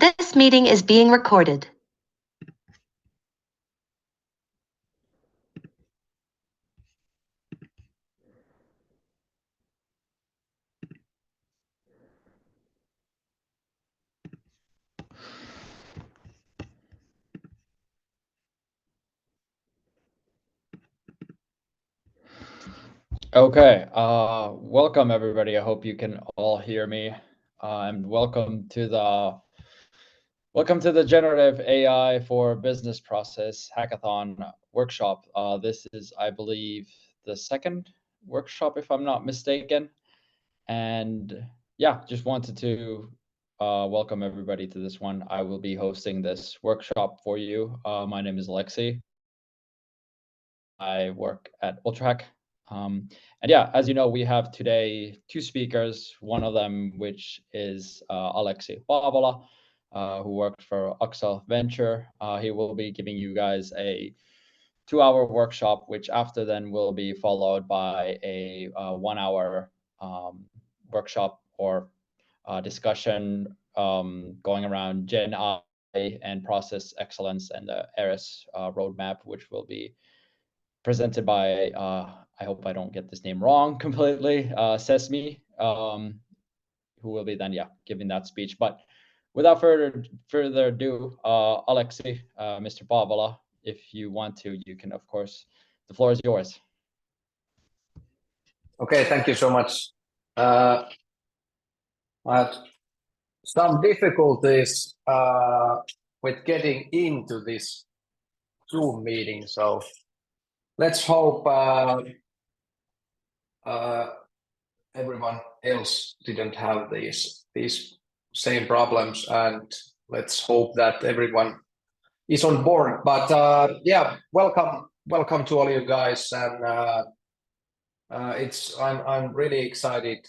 This meeting is being recorded. Okay, welcome everybody. I hope you can all hear me. And welcome to the Generative AI for Business Process Hackathon workshop. This is, I believe, the second workshop, if I'm not mistaken. And yeah, just wanted to welcome everybody to this one. I will be hosting this workshop for you. My name is Aleksi. I work at UltraHack. And yeah, as you know, we have today two speakers, one of them which is Aleksi Paavola, who worked for Oxa Venture. He will be giving you guys a 2-hour workshop, which after then will be followed by a 1-hour workshop or discussion going around Gen AI and process excellence and the ARIS roadmap, which will be presented by, I hope I don't get this name wrong completely, Cezmi, who will be then, giving that speech. But without further ado, Aleksi, Mr. Paavola, if you want to, you can, of course, the floor is yours. Okay, thank you so much. I had some difficulties with getting into this Zoom meeting, so let's hope everyone else didn't have these same problems, and let's hope that everyone is on board. But yeah, welcome to all you guys, and I'm really excited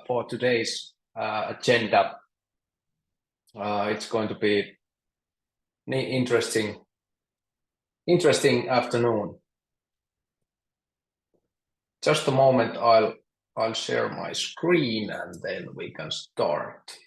for today's agenda. It's going to be an interesting afternoon. Just a moment, I'll share my screen and then we can start.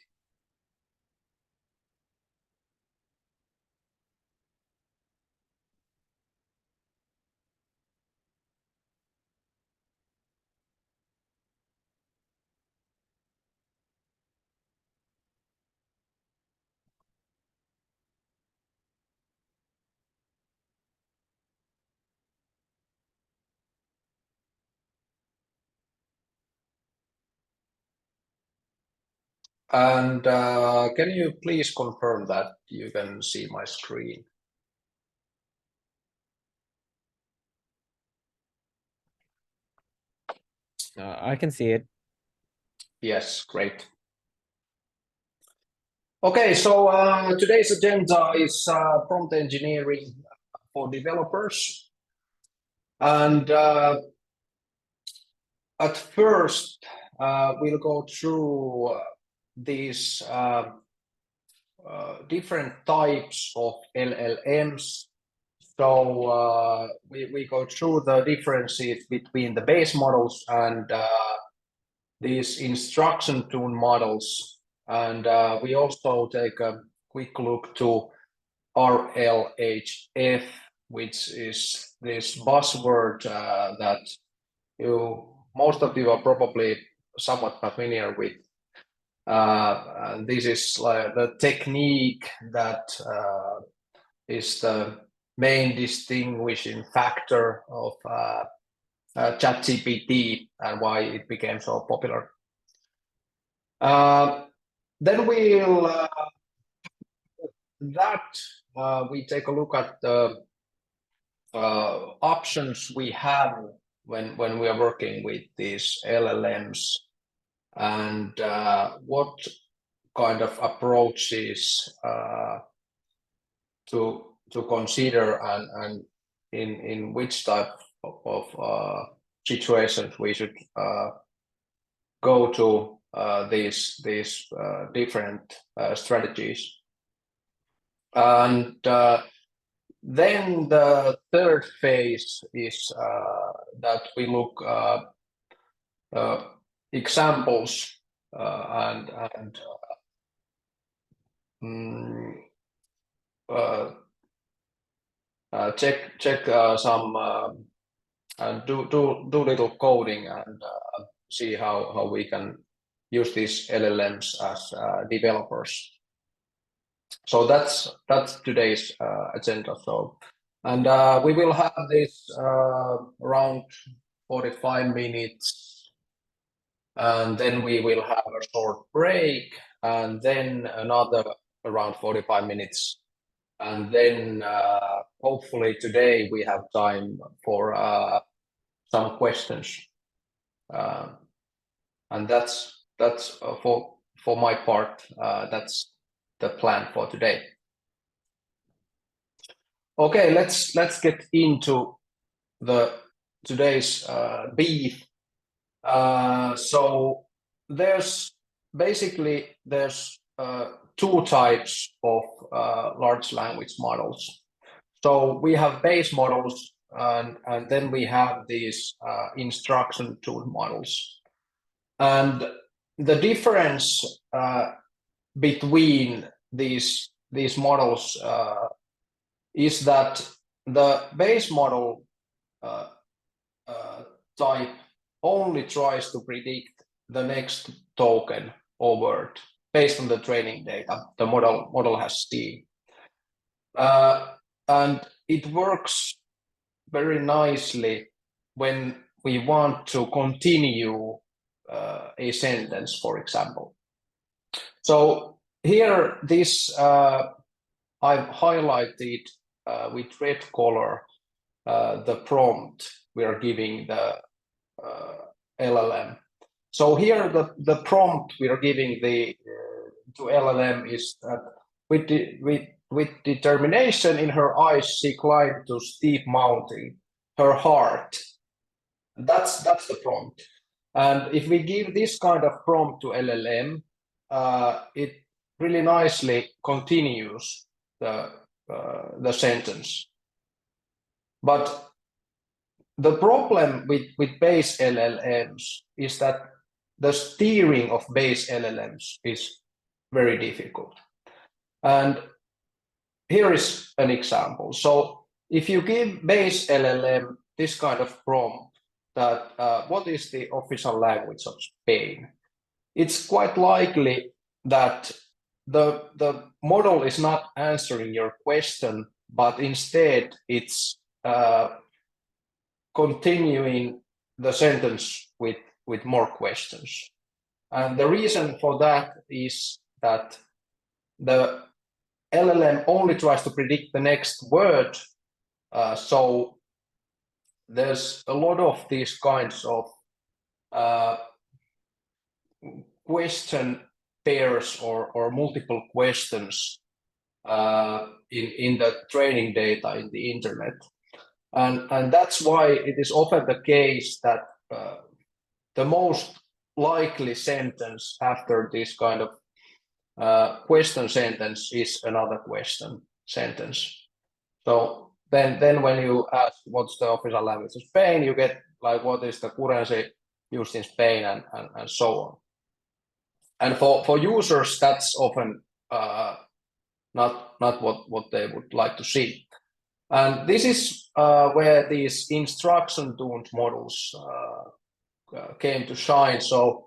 And can you please confirm that you can see my screen? I can see it. Yes, great. Okay, so today's agenda is prompt engineering for developers. And at first, we'll go through these different types of LLMs. So we go through the differences between the base models and these instruction tool models. And we also take a quick look to RLHF, which is this buzzword that most of you are probably somewhat familiar with. This is like the technique that is the main distinguishing factor of ChatGPT and why it became so popular. Then we'll we take a look at the options we have when we are working with these LLMs, and what kind of approaches to consider, and in which type of situations we should go to these different strategies. And then the third phase is that we look examples and check some and do little coding and see how we can use these LLMs as developers. So that's today's agenda. So, and we will have this around 45 minutes, and then we will have a short break, and then another around 45 minutes, and then hopefully today we have time for some questions, and that's for my part. That's the plan for today. Okay, let's get into the today's beef. So there's two types of large language models. So we have base models, and then we have these instruction tool models. And the difference between these models is that the base model type only tries to predict the next token or word based on the training data the model has seen. And it works very nicely when we want to continue a sentence, for example. So here, this I've highlighted with red color the prompt we are giving the LLM. So here, the prompt we are giving to LLM is that with determination in her eyes, she climbed to steep mountain, her heart. That's the prompt. And if we give this kind of prompt to LLM, it really nicely continues the sentence. But the problem with base LLMs is that the steering of base LLMs is very difficult. And here is an example. So if you give base LLM this kind of prompt, that what is the official language of Spain, it's quite likely that the model is not answering your question, but instead it's continuing the sentence with more questions. And the reason for that is that the LLM only tries to predict the next word. So there's a lot of these kinds of question pairs or multiple questions in the training data in the internet. And that's why it is often the case that the most likely sentence after this kind of question sentence is another question sentence. So then when you ask what's the official language of Spain, you get like what is the currency used in Spain and so on. And for users, that's often not what they would like to see. And this is where these instruction-tuned models came to shine. So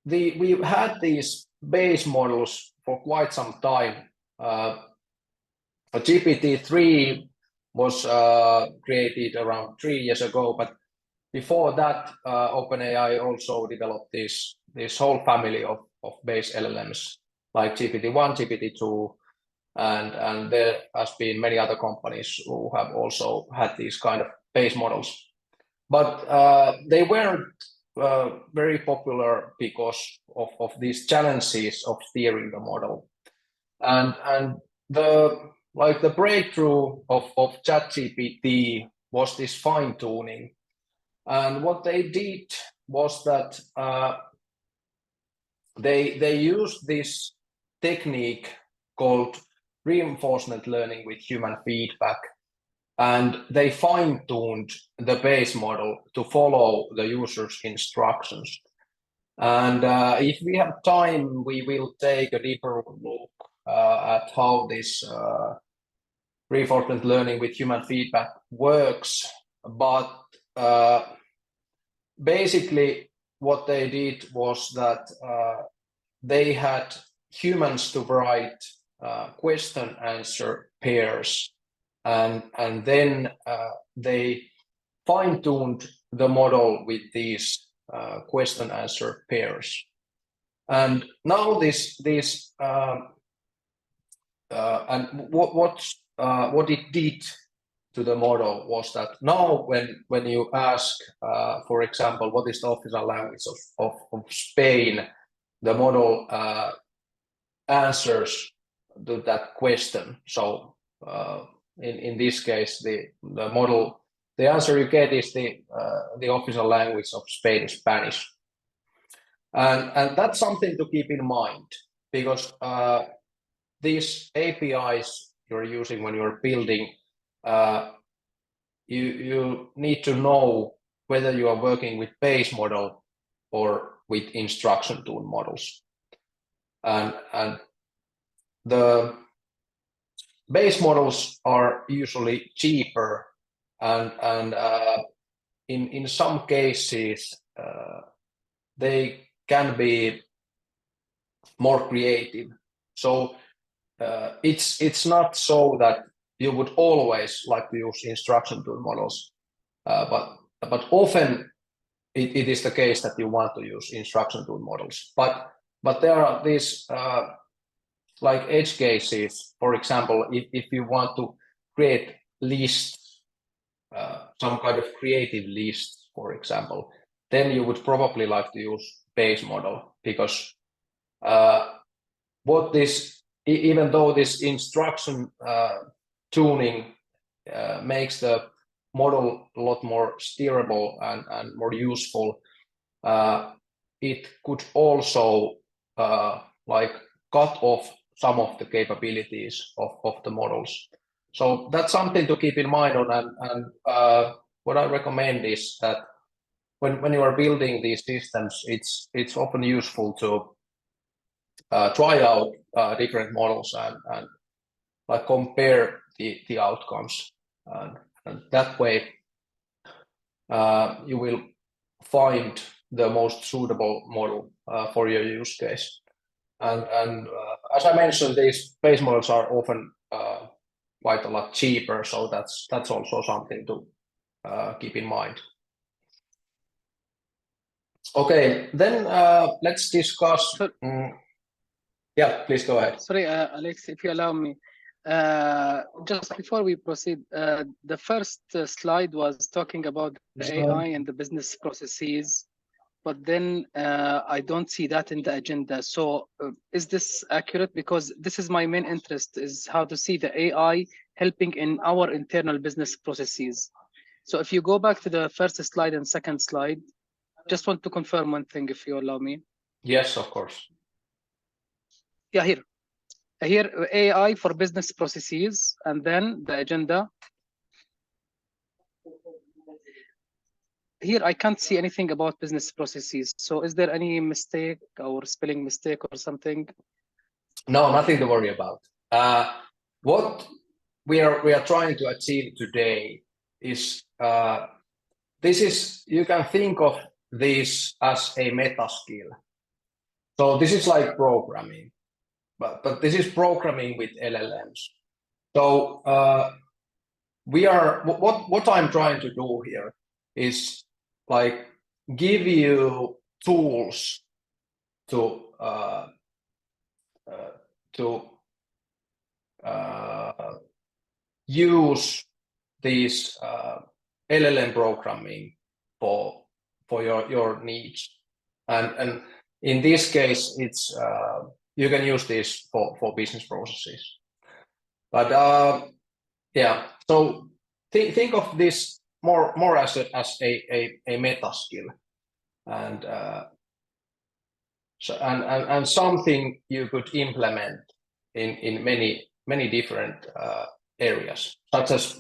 we've had these base models for quite some time. GPT-3 was created around 3 years ago, but before that, OpenAI also developed this whole family of base LLMs like GPT-1, GPT-2, and there has been many other companies who have also had these kind of base models. But they weren't very popular because of these challenges of steering the model. And the breakthrough of ChatGPT was this fine-tuning. And what they did was that they used this technique called reinforcement learning with human feedback, and they fine-tuned the base model to follow the user's instructions. And if we have time, we will take a deeper look at how this reinforcement learning with human feedback works. But basically, what they did was that they had humans to write question-answer pairs, and then they fine-tuned the model with these question-answer pairs. And now and what it did to the model was that now when you ask, for example, what is the official language of Spain, the model answers to that question. So in this case, the model, the answer you get is the official language of Spain is Spanish. And that's something to keep in mind, because these APIs you're using when you're building, you need to know whether you are working with base model or with instruction tool models. And the base models are usually cheaper, and in some cases they can be more creative. So it's not so that you would always like to use instruction tool models, but often it is the case that you want to use instruction tool models. But there are these like edge cases. For example, if you want to create lists, some kind of creative lists, for example, then you would probably like to use base model, because even though this instruction tuning makes the model a lot more steerable and more useful, it could also like cut off some of the capabilities of the models. So that's something to keep in mind on, and what I recommend is that when you are building these systems, it's often useful to try out different models and like compare the outcomes, and that way you will find the most suitable model for your use case. And as I mentioned, these base models are often quite a lot cheaper, so that's also something to keep in mind. Okay, then let's discuss. Yeah, please go ahead. Sorry, Alex, if you allow me. Just before we proceed, the first slide was talking about the AI and the business processes, but then I don't see that in the agenda. So is this accurate? Because this is my main interest, is how to see the AI helping in our internal business processes. So if you go back to the first slide and second slide, just want to confirm one thing, if you allow me. Yes, of course. Yeah, here AI for business processes, and then the agenda. Here I can't see anything about business processes. So is there any mistake or spelling mistake or something? No, nothing to worry about. What we are trying to achieve today is you can think of this as a meta skill. So this is like programming, but this is programming with LLMs. So what I'm trying to do here is like give you tools to use these LLM programming for your needs, and in this case, it's you can use this for business processes. But yeah, so think of this more as a meta skill, and something you could implement in many different areas, such as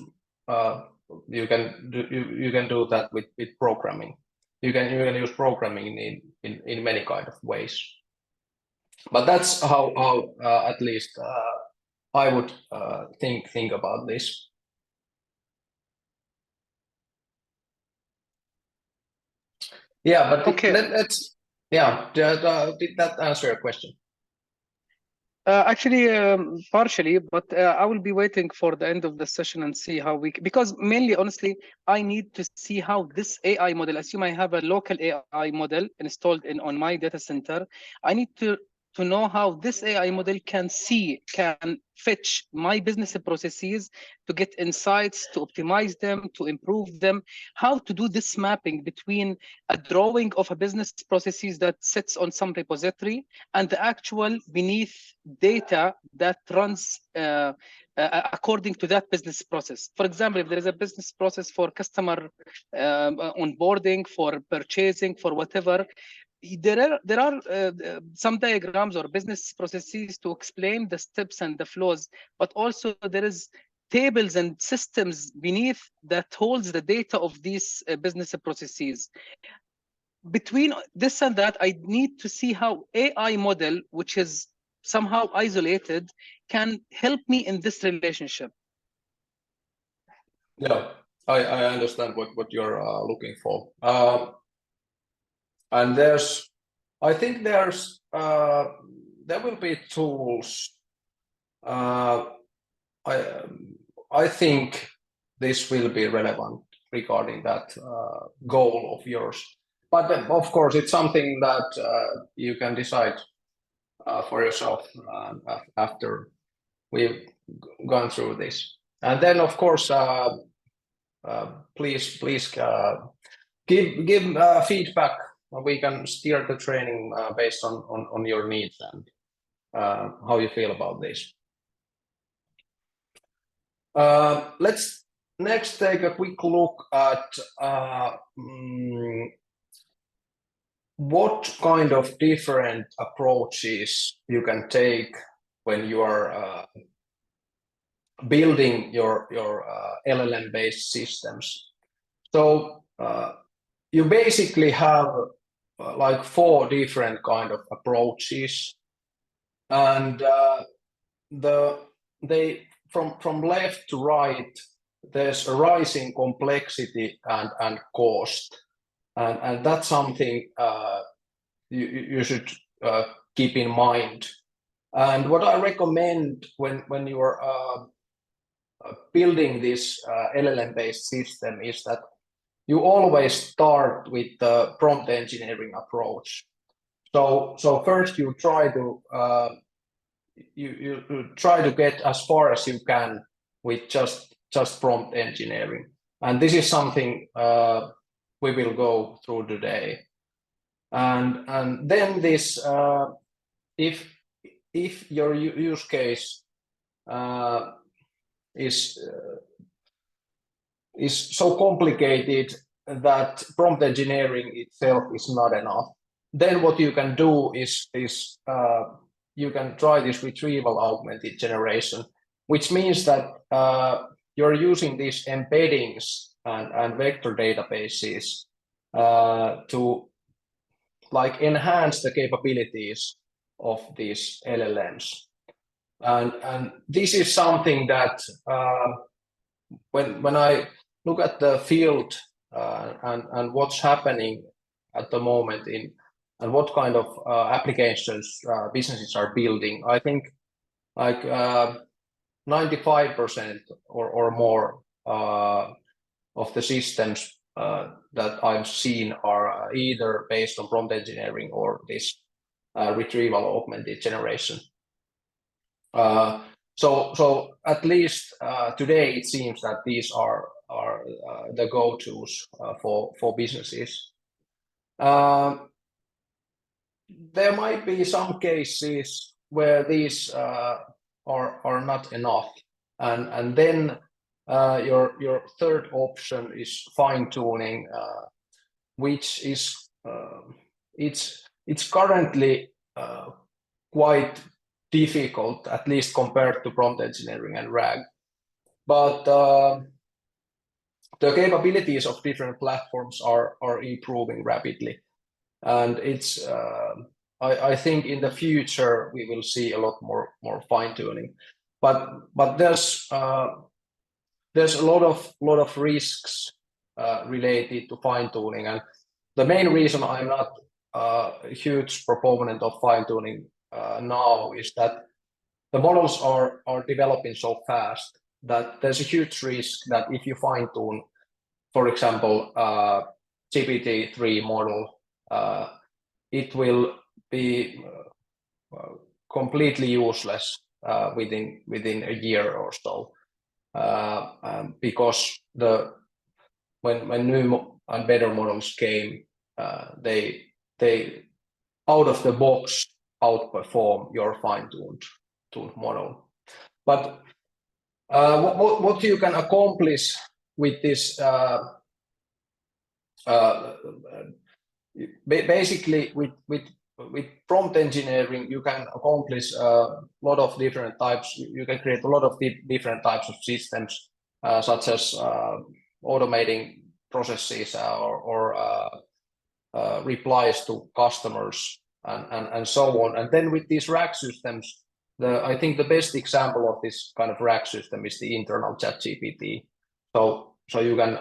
you can do that with programming. you can use programming in many kind of ways. But that's how at least I would think about this. Yeah, but Okay. let's did that answer your question? Actually, partially, but I will be waiting for the end of the session and see how because mainly, honestly, I need to see how this AI model, assume I have a local AI model installed on my data center, I need to know how this AI model can fetch my business processes to get insights, to optimize them, to improve them, how to do this mapping between a drawing of a business processes that sits on some repository and the actual beneath data that runs according to that business process. For example, if there is a business process for customer onboarding, for purchasing, for whatever, there are some diagrams or business processes to explain the steps and the flows, but also there is tables and systems beneath that holds the data of these business processes. Between this and that, I need to see how AI model, which is somehow isolated, can help me in this relationship. Yeah, I understand what you're looking for. And I think there will be tools. I think this will be relevant regarding that goal of yours. But of course, it's something that you can decide for yourself after we've gone through this. And then, of course, please give feedback. We can steer the training based on your needs and how you feel about this. Let's next take a quick look at what kind of different approaches you can take when you are building your LLM-based systems. So you basically have like 4 different kind of approaches, and from left to right, there's a rising complexity and cost, and that's something you should keep in mind. And what I recommend when you are building this LLM-based system is that you always start with the prompt engineering approach. So first you try to you try to get as far as you can with just prompt engineering, and this is something we will go through today. And then this if your use case is so complicated that prompt engineering itself is not enough, then what you can do is you can try this retrieval augmented generation, which means that you're using these embeddings and vector databases to like enhance the capabilities of these LLMs. And this is something that when I look at the field and what's happening at the moment and what kind of applications businesses are building, I think like 95% or more of the systems that I've seen are either based on prompt engineering or this retrieval augmented generation. So at least today it seems that these are the go-tos for businesses. There might be some cases where these are not enough, and then your third option is fine-tuning, which is it's currently quite difficult, at least compared to prompt engineering and RAG. But the capabilities of different platforms are improving rapidly, and it's I think in the future we will see a lot more fine tuning, but there's a lot of risks related to fine tuning, and the main reason I'm not a huge proponent of fine tuning now is that the models are developing so fast that there's a huge risk that if you fine tune, for example, GPT-3 model, it will be completely useless within a year or so, because when new and better models came, they out of the box outperform your fine-tuned model. But what you can accomplish with this, basically with prompt engineering, you can accomplish a lot of different types. You can create a lot of different types of systems, such as automating processes or replies to customers and so on. And then with these RAG systems, I think the best example of this kind of RAG system is the internal ChatGPT. So you can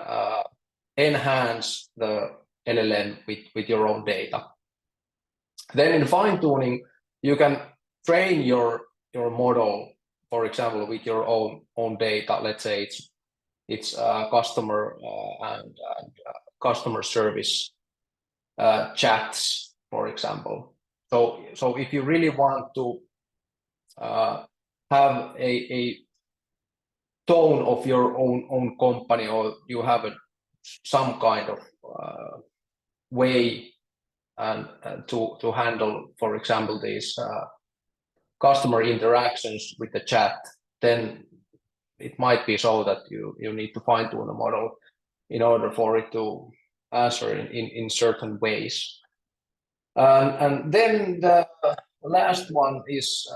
enhance the LLM with your own data. Then in fine tuning, you can train your model, for example, with your own data. Let's say it's customer and customer service chats, for example. So if you really want to have a tone of your own company, or you have some kind of way and to handle, for example, these customer interactions with the chat, then it might be so that you need to fine tune the model in order for it to answer in certain ways. And then the last one is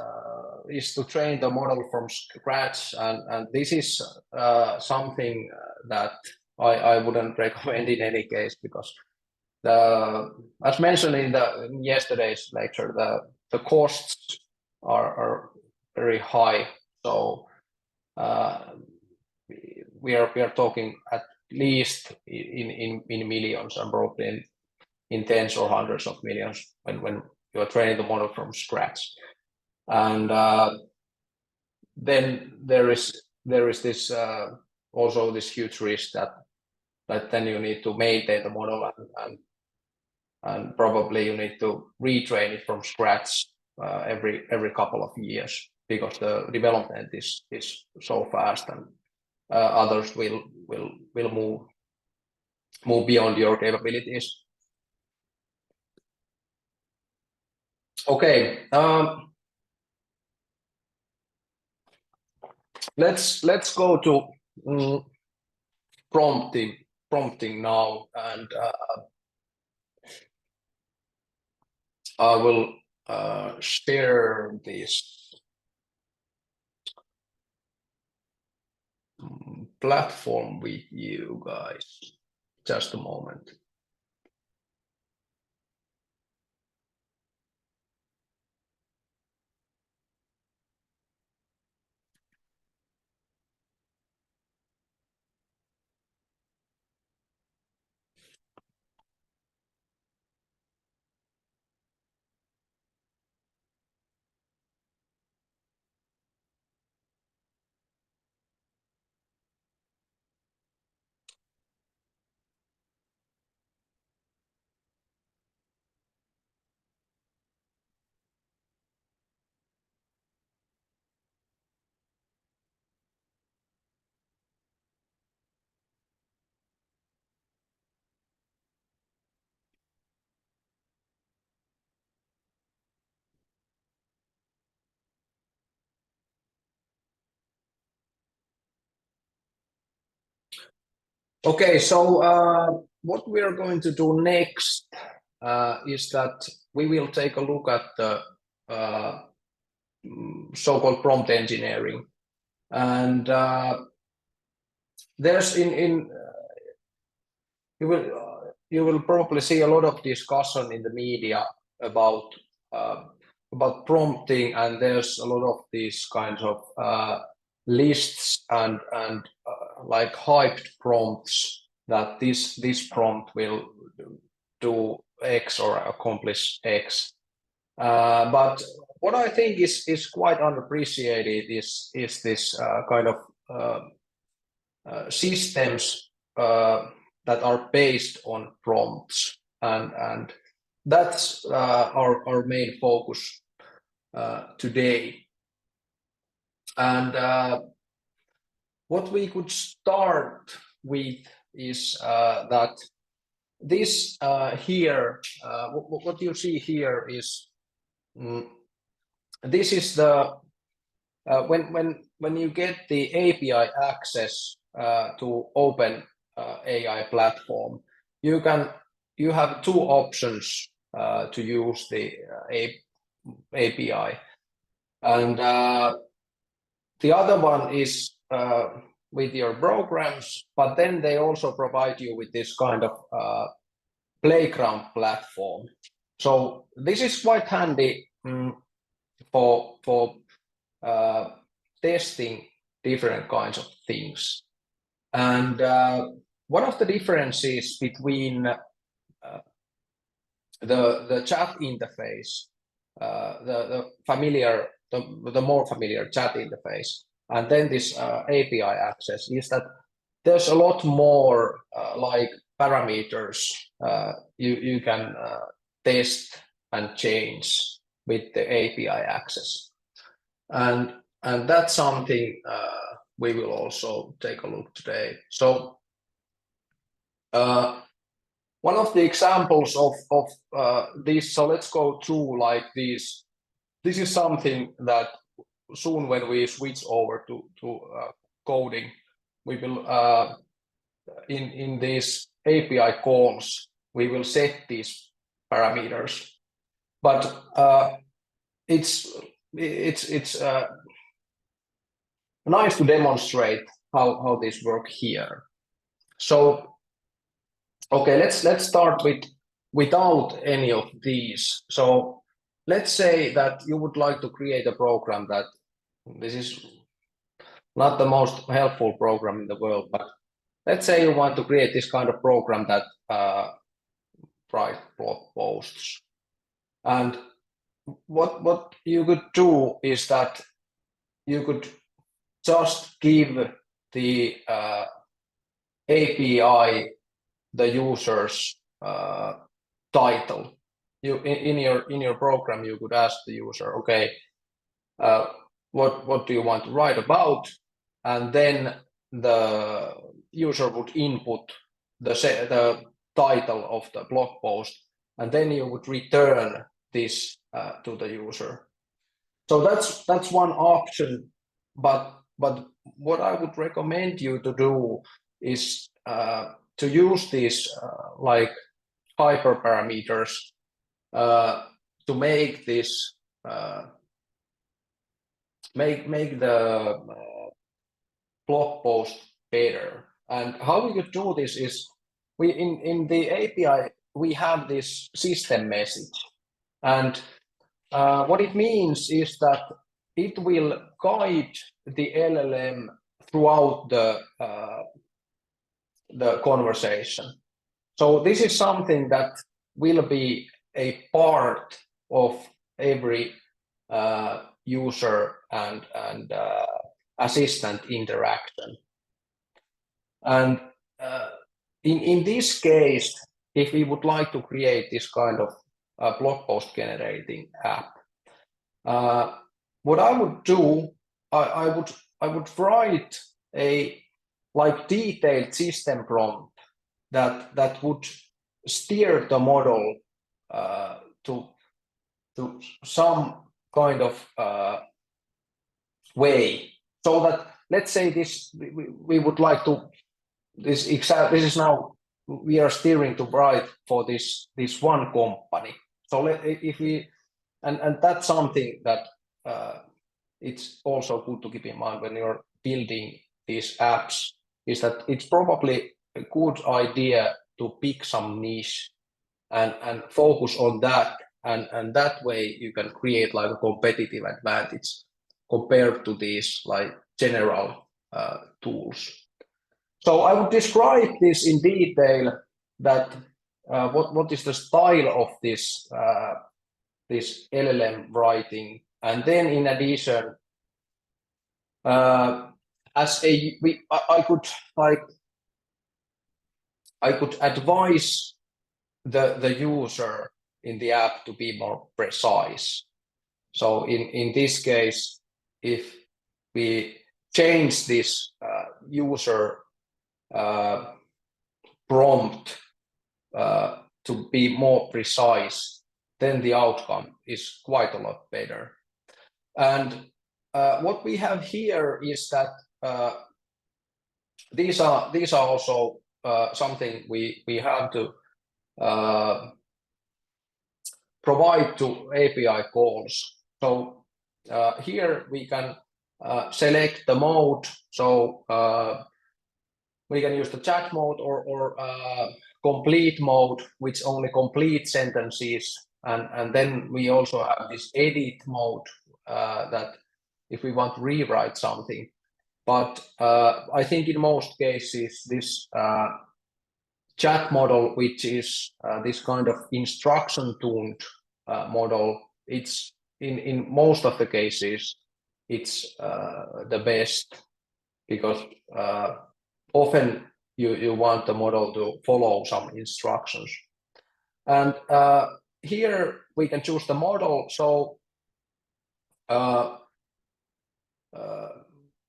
to train the model from scratch, and this is something that I wouldn't recommend in any case, because as mentioned in yesterday's lecture, the costs are very high. So we are talking at least in millions, and probably in tens or hundreds of millions when you are training the model from scratch. And then there is this also this huge risk that then you need to maintain the model, and probably you need to retrain it from scratch every couple of years, because the development is so fast, and others will move beyond your capabilities. Okay, let's go to prompting now, and I will share this platform with you guys. Just a moment. Okay, so what we are going to do next is that we will take a look at the so-called prompt engineering, and there's in you will probably see a lot of discussion in the media about prompting, and there's a lot of these kinds of lists and like hyped prompts that this prompt will do X or accomplish X. But what I think is quite unappreciated is this kind of systems that are based on prompts, and that's our main focus today. And what we could start with is that this here, what you see here is this is the when you get the API access to Open AI platform, you have two options to use the API, and the other one is with your programs, but then they also provide you with this kind of playground platform. So this is quite handy for testing different kinds of things. And one of the differences between the chat interface, the more familiar chat interface, and then this API access is that there's a lot more like parameters you can test and change with the API access, and that's something we will also take a look today. So one of the examples of this, so let's go through like this. This is something that soon when we switch over to coding, we will in these API calls, we will set these parameters. But it's nice to demonstrate how this works here. So okay, let's start without any of these. So let's say that you would like to create a program that this is not the most helpful program in the world, but let's say you want to create this kind of program that write blog posts. And what you could do is that you could just give the API the user's title. In your program you could ask the user, okay, what do you want to write about, and then the user would input the title of the blog post, and then you would return this to the user. So that's one option, but what I would recommend you to do is to use these like hyperparameters to make this make the blog post better. And how we could do this is we in the API we have this system message, and what it means is that it will guide the LLM throughout the conversation. So this is something that will be a part of every user and assistant interaction. And in this case, if we would like to create this kind of blog post generating app, what I would do, I would write a like detailed system prompt that would steer the model to some kind of way, so that let's say this we would like to this is now we are steering to write for this one company. So if we and that's something that it's also good to keep in mind when you're building these apps, is that it's probably a good idea to pick some niche and focus on that, and that way you can create like a competitive advantage compared to these like general tools. So I would describe this in detail, that what is the style of this this LLM writing, and then in addition, as I could advise the user in the app to be more precise. So in this case, if we change this user prompt to be more precise, then the outcome is quite a lot better. And what we have here is that these are also something we have to provide to API calls. So here we can select the mode. So we can use the chat mode or complete mode, which only complete sentences. And then we also have this edit mode that if we want to rewrite something. But I think in most cases, this chat model, which is this kind of instruction-tuned model, it's in most of the cases, it's the best, because often you want the model to follow some instructions. And here we can choose the model. So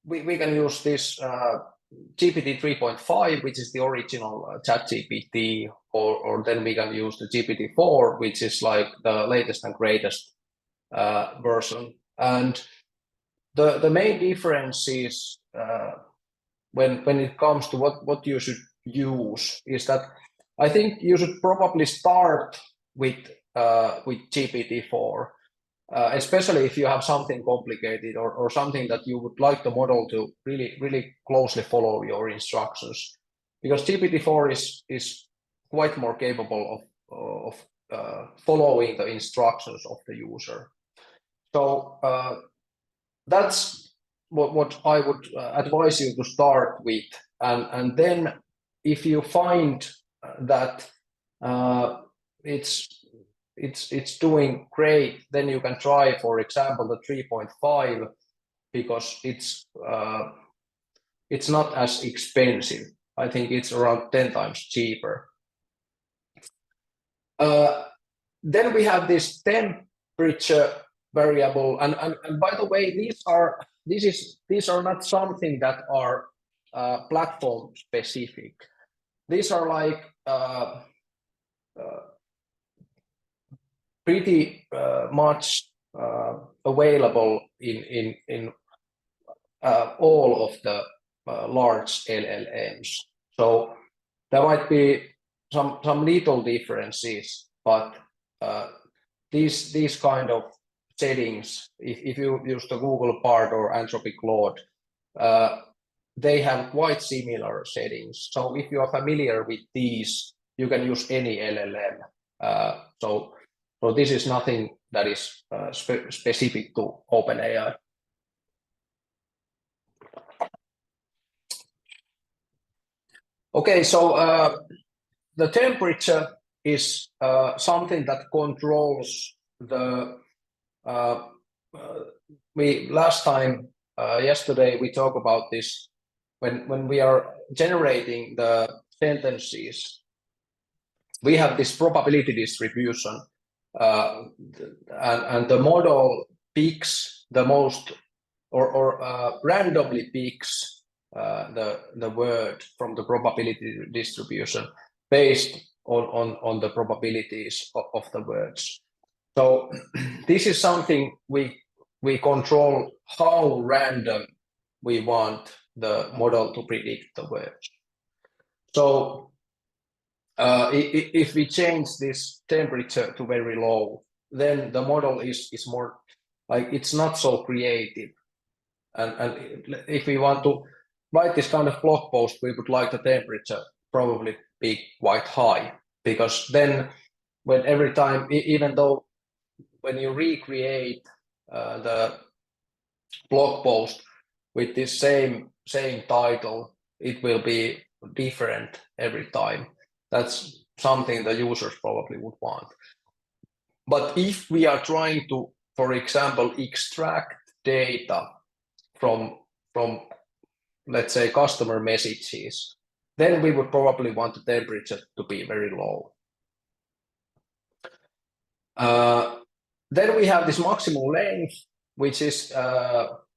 we can use this GPT 3.5, which is the original ChatGPT, or then we can use the GPT 4, which is like the latest and greatest version. And the main difference is when it comes to what you should use is that I think you should probably start with GPT 4. Especially if you have something complicated or something that you would like the model to really closely follow your instructions, because GPT-4 is quite more capable of following the instructions of the user. So that's what I would advise you to start with, and then if you find that it's doing great, then you can try, for example, the 3.5, because it's not as expensive. I think it's around 10 times cheaper. Then we have this temperature variable, and by the way, these are not something that are platform specific. These are like pretty much available in all of the large LLMs. So there might be some little differences, but these kind of settings, if you use the Google Bard or Anthropic Claude, they have quite similar settings. So if you are familiar with these, you can use any LLM. So this is nothing that is specific to OpenAI. Okay, so the temperature is something that controls the. Yesterday we talked about this when we are generating the sentences. We have this probability distribution. And the model picks the most, or randomly picks the word from the probability distribution based on the probabilities of the words. So this is something we control, how random we want the model to predict the words. So if we change this temperature to very low, then the model is more like, it's not so creative. And if we want to write this kind of blog post, we would like the temperature probably be quite high, because then when every time, even though when you recreate the blog post with this same title, it will be different every time. That's something the users probably would want. But if we are trying to, for example, extract data from let's say customer messages, then we would probably want the temperature to be very low. Then we have this maximum length, which is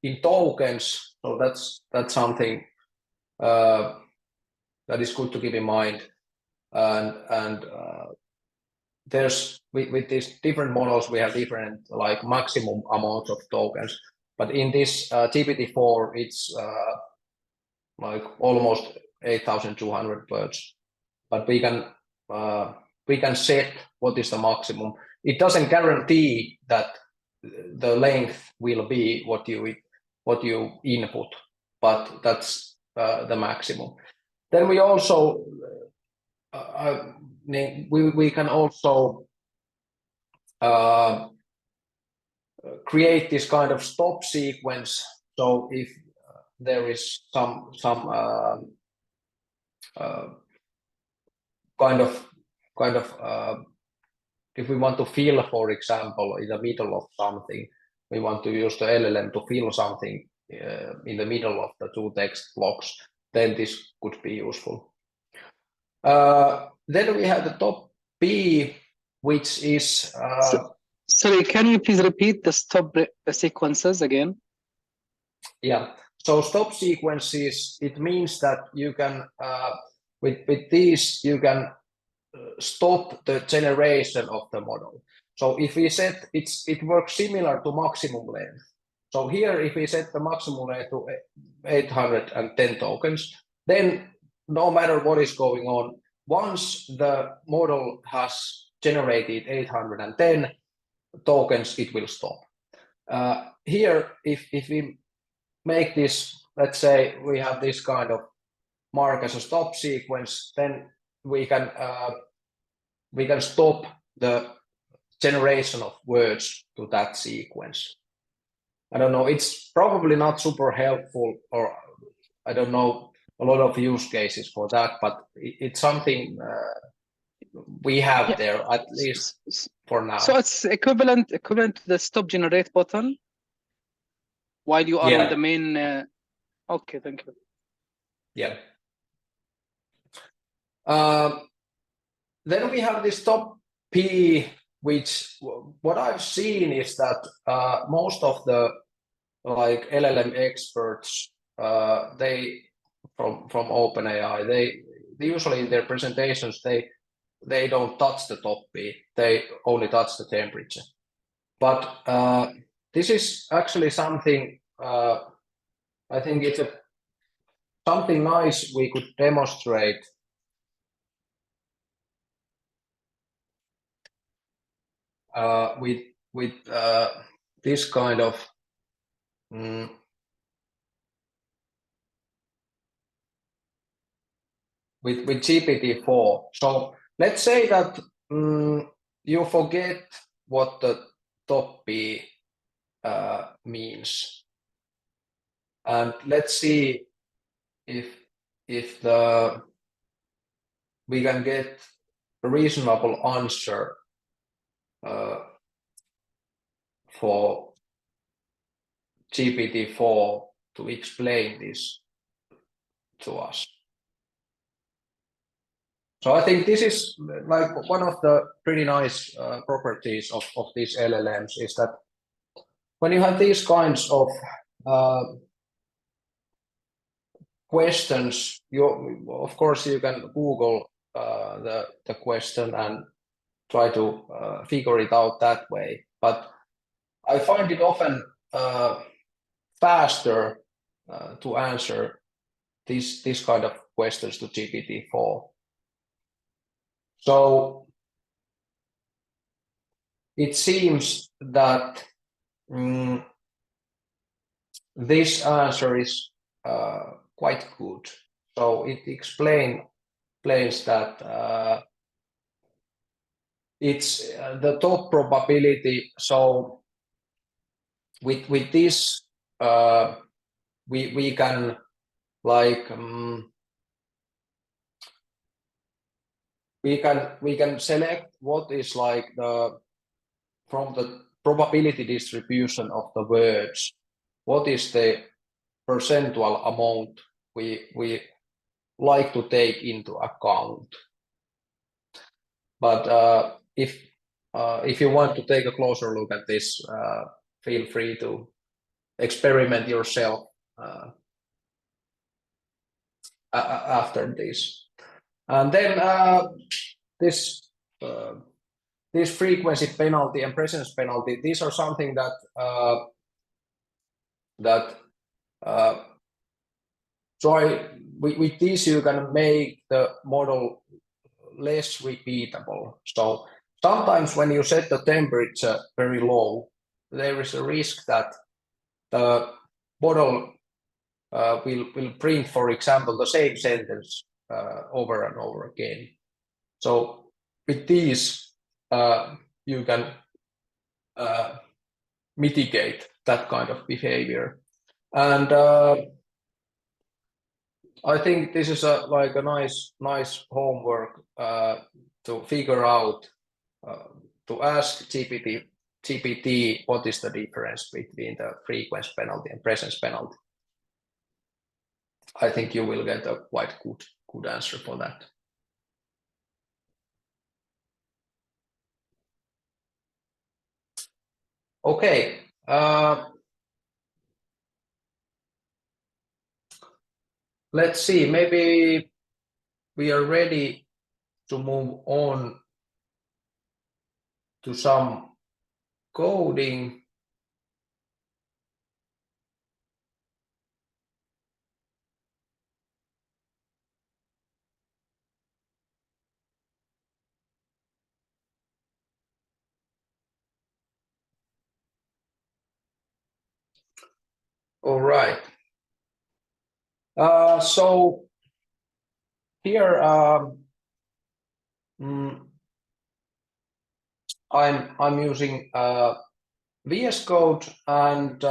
in tokens. So that's something that is good to keep in mind. And there's with these different models, we have different like maximum amounts of tokens. But in this GPT-4, it's like almost 8,200 words. But we can set what is the maximum. It doesn't guarantee that the length will be what you input, but that's the maximum. Then we also we can also create this kind of stop sequence. So if there is some kind of if we want to fill, for example, in the middle of something, we want to use the LLM to fill something in the middle of the two text blocks, then this could be useful. Then we have the top P, which is sorry, can you please repeat the stop sequences again? Yeah, so stop sequences, it means that you can with these you can stop the generation of the model. So if we set it works similar to maximum length. So here, if we set the maximum length to 810 tokens, then no matter what is going on, once the model has generated 810 tokens, it will stop. Here, if we make this, let's say we have this kind of mark as a stop sequence, then we can stop the generation of words to that sequence. I don't know, it's probably not super helpful, or I don't know a lot of use cases for that, but it's something we have there, at least for now. So it's equivalent to the stop generate button while you are on the main. Okay, thank you. Yeah. Then we have this top P, which what I've seen is that most of the like LLM experts, they from OpenAI, they usually in their presentations they don't touch the top P, they only touch the temperature. But this is actually something I think it's something nice we could demonstrate. With this kind of with GPT-4. So let's say that you forget what the top P means, and let's see if we can get a reasonable answer for GPT-4 to explain this to us. So I think this is like one of the pretty nice properties of these LLMs is that when you have these kinds of questions, of course you can Google the question and try to figure it out that way. But I find it often faster to answer this kind of questions to GPT-4. So it seems that this answer is quite good. So it explains explains that it's the top probability. So with this, we can like we can select what is like from the probability distribution of the words, what is the percentual amount we like to take into account. But if you want to take a closer look at this, feel free to experiment yourself after this. And then this frequency penalty and presence penalty, these are something that with this you can make the model less repeatable. So sometimes when you set the temperature very low, there is a risk that the model will print, for example, the same sentence over and over again. So with these, you can mitigate that kind of behavior. And I think this is like a nice homework to figure out, to ask GPT what is the difference between the frequency penalty and presence penalty. I think you will get a quite good answer for that. Okay. Let's see, maybe we are ready to move on to some coding. All right. So here I'm using VS Code, and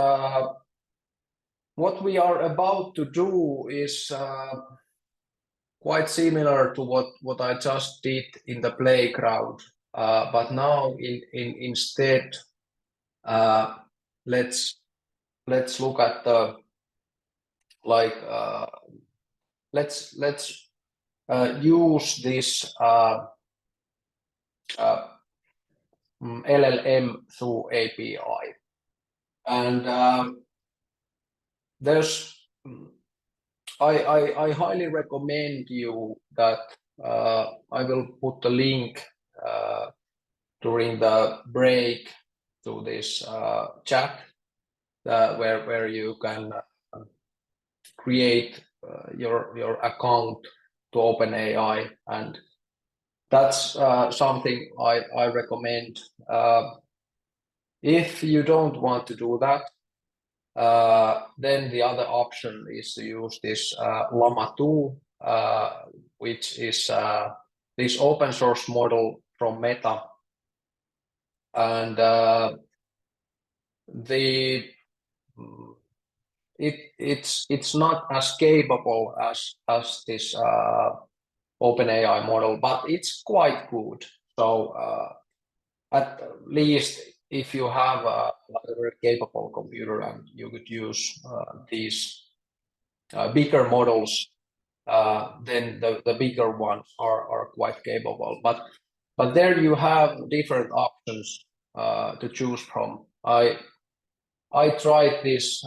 what we are about to do is quite similar to what I just did in the playground, but now instead let's look at the like let's use this LLM through API, and there's I highly recommend you that I will put the link during the break to this chat where you can create your account to OpenAI, and that's something I recommend. If you don't want to do that, then the other option is to use this Llama 2, which is this open source model from Meta, and it's not as capable as this OpenAI model, but it's quite good. So at least if you have a very capable computer and you could use these bigger models, then the bigger ones are quite capable. But there you have different options to choose from. I tried this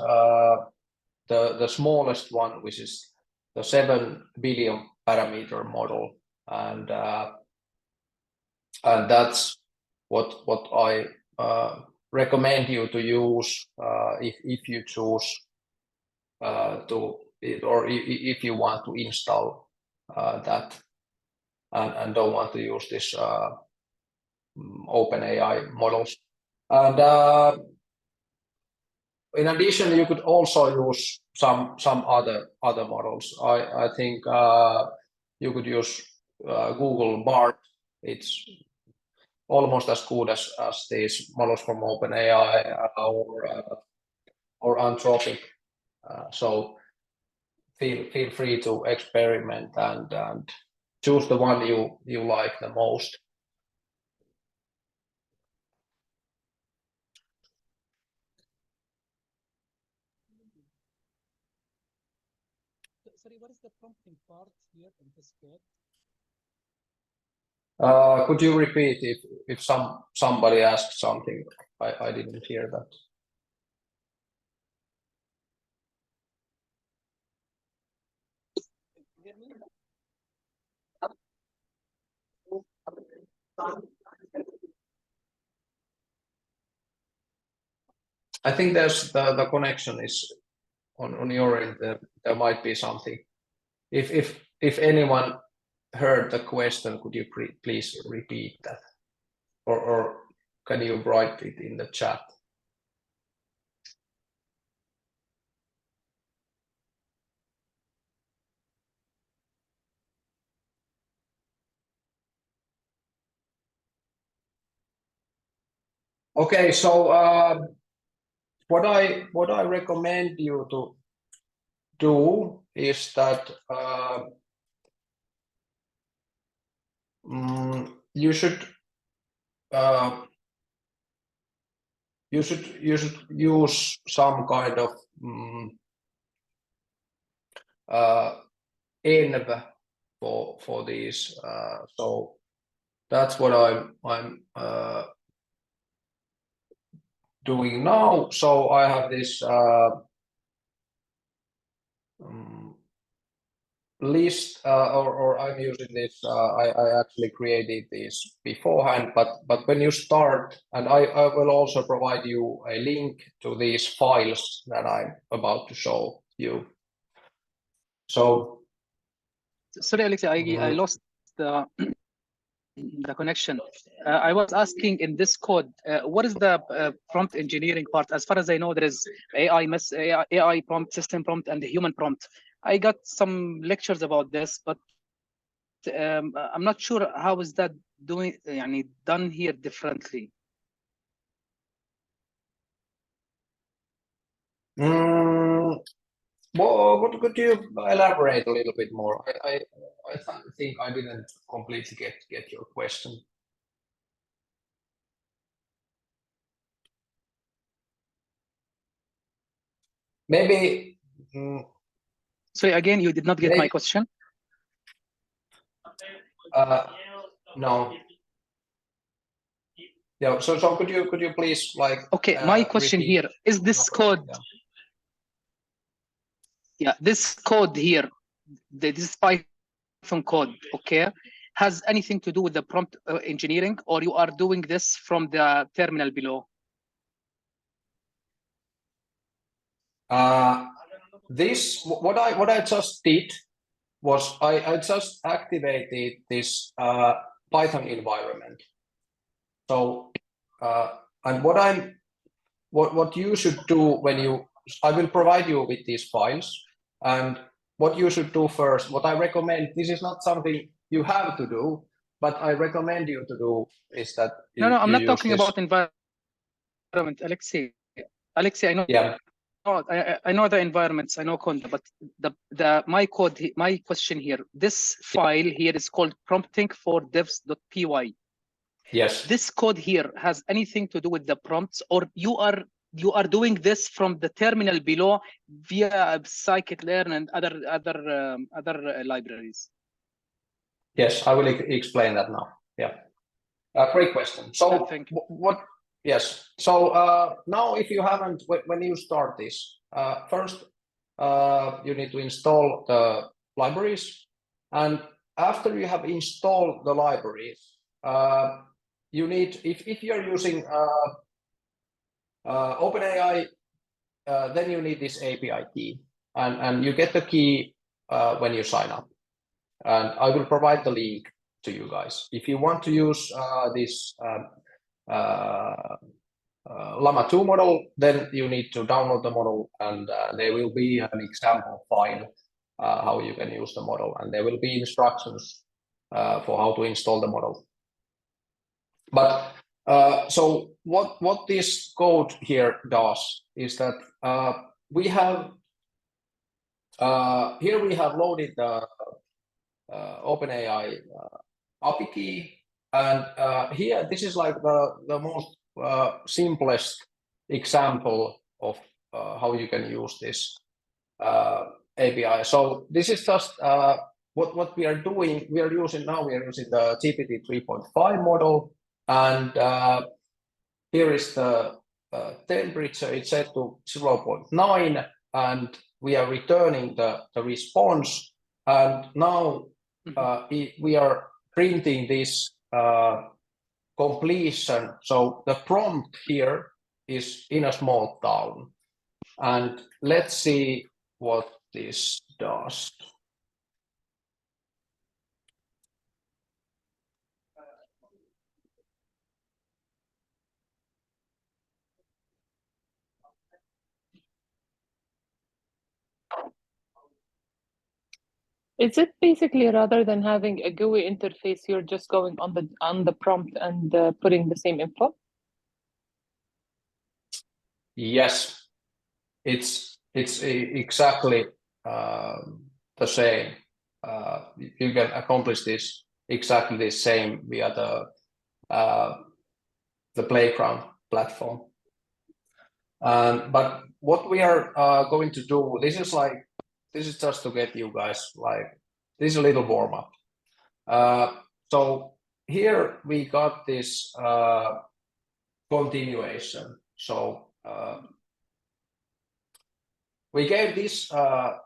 the smallest one, which is the 7 billion parameter model, and that's what I recommend you to use if you choose if you want to install that and don't want to use this OpenAI models. And in addition, you could also use some other models. I think you could use Google Bard. It's almost as good as these models from OpenAI or Anthropic. So feel free to experiment and choose the one you like the most. Sorry, what is the prompting part here in this code? Could you repeat if somebody asked something? I didn't hear that. I think there's the connection is on your end. There might be something. If anyone heard the question, could you please repeat that, or can you write it in the chat? Okay, so what I recommend you to do is that you should use some kind of env for these. So that's what I'm doing now. So I have this list, or I'm using this. I actually created this beforehand, but when you start, and I will also provide you a link to these files that I'm about to show you. So Sorry, Aleksi, I lost the connection. I was asking in this code, what is the prompt engineering part? As far as I know, there is AI prompt, system prompt, and the human prompt. I got some lectures about this, but I'm not sure how is that done here differently. Well, could you elaborate a little bit more? I think I didn't completely get your question. Maybe. Sorry, again, you did not get my question. No. Yeah. So could you please like? Okay, my question repeat? here is this code. Yeah, this code here, this Python code, okay, has anything to do with the prompt engineering, or you are doing this from the terminal below? This what I just did was I just activated this Python environment. So and what you should do when I will provide you with these files, and what you should do first, what I recommend, this is not something you have to do, but I recommend you to do is that No, I'm not talking about environment, Aleksi. Aleksi, I know. Yeah. I know the environments, I know Conda, but my question here, this file here is called prompting for devs.py. Yes. This code here has anything to do with the prompts, or you are doing this from the terminal below via scikit-learn and other libraries? Yes, I will explain that now. Yeah. Great question. So what? Yes. So now, if you haven't, when you start this, first you need to install the libraries, and after you have installed the libraries, you need, if you're using OpenAI, then you need this API key, and you get the key when you sign up, and I will provide the link to you guys. If you want to use this Llama 2 model, then you need to download the model, and there will be an example file how you can use the model, and there will be instructions for how to install the model. But so what this code here does is that we have here we have loaded the OpenAI API key, and here this is like the most simplest example of how you can use this API. So this is just what we are doing. We are using the GPT 3.5 model, and here is the temperature. It's set to 0.9, and we are returning the response. And now we are printing this completion. So the prompt here is in a small town, and let's see what this does. Is it basically rather than having a GUI interface, you're just going on the prompt and putting the same info? Yes, it's exactly the same. You can accomplish this exactly the same via the Playground platform. But what we are going to do, this is just to get you guys this is a little warm up. So here we got this continuation. So we gave this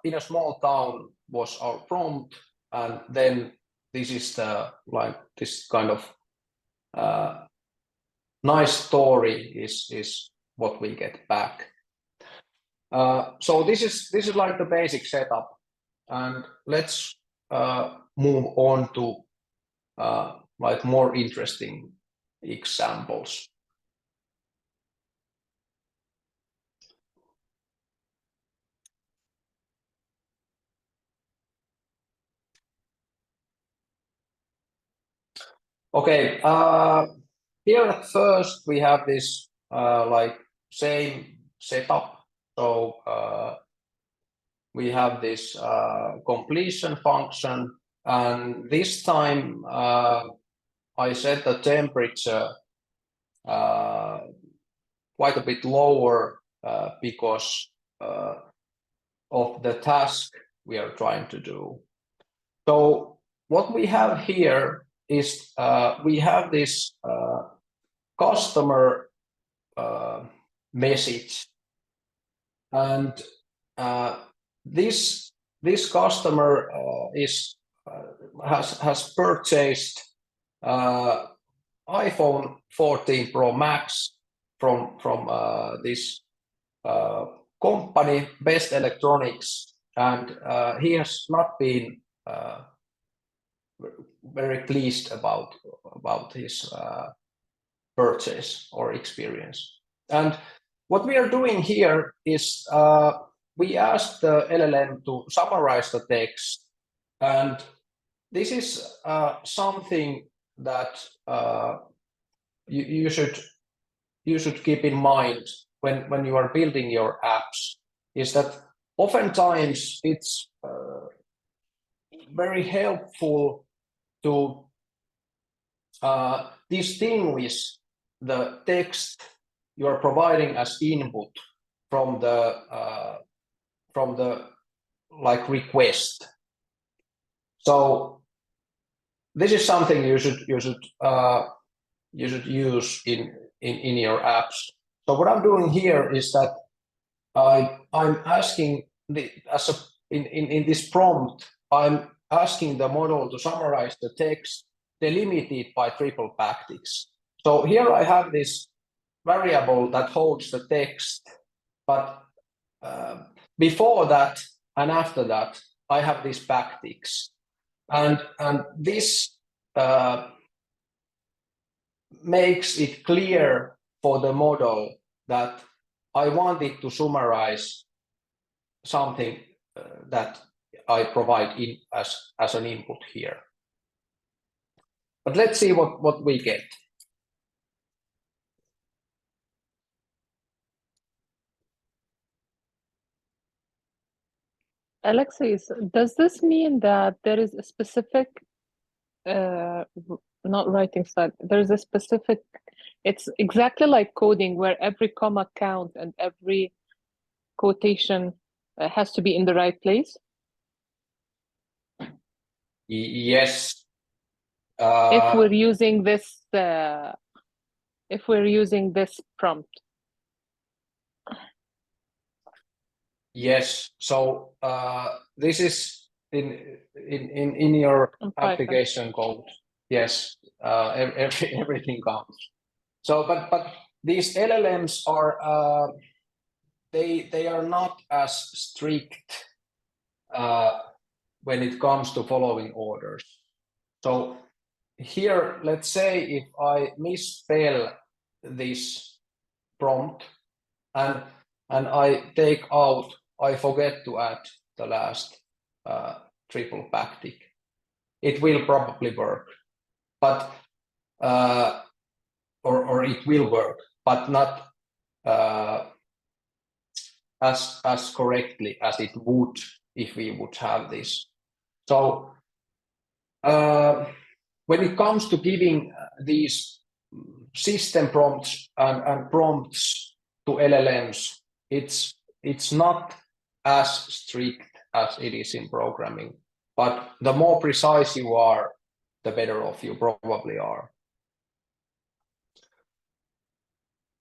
in a small town was our prompt, and then this is the this kind of nice story is what we get back. So this is like the basic setup, and let's move on to like more interesting examples. Okay, here at first we have this like same setup. So we have this completion function, and this time I set the temperature quite a bit lower because of the task we are trying to do. So what we have here is we have this customer message, and this customer has purchased iPhone 14 Pro Max from this company, Best Electronics, and he has not been very pleased about his purchase or experience. And what we are doing here is we asked the LLM to summarize the text, and this is something that you should keep in mind when you are building your apps, is that oftentimes it's very helpful to distinguish the text you are providing as input from the like request. So this is something you should use in your apps. So what I'm doing here is that I'm asking in this prompt, I'm asking the model to summarize the text delimited by triple backticks. So here I have this variable that holds the text, but before that and after that, I have these backticks, and this makes it clear for the model that I want it to summarize something that I provide in as an input here. But let's see what we get. Aleksi, does this mean that there is a specific, not writing style, there's a specific, it's exactly like coding where every comma count and every quotation has to be in the right place? Yes. If we're using this, prompt. Yes. So this is in your application code. Yes. Everything counts. So, but these LLMs are they are not as strict when it comes to following orders. So here, let's say if I misspell this prompt and I take out, I forget to add the last triple backtick, it will probably work, but or it will work, but not as correctly as it would if we would have this. So when it comes to giving these system prompts and prompts to LLMs, it's not as strict as it is in programming, but the more precise you are, the better off you probably are.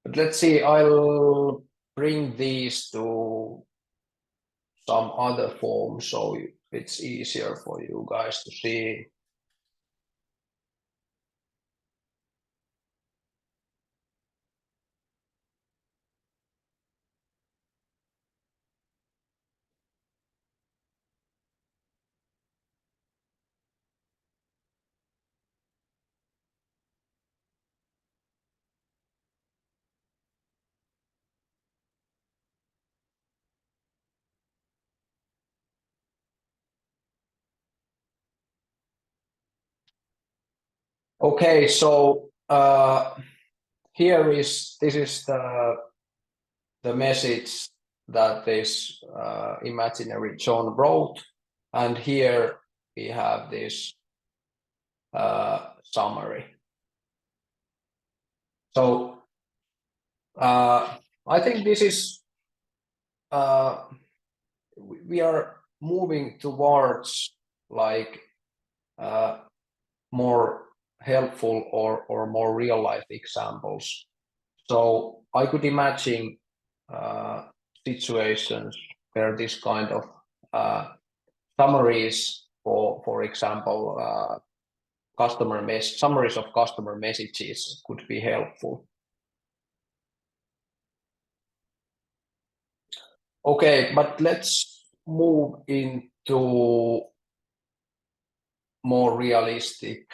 But let's see, I'll bring these to some other form so it's easier for you guys to see. Okay, so this is the message that this imaginary John wrote, and here we have this summary. So I think this is we are moving towards like more helpful or more real life examples. So I could imagine situations where this kind of summaries, for example, summaries of customer messages could be helpful. Okay, but let's move into more realistic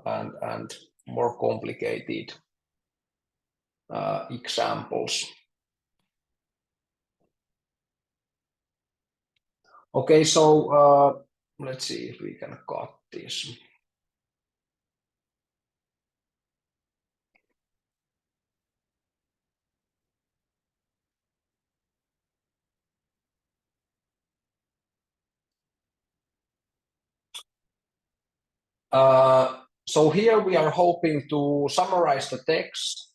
and more complicated examples. Okay, so let's see if we can cut this. So here we are hoping to summarize the text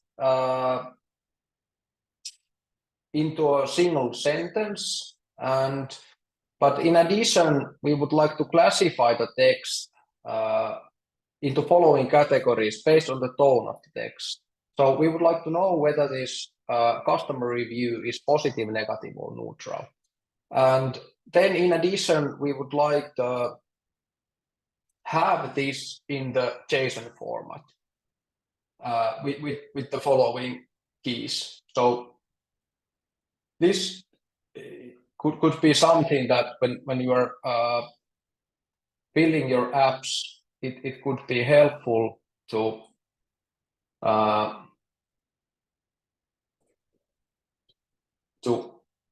into a single sentence, but in addition, we would like to classify the text into following categories based on the tone of the text. So we would like to know whether this customer review is positive, negative, or neutral. And then in addition, we would like to have this in the JSON format with the following keys. So this could be something that when you are building your apps, it could be helpful to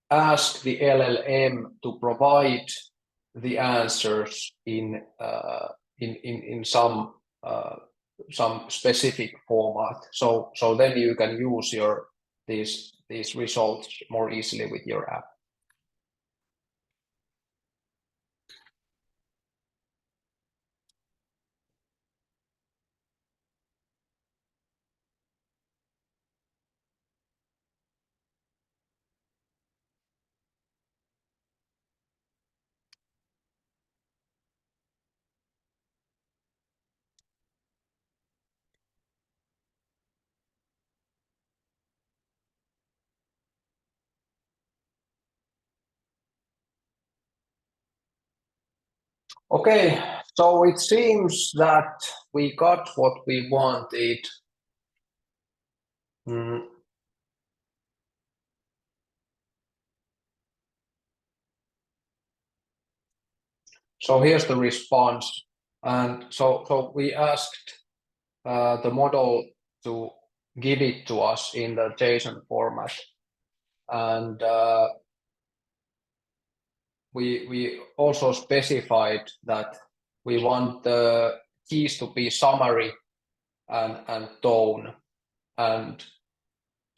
ask the LLM to provide the answers in some some specific format. So then you can use these results more easily with your app. Okay, so it seems that we got what we wanted. So here's the response. And so we asked the model to give it to us in the JSON format. And we also specified that we want the keys to be summary and tone. And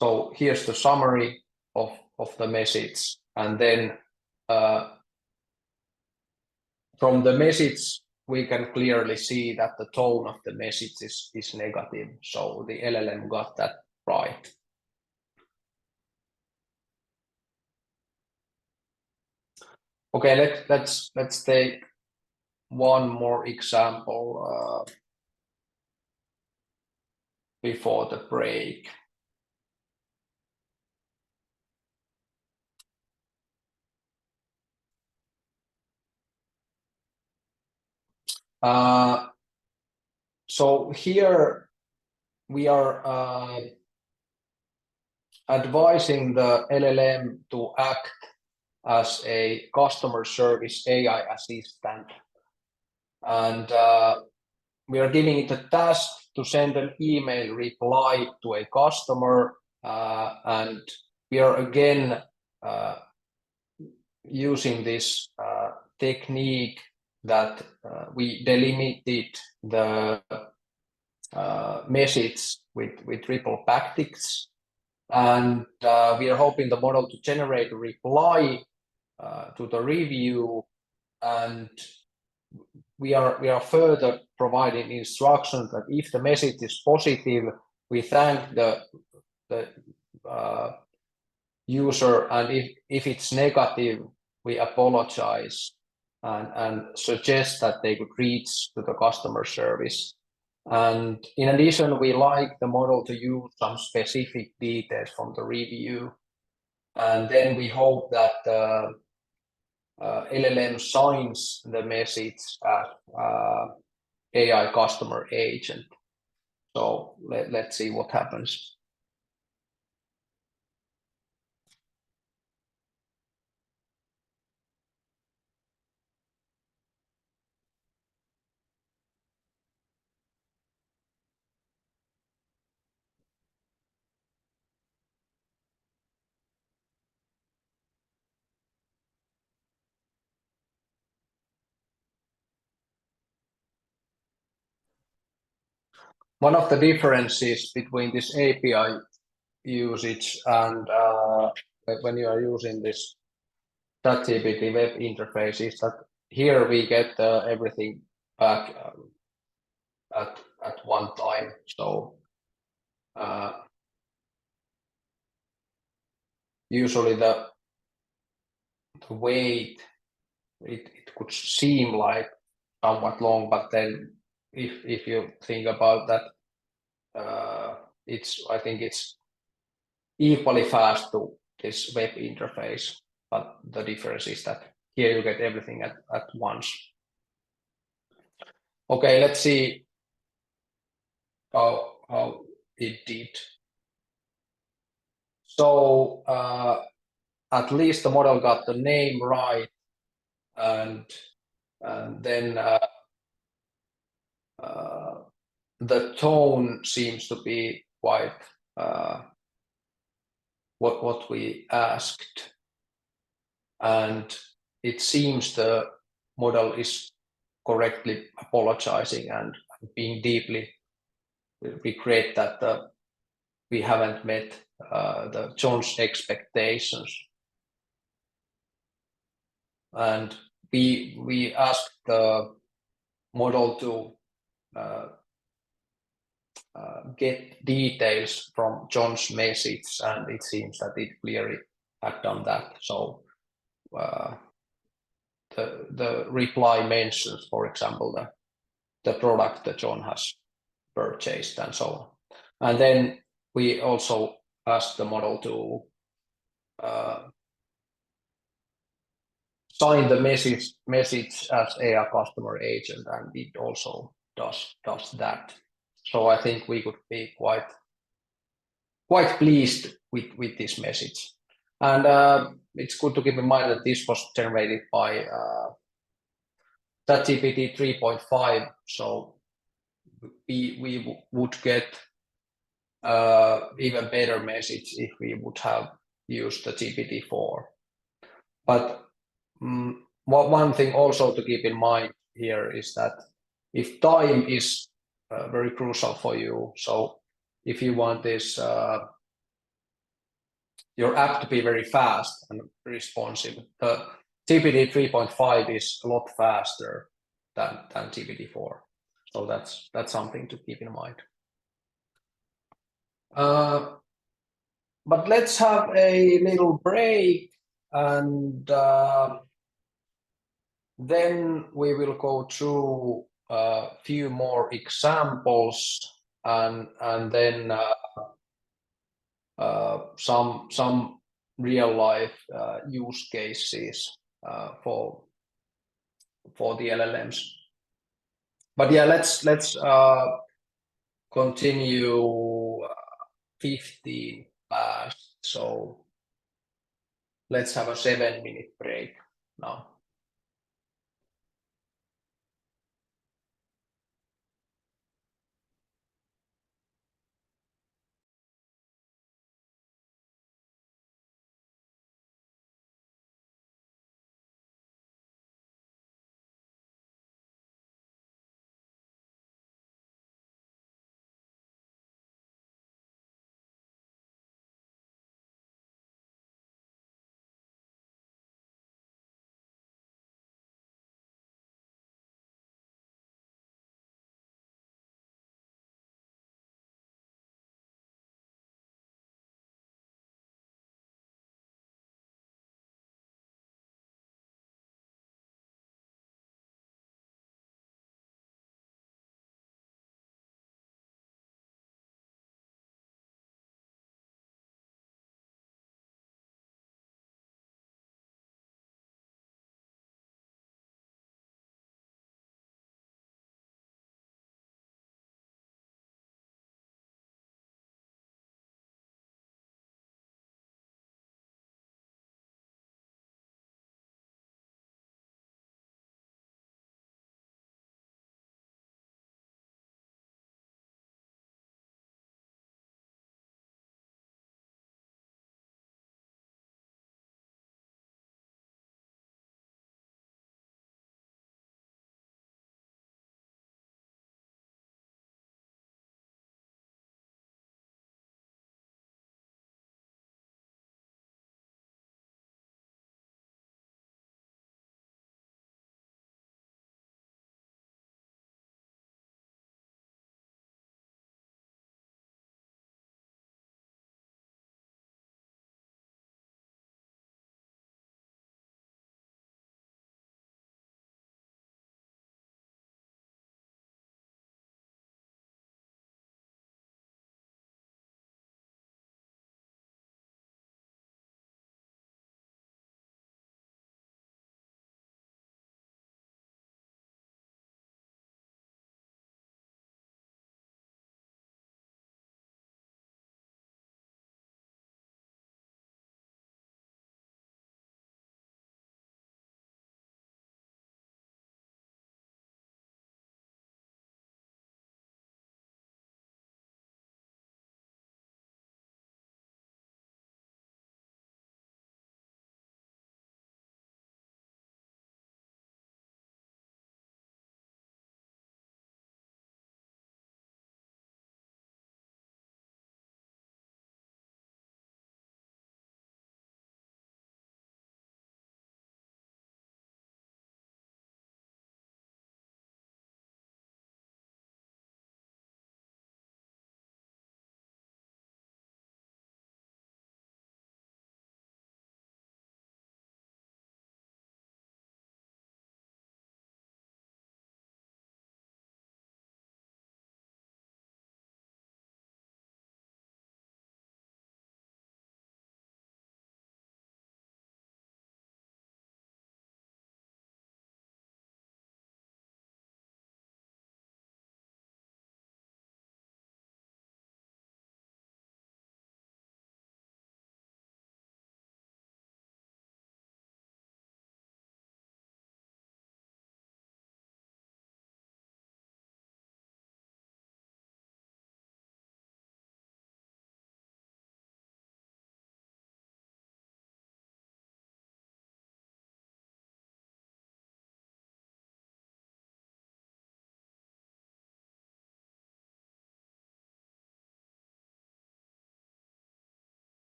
so here's the summary of the message. And then from the message, we can clearly see that the tone of the message is negative. So the LLM got that right. Okay, let's take one more example before the break. So here we are advising the LLM to act as a customer service AI assistant. And we are giving it a task to send an email reply to a customer. And we are again using this technique that we delimited the message with triple backticks. And we are hoping the model to generate a reply to the review, and we are further providing instructions that if the message is positive, we thank the user, and if it's negative, we apologize and suggest that they could reach to the customer service. And in addition, we like the model to use some specific details from the review. And then we hope that LLM signs the message as AI customer agent. So let's see what happens. One of the differences between this API usage and when you are using this ChatGPT web interface is that here we get everything back at one time. So usually the wait, it could seem like somewhat long, but then if you think about that, I think it's equally fast to this web interface, but the difference is that here you get everything at once. Okay, let's see how it did. So at least the model got the name right, and then the tone seems to be quite what we asked, and it seems the model is correctly apologizing and being deeply regret that we haven't met the John's expectations. And we asked the model to get details from John's message, and it seems that it clearly had done that. So the reply mentions, for example, the product that John has purchased and so on. And then we also asked the model to sign the message as a customer agent, and it also does that. So I think we could be quite pleased with this message. And it's good to keep in mind that this was generated by ChatGPT 3.5. So we would get even better message if we would have used the GPT-4. But one thing also to keep in mind here is that if time is very crucial for you, so if you want this your app to be very fast and responsive, GPT 3.5 is a lot faster than GPT-4. So that's something to keep in mind. But let's have a little break, and then we will go through a few more examples, and then some real life use cases for the LLMs. But yeah, let's continue 15 past. So let's have a 7-minute break now.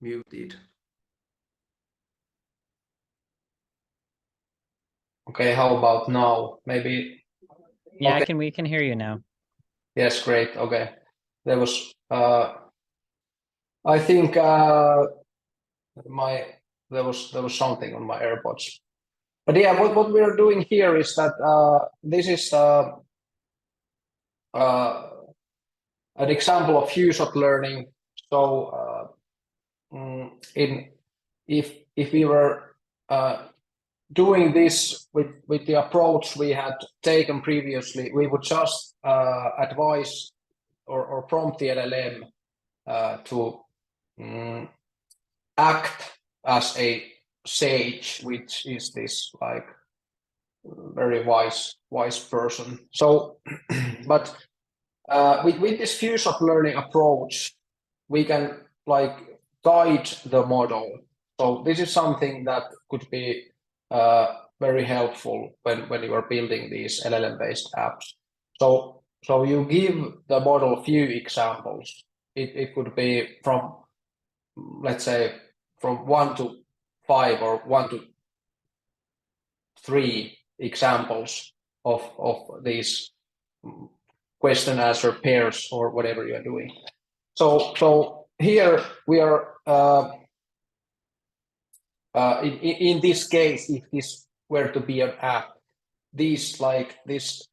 muted. Okay, how about now? Maybe. Yeah, Okay. we can hear you now. Yes, great. Okay. There was I think there was something on my AirPods. But yeah, what we are doing here is that this is an example of few-shot learning. So if we were doing this with the approach we had taken previously, we would just advise or prompt the LLM to act as a sage, which is this like very wise person. So, but with this few-shot learning approach, we can like guide the model. So this is something that could be very helpful when you are building these LLM-based apps. So you give the model a few examples. It could be from, let's say, from 1 to 5 or 1 to 3 examples of these question answer pairs or whatever you are doing. So here we are in this case, if this were to be an app, these like this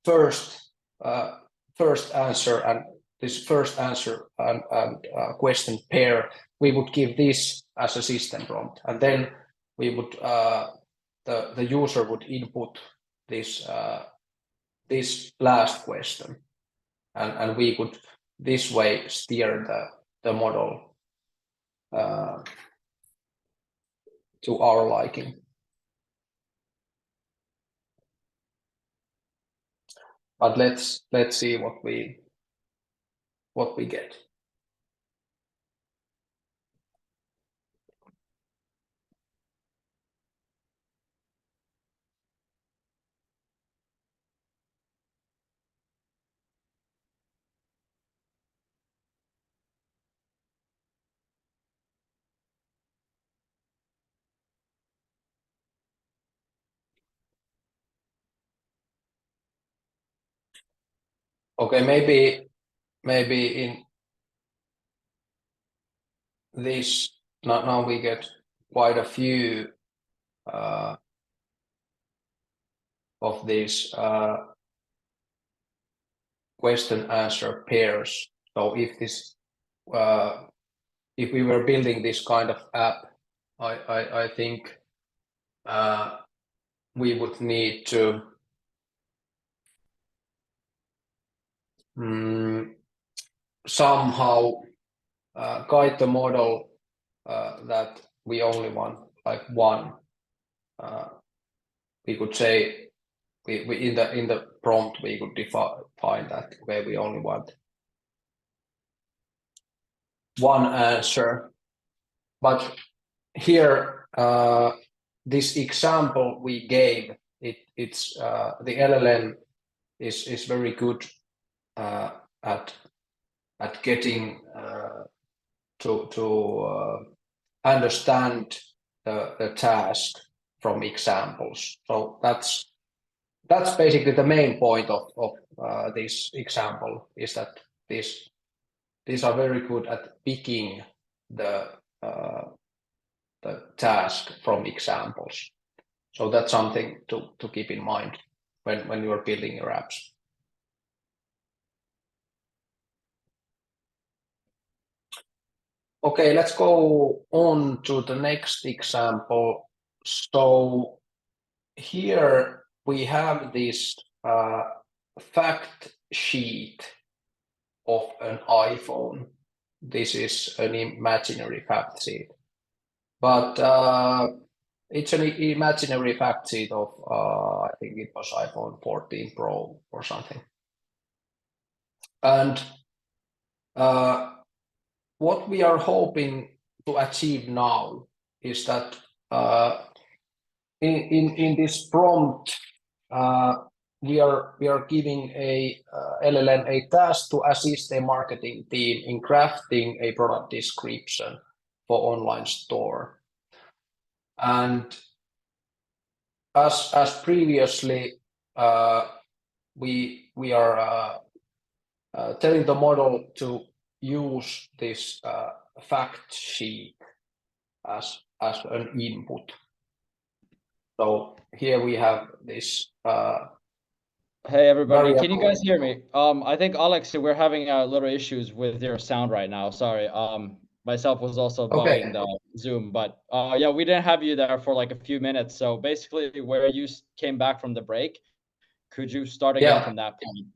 first answer and this first answer and question pair, we would give this as a system prompt, and then we would the user would input this this last question, and we could this way steer the model to our liking. But let's see what we get. Okay, maybe in this now we get quite a few of these question answer pairs. So if this if we were building this kind of app, I think we would need to somehow guide the model that we only want like one. We could say we in the prompt we could define that where we only want one answer. But here this example we gave, it's the LLM is very good at getting to understand the task from examples. So that's basically the main point of this example, is that these are very good at picking the task from examples. So that's something to keep in mind when you are building your apps. Okay, let's go on to the next example. So here we have this fact sheet of an iPhone. This is an imaginary fact sheet, but it's an imaginary fact sheet of I think it was iPhone 14 Pro or something. And what we are hoping to achieve now is that in this prompt we are giving a LLM a task to assist a marketing team in crafting a product description for online store. And as previously, we are telling the model to use this fact sheet as an input. So here we have this. Hey everybody, can you variable. guys hear me? I think Aleksi, we're having a little issues with your sound right now. Sorry. Myself was also Okay. bugging the Zoom, but yeah, we didn't have you there for like a few minutes. So basically, where you came back from the break, could you start again from that point?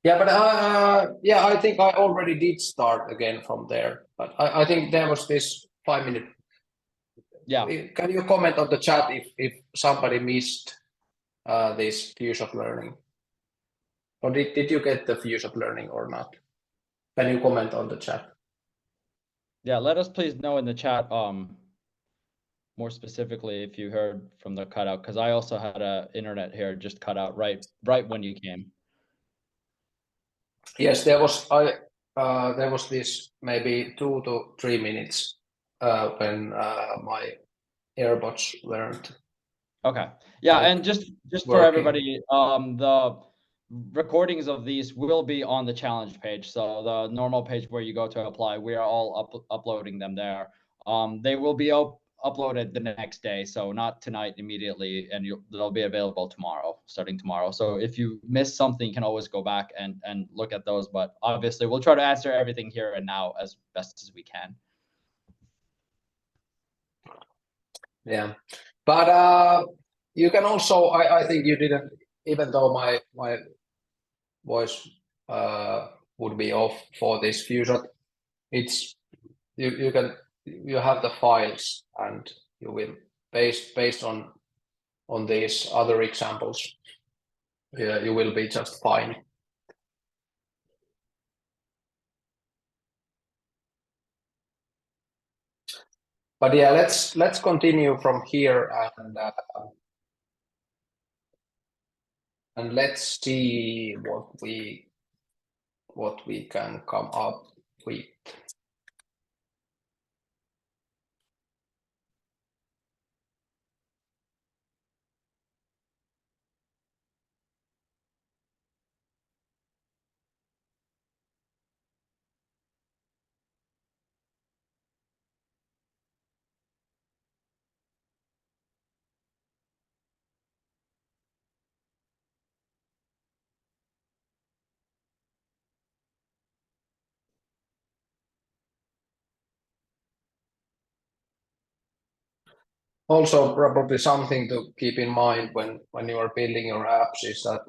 Yeah, but yeah, I think I already did start again from there. But I think there was this 5 minute. Yeah. Can you comment on the chat if somebody missed this views of learning? Or did you get the views of learning or not? Can you comment on the chat? Yeah, let us please know in the chat more specifically if you heard from the cutout, because I also had a internet here just cut out right when you came. Yes, there was this maybe 2 to 3 minutes when my earbuds weren't. Okay. Yeah, Like and just for working. everybody, the recordings of these will be on the challenge page. So the normal page where you go to apply, we are all uploading them there. They will be uploaded the next day, so not tonight immediately, and they'll be available tomorrow, starting tomorrow. So if you miss something, you can always go back and look at those. But obviously, we'll try to answer everything here and now as best as we can. Yeah, but you can also. I think you didn't, even though my voice would be off for this fusion. It's you have the files, and you will based on these other examples. Yeah, you will be just fine. But yeah, let's continue from here and let's see what we can come up with. Also, probably something to keep in mind when you are building your apps is that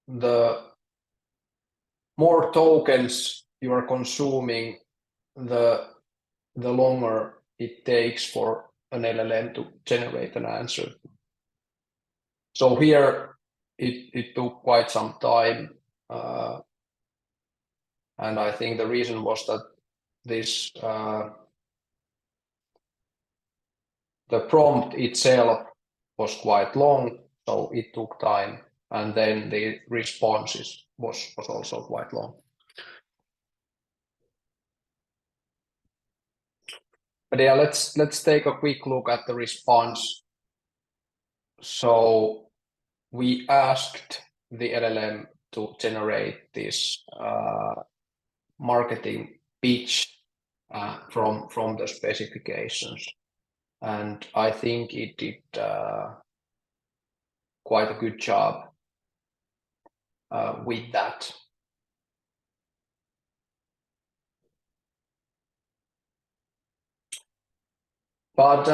the more tokens you are consuming, the longer it takes for an LLM to generate an answer. So here it took quite some time, and I think the reason was that this the prompt itself was quite long, so it took time, and then the responses was also quite long. But yeah, let's take a quick look at the response. So we asked the LLM to generate this marketing pitch from the specifications, and I think it did quite a good job with that. But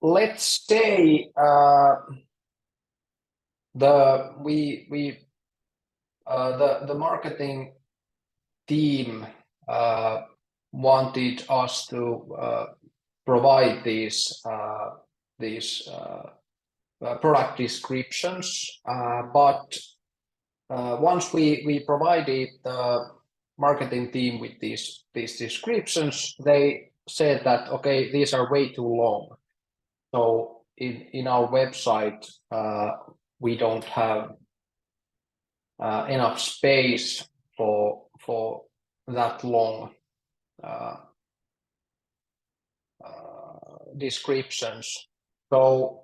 let's say the marketing team wanted us to provide these product descriptions, but once we provided the marketing team with these descriptions, they said that okay, these are way too long. So in our website, we don't have enough space for that long descriptions. So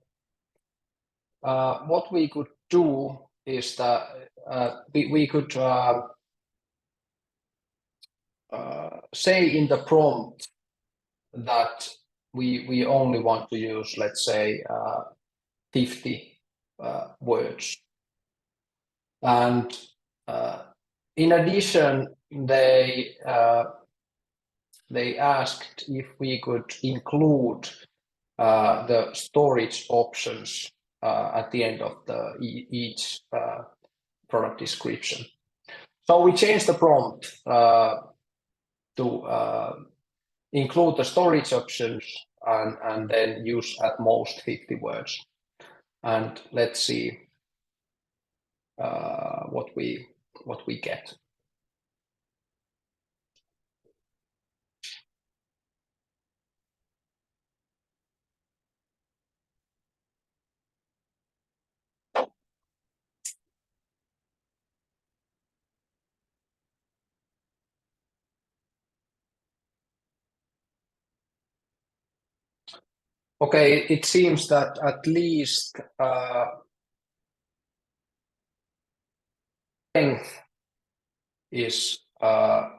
what we could do is that we could say in the prompt that we only want to use, let's say, 50 words. And in addition, they asked if we could include the storage options at the end of each product description. So we changed the prompt to include the storage options and then use at most 50 words. And let's see what we get. Okay, it seems that at least length is, I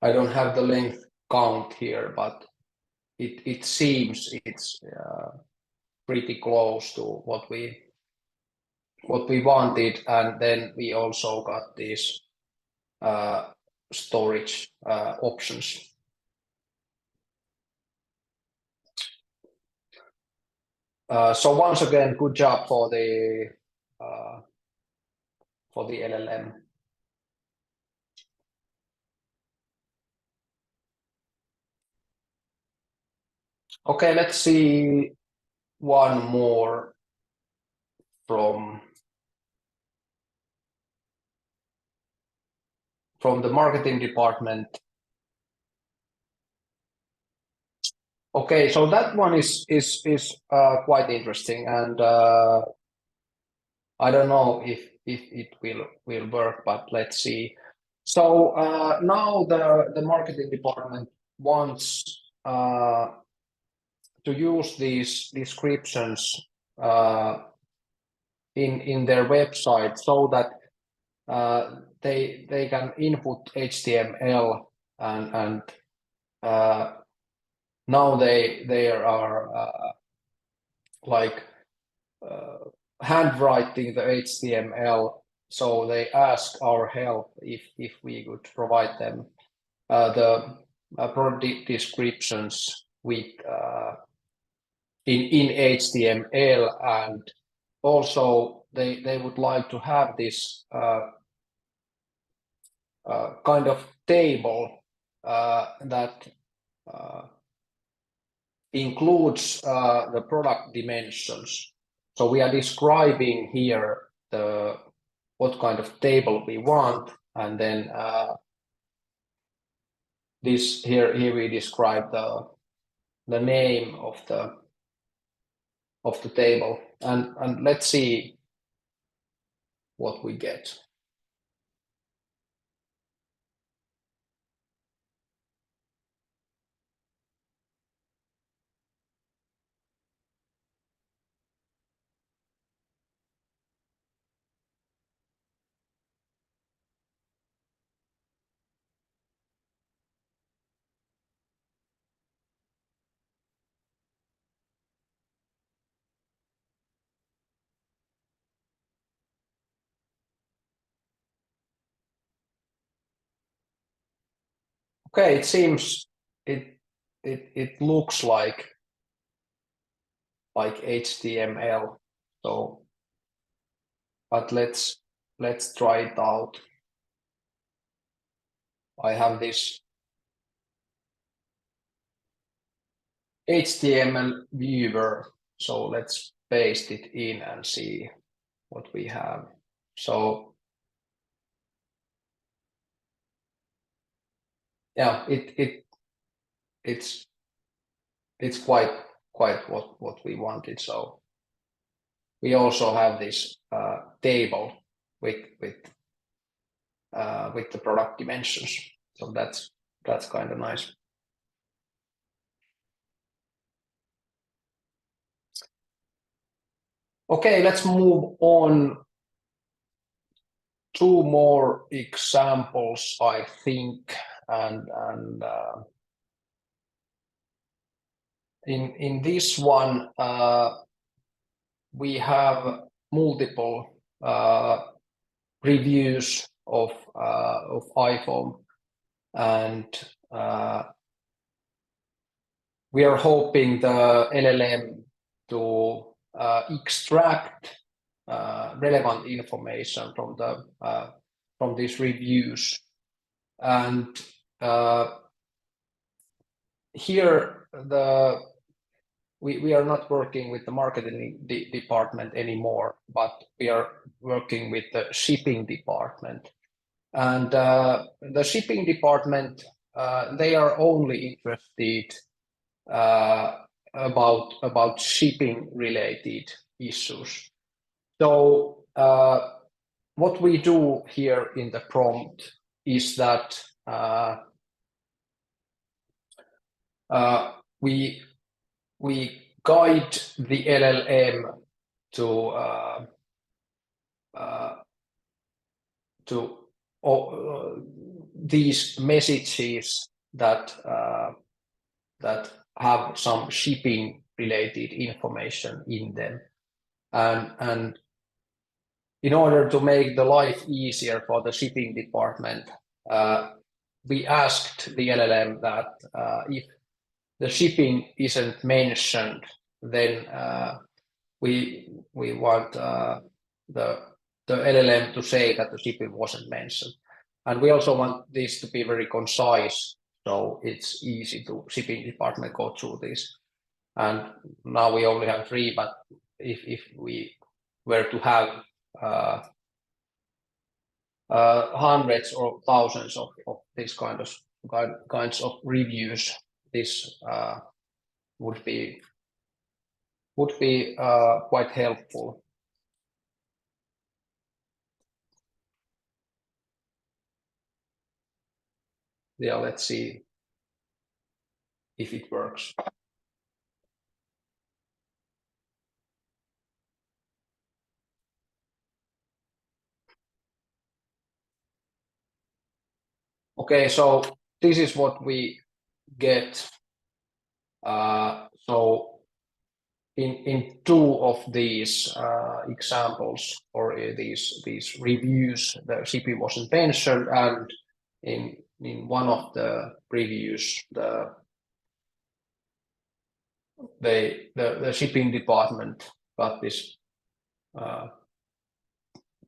don't have the length count here, but it seems it's pretty close to what we wanted, and then we also got these storage options. So once again, good job for the LLM. Okay, let's see one more from the marketing department. Okay, so that one is quite interesting, and I don't know if it will work, but let's see. So now the marketing department wants to use these descriptions in their website so that they can input HTML and now they are like handwriting the HTML, so they ask our help if we could provide them the product descriptions with in HTML, and also they would like to have this kind of table that includes the product dimensions. So we are describing here what kind of table we want, and then this here we describe the name of the table, and let's see what we get. Okay, it seems it looks like HTML. So, but let's try it out. I have this HTML viewer, so let's paste it in and see what we have. So yeah, it's quite what we wanted. So we also have this table with the product dimensions. So that's kind of nice. Okay, let's move on. Two more examples, I think, and in this one we have multiple reviews of iPhone, and we are hoping the LLM to extract relevant information from these reviews, and here we are not working with the marketing department anymore, but we are working with the shipping department, and the shipping department they are only interested about shipping related issues. So what we do here in the prompt is that we guide the LLM to these messages that have some shipping related information in them, and in order to make the life easier for the shipping department, we asked the LLM that if the shipping isn't mentioned, then we want the LLM to say that the shipping wasn't mentioned. And we also want this to be very concise, so it's easy to shipping department go through this. And now we only have 3, but if we were to have hundreds or thousands of these kinds of reviews, this would be quite helpful. Yeah, let's see if it works. Okay, so this is what we get. So in 2 of these examples, or these reviews, the shipping wasn't mentioned, and in one of the reviews, the shipping department got this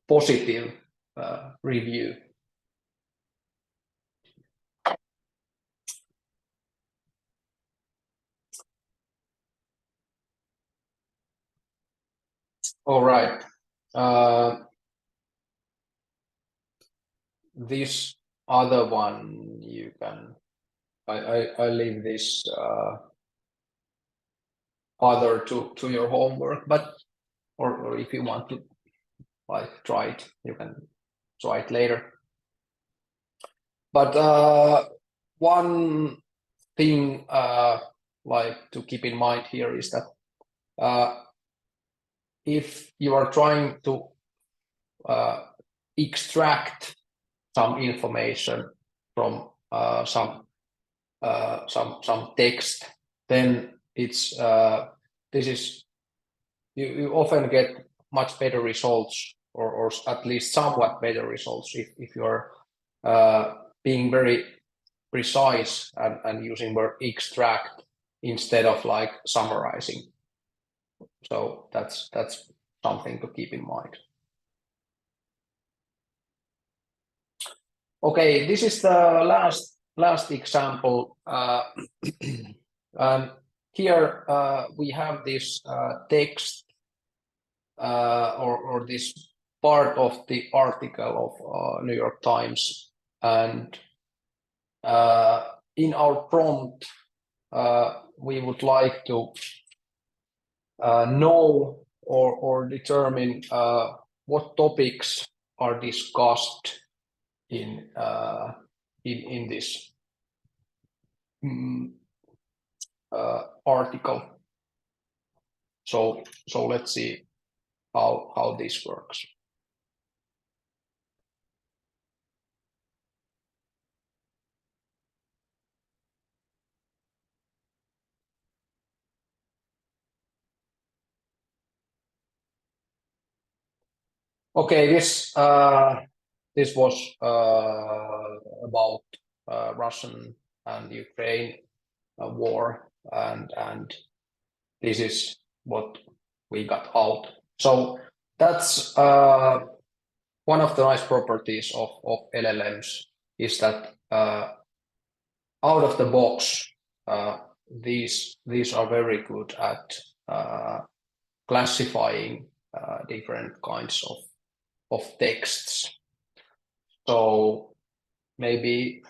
positive review. All right. This other one, you can. I leave this other to your homework, but or if you want to like try it, you can try it later. But one thing like to keep in mind here is that if you are trying to extract some information from some text, then it's you often get much better results, or at least somewhat better results if you're being very precise and using word extract instead of like summarizing. So that's something to keep in mind. Okay, this is the last example. Here we have this text or this part of the article of New York Times, and in our prompt we would like to know or determine what topics are discussed in this article. So let's see how this works. Okay, this was about Russian and Ukraine war, and this is what we got out. So that's one of the nice properties of LLMs is that out of the box, these are very good at classifying different kinds of texts. So maybe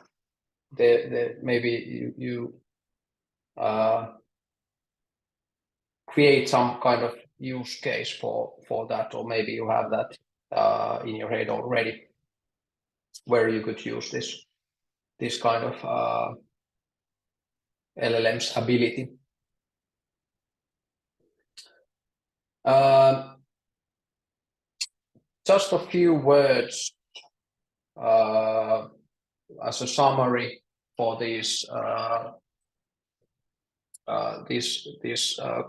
maybe you create some kind of use case for that, or maybe you have that in your head already, where you could use this kind of LLM's ability. Just a few words as a summary for this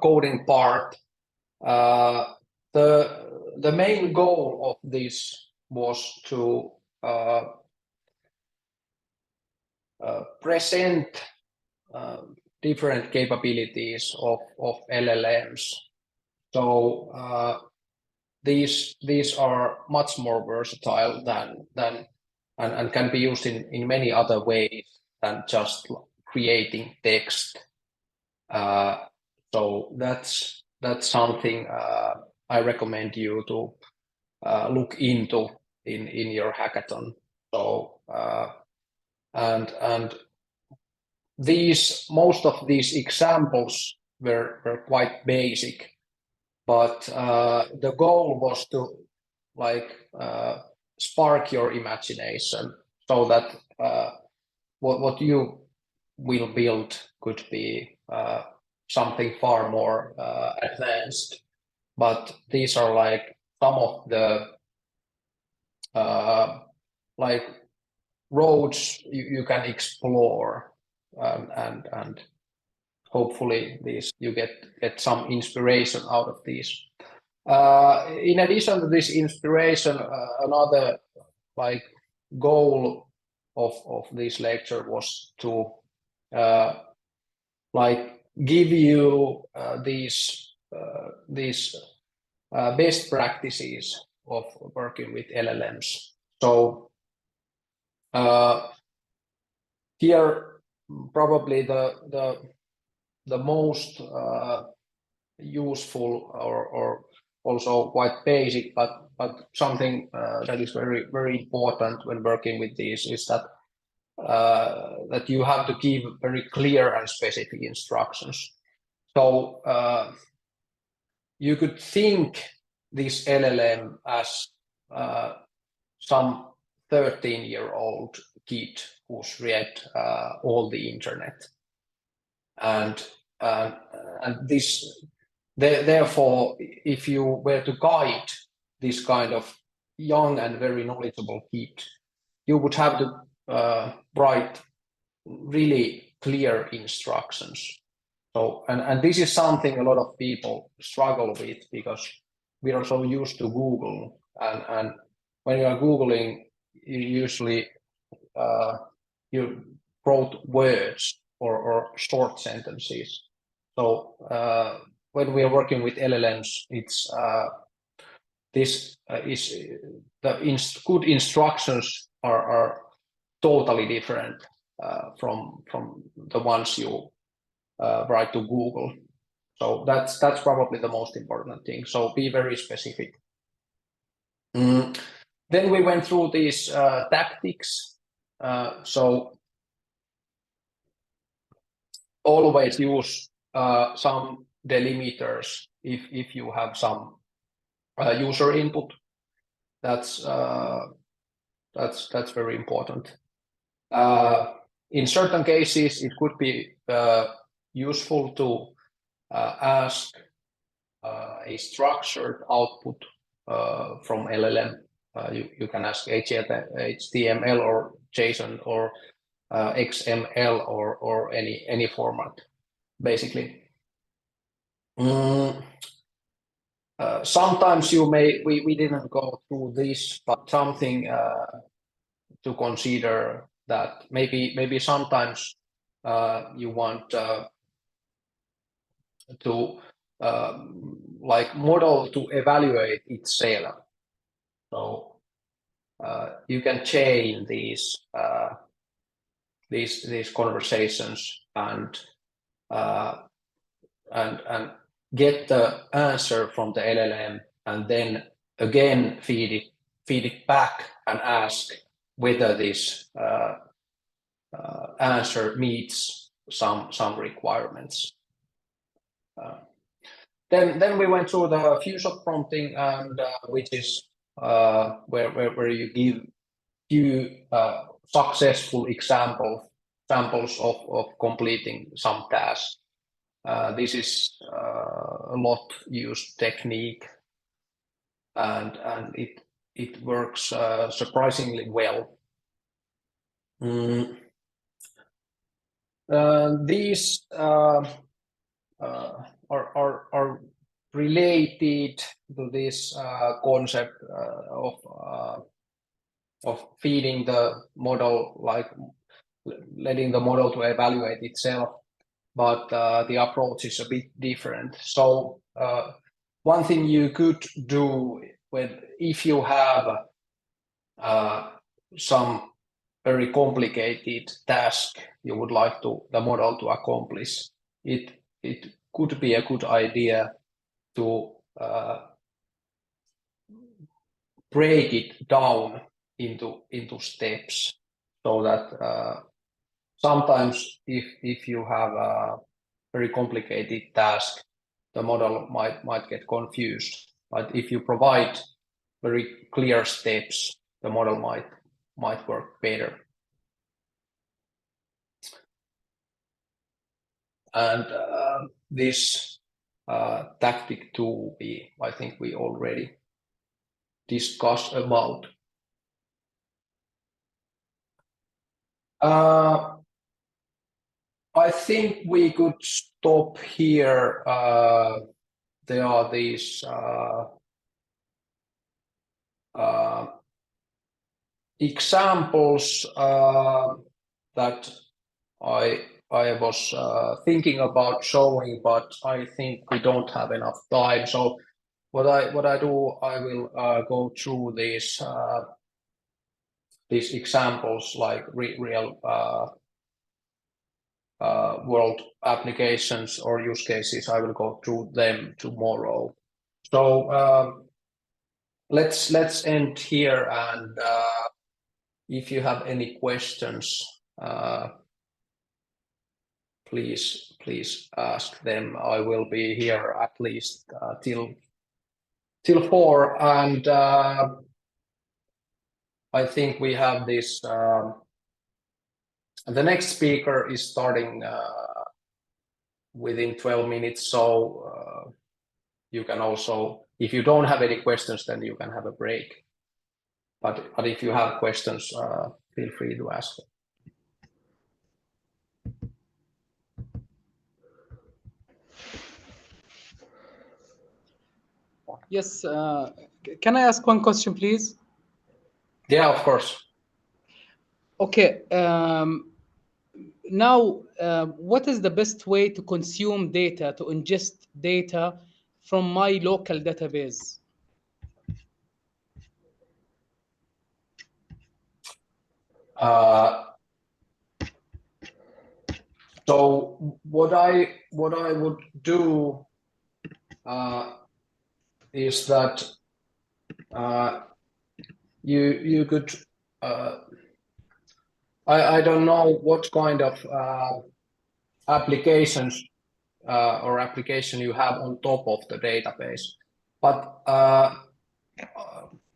coding part. The main goal of this was to present different capabilities of LLMs. So these are much more versatile than and can be used in many other ways than just creating text. So that's something I recommend you to look into in your hackathon. So and most of these examples were quite basic, but the goal was to spark your imagination so that what you will build could be something far more advanced. But these are some of the roads you can explore, and hopefully you get some inspiration out of these. In addition to this inspiration, another goal of this lecture was to give you these best practices of working with LLMs. So here probably the most useful or also quite basic, but something that is very, very important when working with these is that that you have to give very clear and specific instructions. So you could think this LLM as some 13-year-old kid who's read all the internet, and this therefore, if you were to guide this kind of young and very knowledgeable kid, you would have to write really clear instructions. So and this is something a lot of people struggle with, because we are so used to Google, and when you are Googling, you usually you wrote words or short sentences. So when we are working with LLMs, it's good instructions are totally different from the ones you write to Google. So that's probably the most important thing. So be very specific. Then we went through these tactics. So always use some delimiters if you have some user input. That's very important. In certain cases, it could be useful to ask a structured output from LLM. You can ask HTML or JSON or XML or any format, basically. Sometimes we didn't go through this, but something to consider, that maybe sometimes you want to like model to evaluate itself. So you can chain these conversations and get the answer from the LLM, and then again feed it back and ask whether this answer meets some requirements. Then we went through the few shot prompting, and which is where you give few successful examples of completing some tasks. This is a lot used technique, and it works surprisingly well. These are related to this concept of feeding the model, like letting the model to evaluate itself, but the approach is a bit different. So one thing you could do if you have some very complicated task you would like the model to accomplish, it could be a good idea to break it down into steps, so that sometimes if you have a very complicated task, the model might get confused. But if you provide very clear steps, the model might work better. And this tactic 2, I think we already discussed about. I think we could stop here. There are these examples that I was thinking about showing, but I think we don't have enough time. So what I do, I will go through these examples, like real world applications or use cases. I will go through them tomorrow. So let's end here, and if you have any questions, please ask them. I will be here at least till 4, and I think we have this. The next speaker is starting within 12 minutes, so you can also, if you don't have any questions, then you can have a break. But if you have questions, feel free to ask them. Yes, can I ask one question, please? Yeah, of course. Okay. Now, what is the best way to consume data, to ingest data from my local database? So what I would do is that you could I don't know what kind of applications or application you have on top of the database, but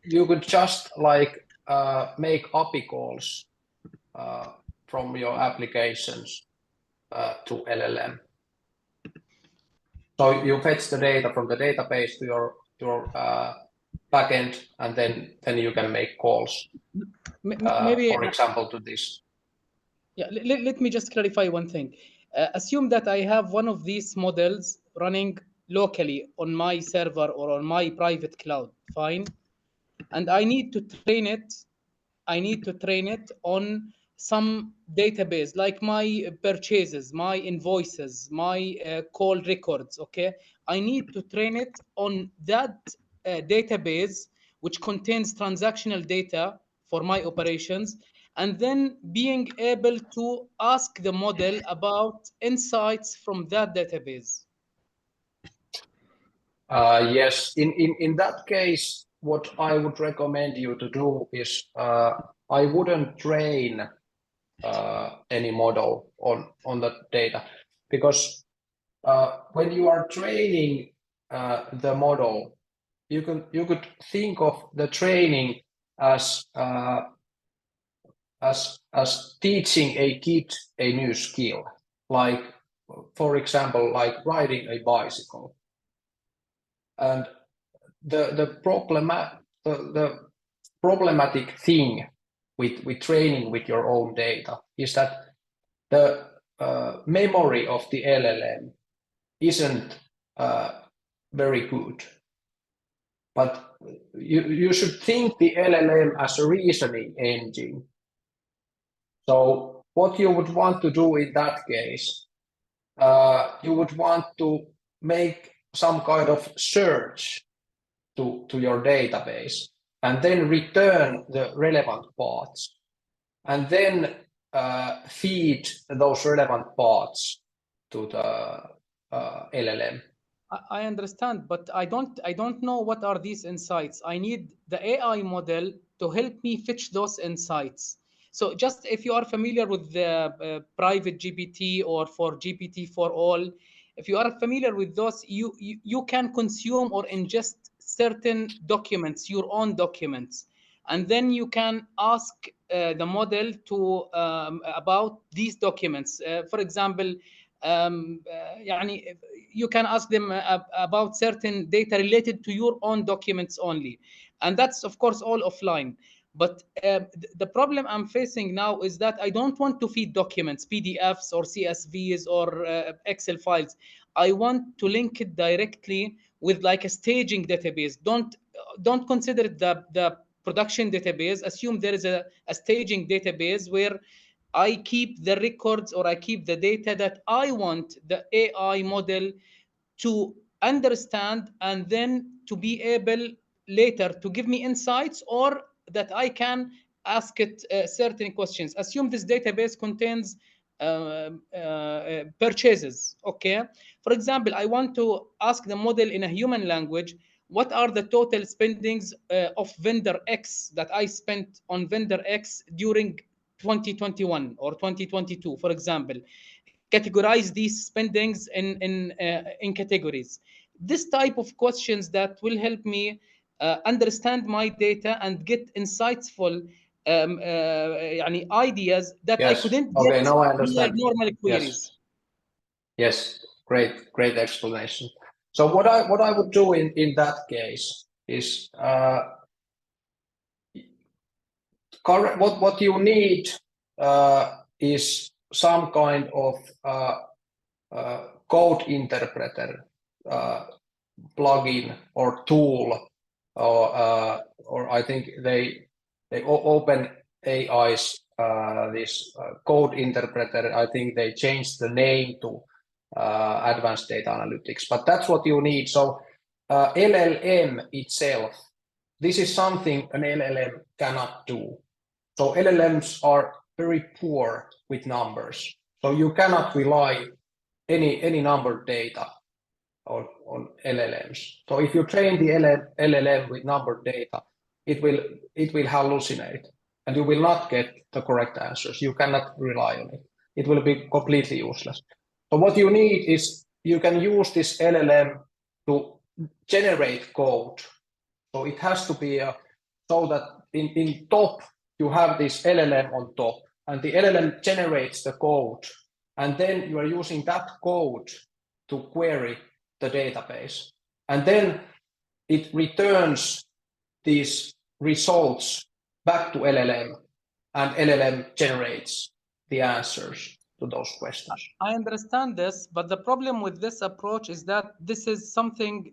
you could just like make API calls from your applications to LLM. So you fetch the data from the database to your backend, and then you can make calls. Maybe for example, to this. Yeah, let me just clarify one thing. Assume that I have one of these models running locally on my server or on my private cloud. Fine. And I need to train it. I need to train it on some database like my purchases, my invoices, my call records. Okay. I need to train it on that database which contains transactional data for my operations, and then being able to ask the model about insights from that database. Yes, in that case, what I would recommend you to do is I wouldn't train any model on that data, because when you are training the model, you could think of the training as teaching a kid a new skill, like for example, like riding a bicycle. And the problematic thing with training with your own data is that the memory of the LLM isn't very good. But you should think the LLM as a reasoning engine. So what you would want to do in that case, you would want to make some kind of search to your database, and then return the relevant parts, and then feed those relevant parts to the LLM. I understand, but I don't know what are these insights. I need the AI model to help me fetch those insights. So just if you are familiar with the private GPT or for GPT for all, if you are familiar with those, you can consume or ingest certain documents, your own documents, and then you can ask the model to about these documents. For example, يعني you can ask them about certain data related to your own documents only, and that's of course all offline. But the problem I'm facing now is that I don't want to feed documents, PDFs or CSVs or Excel files. I want to link it directly with like a staging database. Don't consider it the production database. Assume there is a staging database where I keep the records or I keep the data that I want the AI model to understand, and then to be able later to give me insights, or that I can ask it certain questions. Assume this database contains purchases. Okay. For example, I want to ask the model in a human language, what are the total spendings of vendor X that I spent on vendor X during 2021 or 2022, for example. Categorize these spendings in categories. This type of questions that will help me understand my data and get insightful ideas that yes. I couldn't okay, get now I via understand. normal queries. Yes, great explanation. So what I would do in that case is what you need is some kind of code interpreter plugin or tool, or I think they open AI's this code interpreter. I think they changed the name to advanced data analytics, but that's what you need. So LLM itself, this is something an LLM cannot do. So LLMs are very poor with numbers. So you cannot rely any number data on LLMs. So if you train the LLM with number data, it will hallucinate, and you will not get the correct answers. You cannot rely on it. It will be completely useless. So what you need is you can use this LLM to generate code So it has to be so that in top you have this LLM on top, and the LLM generates the code, and then you are using that code to query the database, and then it returns these results back to LLM, and LLM generates the answers to those questions. I understand this, but the problem with this approach is that this is something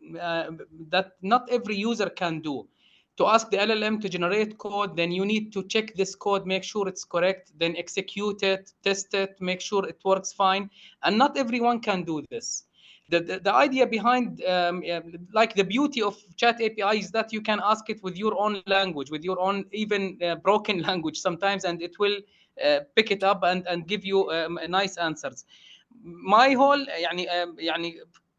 that not every user can do. To ask the LLM to generate code, then you need to check this code, make sure it's correct, then execute it, test it, make sure it works fine. And not everyone can do this. The idea behind, like the beauty of Chat API is that you can ask it with your own language, with your own even broken language sometimes, and it will pick it up and give you nice answers. My whole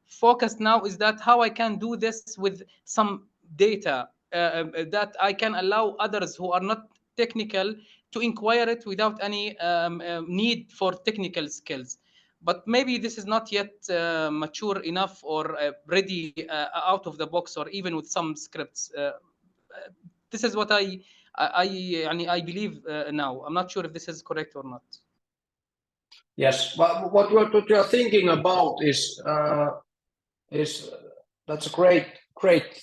focus now is that how I can do this with some data that I can allow others who are not technical to inquire it without any need for technical skills. But maybe this is not yet mature enough or ready out of the box, or even with some scripts. This is what I believe now. I'm not sure if this is correct or not. Yes, but what you're thinking about is that's a great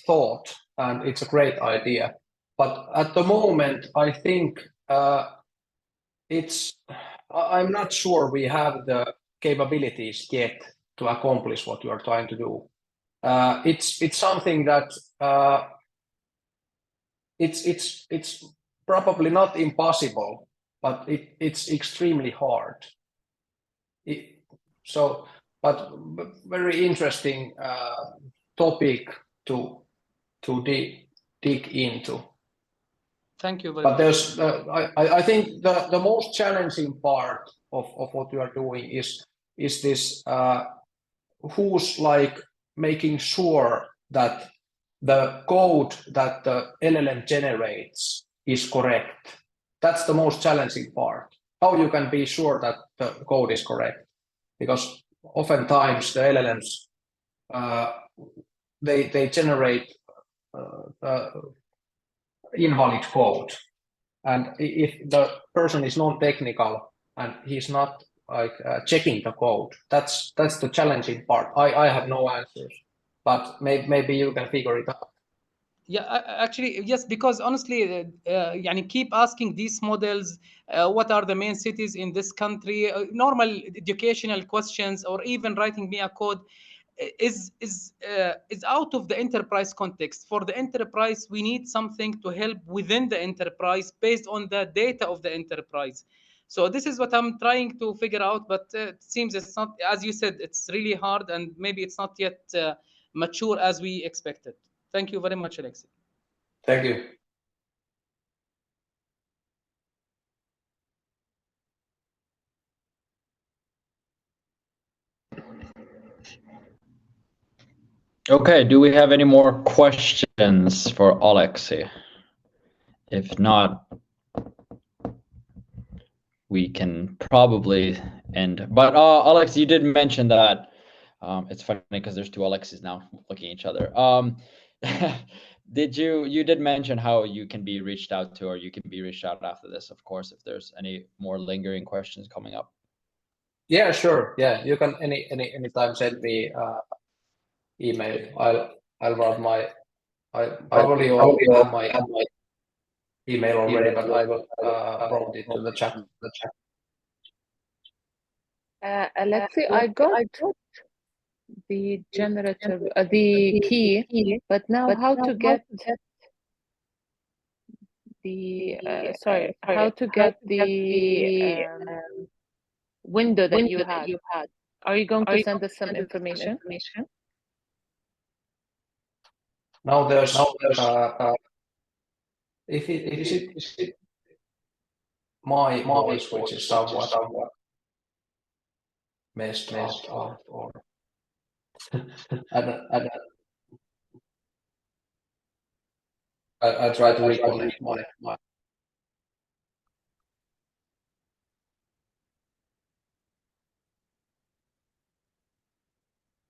thought, and it's a great idea. But at the moment, I think I'm not sure we have the capabilities yet to accomplish what you are trying to do. It's something that it's probably not impossible, but it's extremely hard. But very interesting topic to dig into. Thank you very But much. there's I think the most challenging part of what you are doing is this who's like making sure that the code that the LLM generates is correct. That's the most challenging part. How you can be sure that the code is correct, because oftentimes the LLMs they generate invalid code, and if the person is non-technical and he's not like checking the code, that's the challenging part. I have no answers, but maybe you can figure it out. Yeah, actually, yes, because honestly, keep asking these models, what are the main cities in this country? Normal educational questions, or even writing me a code, is out of the enterprise context. For the enterprise, we need something to help within the enterprise based on the data of the enterprise. So this is what I'm trying to figure out, but it seems it's not, as you said, it's really hard, and maybe it's not yet mature as we expected. Thank you very much, Aleksi. Thank you. Okay, do we have any more questions for Aleksi? If not, we can probably end. But Alex, you did mention that it's funny because there's two Alexis now looking at each other. You did mention how you can be reached out to, or you can be reached out after this, of course, if there's any more lingering questions coming up. Yeah, sure. Yeah, you can anytime send me email. I'll write my I probably have my email already, but I will write it to the chat. Aleksi, I got the generative, the key, but now how to get the how to get the window that you had. Are you going to send us some information? Now there's if it is my voice, which is somewhat messed up, or and I try to reconnect my.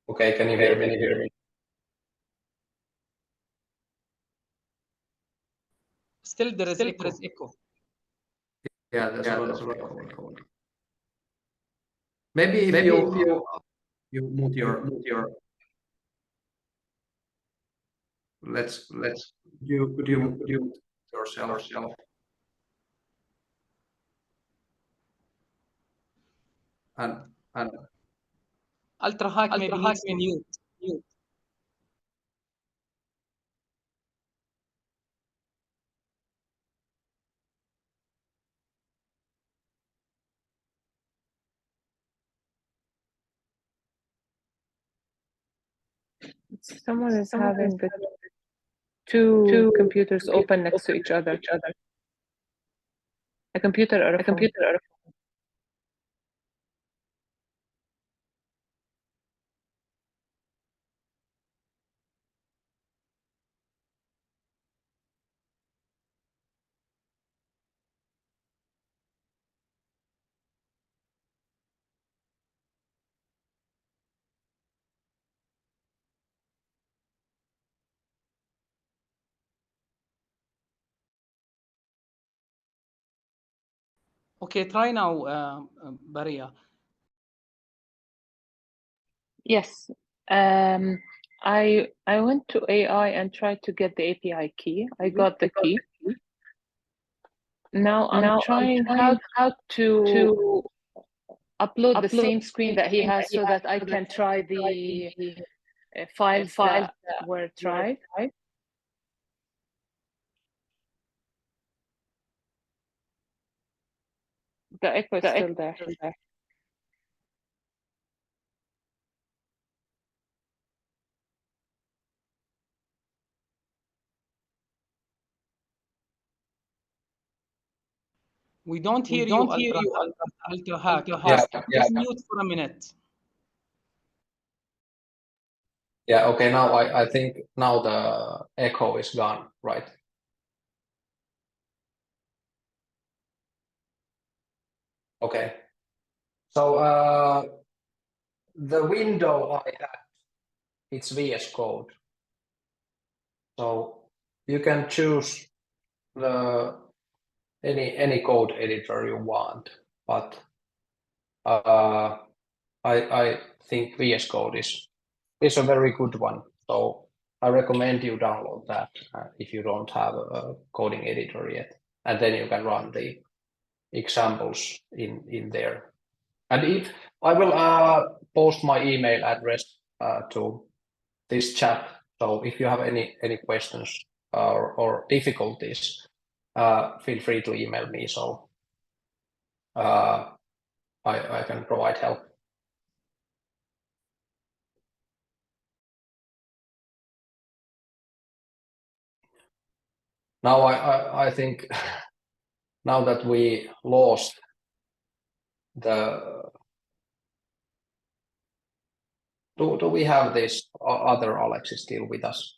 Okay, can you hear me? Still there is echo. Yeah, there's a lot of echo. Maybe if you mute your let's could you mute yourself. And Ultra Hack maybe needs to mute. Someone is having the two computers open next to each other. A computer or a phone. Okay, try now, Baria. Yes. I went to AI and tried to get the API key. I got the key. Now I'm trying how to upload the same screen that he has so that I can try the files that were tried. The echo is still there. We don't hear you, Ultra Hack. Just mute for a minute. yeah, okay, now I think now the echo is gone, right? Okay. So the window I had, it's VS Code. So you can choose the any code editor you want, but I think VS Code is a very good one. So I recommend you download that if you don't have a coding editor yet, and then you can run the examples in there. And if I will post my email address to this chat. So if you have any questions or difficulties, feel free to email me. So I can provide help. Now I think now that we lost the do we have this other Aleksi still with us?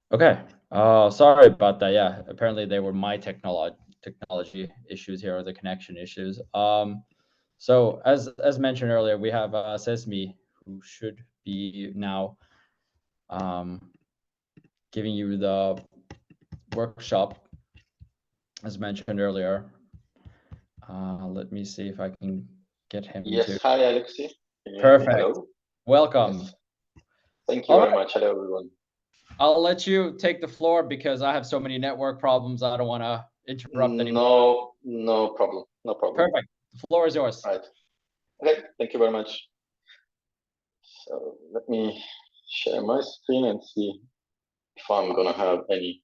Okay. Sorry about that. Yeah, apparently they were my technology issues here, or the connection issues. So as mentioned earlier, we have Cezmi, who should be now giving you the workshop, as mentioned earlier. Let me see if I can get him to. Hi, Aleksi. Perfect. Hello. Welcome. Yes. Thank you very much. Hello, everyone. I'll let you take the floor because I have so many network problems. I don't want to interrupt anymore. No problem. No problem. Perfect. The floor is yours. Right. Okay. Thank you very much. So let me share my screen and see if I'm going to have any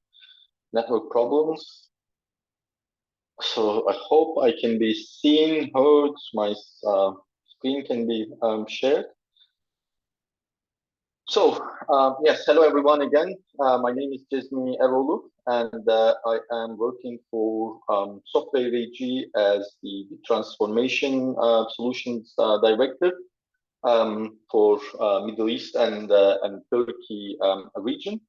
network problems. So I hope I can be seen, heard. My screen can be shared. So yes, hello everyone again. My name is Cezmi Eroglu, and I am working for Software VG as the Transformation Solutions Director. for Middle East and Turkey region.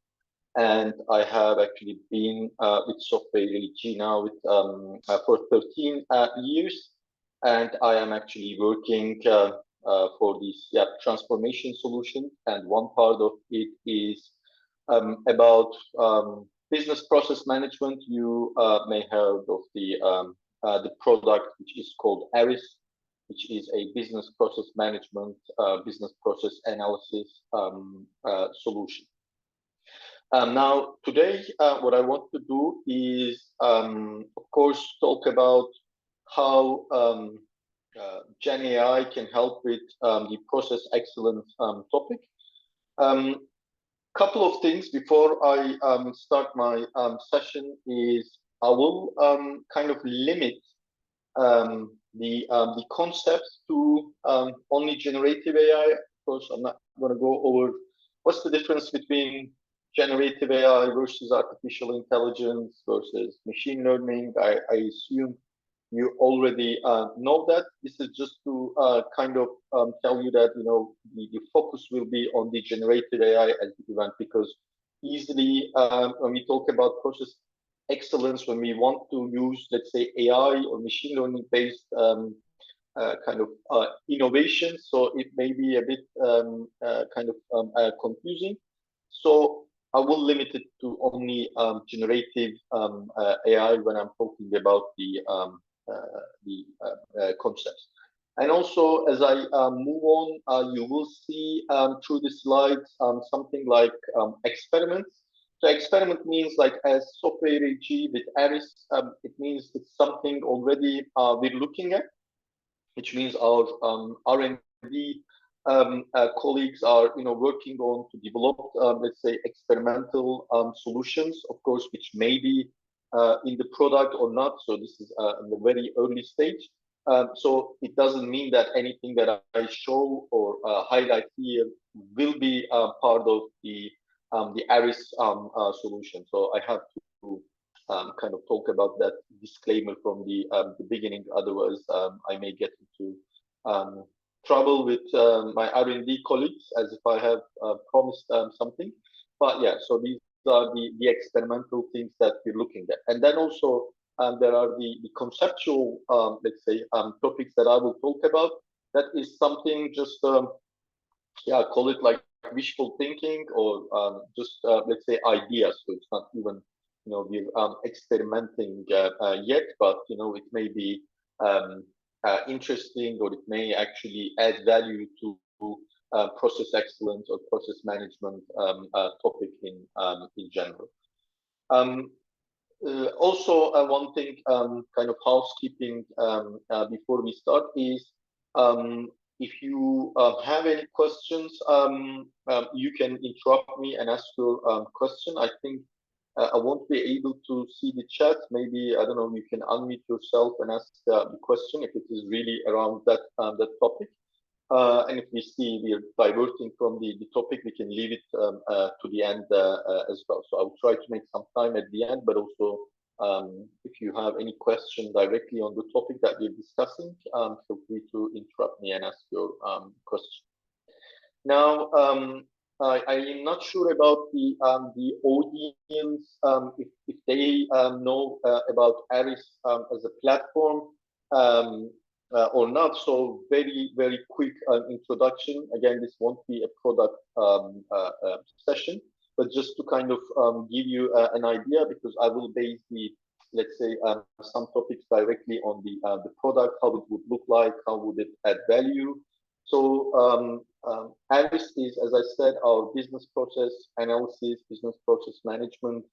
And I have actually been with Software AG now for 13 years, and I am actually working for this transformation solution. And one part of it is about business process management. You may have heard of the product which is called ARIS, which is a business process management, business process analysis solution. Now, today, what I want to do is, of course, talk about how Gen AI can help with the process excellence topic. Couple of things before I start my session is I will kind of limit the concepts to only generative AI. Of course, I'm not going to go over what's the difference between generative AI versus artificial intelligence versus machine learning. I assume you already know that. This is just to kind of tell you that, you know, the focus will be on the generative AI as the event, because easily when we talk about process excellence, when we want to use, let's say, AI or machine learning based kind of innovation, so it may be a bit kind of confusing. So I will limit it to only generative AI when I'm talking about the concepts. And also, as I move on, you will see through the slides something like experiments. So experiment means, like, as Software AG with ARIS, it means it's something already we're looking at, which means our R&D colleagues are, you know, working on to develop, let's say, experimental solutions, of course, which may be in the product or not. So this is in the very early stage. So it doesn't mean that anything that I show or highlight here will be part of the ARIS solution. So I have to kind of talk about that disclaimer from the beginning. Otherwise, I may get into trouble with my R&D colleagues as if I have promised something. But yeah, so these are the experimental things that we're looking at. And then also there are the conceptual, let's say, topics that I will talk about. That is something just, yeah, call it like wishful thinking, or just, let's say, ideas. So it's not even, you know, we're experimenting yet, but, you know, it may be interesting, or it may actually add value to process excellence or process management topic in general. Also, one thing, kind of housekeeping before we start is, if you have any questions, you can interrupt me and ask your question. I think I won't be able to see the chat. Maybe, I don't know, you can unmute yourself and ask the question if it is really around that topic. And if we see we are diverting from the topic, we can leave it to the end as well. So I will try to make some time at the end, but also if you have any question directly on the topic that we're discussing, feel free to interrupt me and ask your question. Now, I am not sure about the audience, if they know about ARIS as a platform or not. So very, very quick introduction. Again, this won't be a product session, but just to kind of give you an idea, because I will base the, let's say, some topics directly on the product, how it would look like, how would it add value. So ARIS is, as I said, our business process analysis, business process management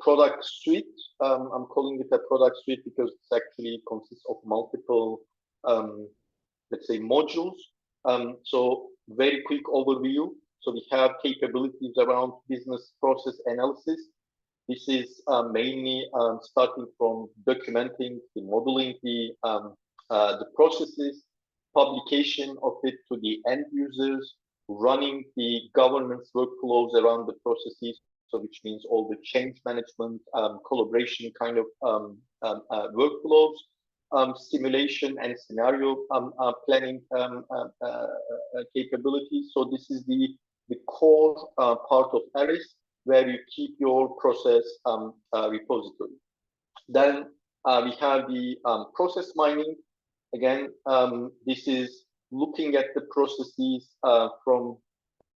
product suite. I'm calling it a product suite because it actually consists of multiple, let's say, modules. So very quick overview. So we have capabilities around business process analysis. This is mainly starting from documenting, modeling the processes, publication of it to the end users, running the governance workflows around the processes, so which means all the change management, collaboration kind of workflows, simulation and scenario planning capabilities. So this is the core part of ARIS, where you keep your process repository. Then we have the process mining. Again, this is looking at the processes from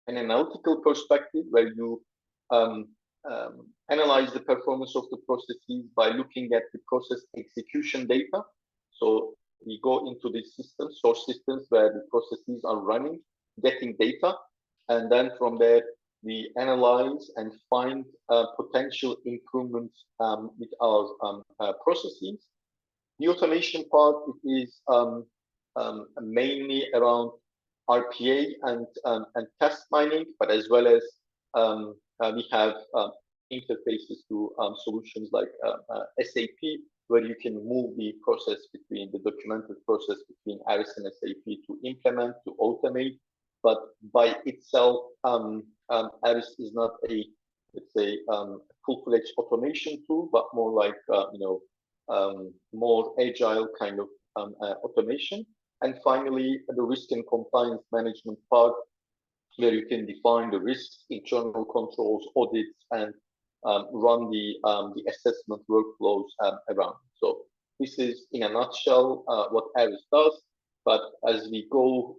an analytical perspective, where you analyze the performance of the processes by looking at the process execution data. So we go into the systems, source systems, where the processes are running, getting data, and then from there we analyze and find potential improvements with our processes. The automation part is mainly around RPA and test mining, but as well as we have interfaces to solutions like SAP, where you can move the process between the documented process between ARIS and SAP to implement, to automate. But by itself, ARIS is not a, let's say, full-fledged automation tool, but more like more agile kind of automation. And finally, the risk and compliance management part, where you can define the risks, internal controls, audits, and run the assessment workflows around. So this is, in a nutshell, what ARIS does. But as we go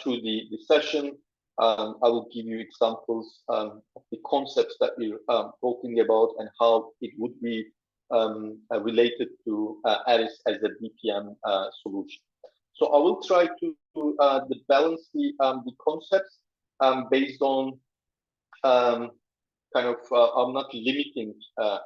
through the session, I will give you examples of the concepts that we're talking about and how it would be related to ARIS as a BPM solution. So I will try to balance the concepts based on kind of I'm not limiting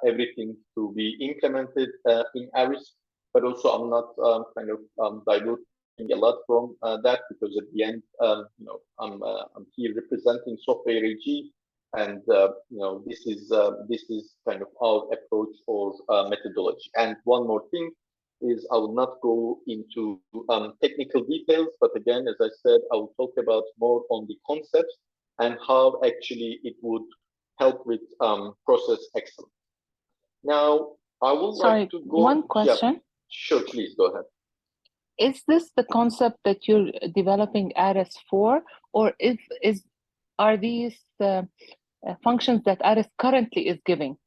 everything to be implemented in ARIS, but also I'm not kind of diluting a lot from that, because at the end, I'm here representing Software AG, and this is kind of our approach or methodology. And one more thing is, I will not go into technical details, but again, as I said, I will talk about more on the concepts and how actually it would help with process excellence. Now, I would like to go. One question. Yeah, sure, please go ahead. Is this the concept that you're developing ARIS for, or are these functions that ARIS currently is giving?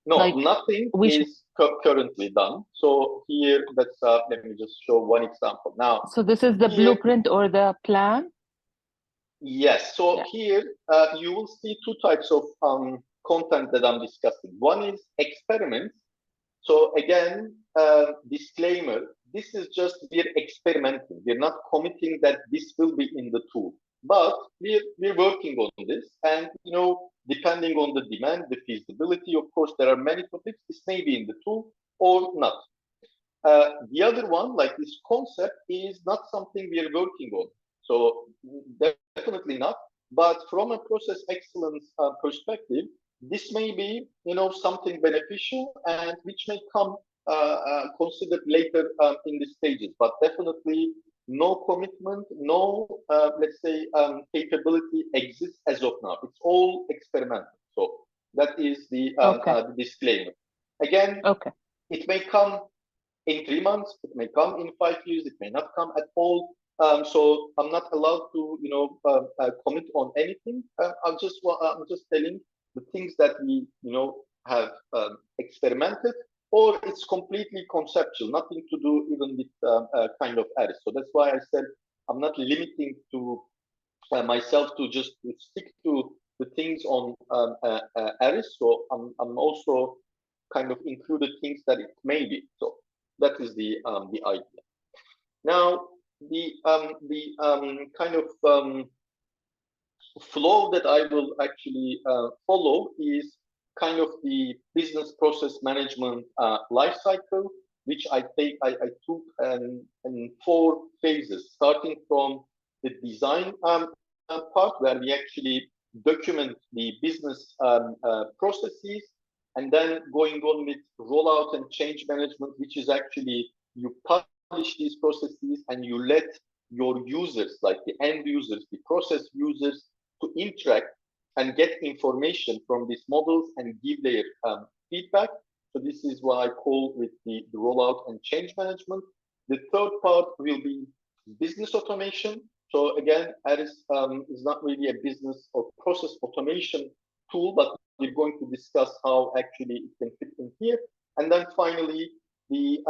No, like nothing is currently done. So here, let me just show one example. Now, so this is the blueprint or the plan? Yes. So here you will see two types of content that I'm discussing. One is experiments. So again, disclaimer, this is just, we're experimenting. We're not committing that this will be in the tool, but we're working on this. And, depending on the demand, the feasibility, of course, there are many topics. This may be in the tool or not. The other one, like this concept, is not something we are working on. So definitely not. But from a process excellence perspective, this may be, something beneficial and which may come considered later in the stages. But definitely no commitment, no, let's say, capability exists as of now. It's all experimental. So that is the disclaimer. Again, it may come in 3 months, it may come in 5 years, it may not come at all. So I'm not allowed to, commit on anything. I'm just telling the things that we, have experimented, or it's completely conceptual, nothing to do even with kind of ARIS. So that's why I said I'm not limiting to myself to just stick to the things on ARIS. So I'm also kind of included things that it may be. So that is the idea. Now, the kind of flow that I will actually follow is kind of the business process management life cycle, which I took in 4 phases, starting from the design part, where we actually document the business processes, and then going on with rollout and change management, which is actually you publish these processes and you let your users, like the end users, the process users, to interact and get information from these models and give their feedback. So this is what I call with the rollout and change management. The third part will be business automation. So again, ARIS is not really a business or process automation tool, but we're going to discuss how actually it can fit in here. And then finally, the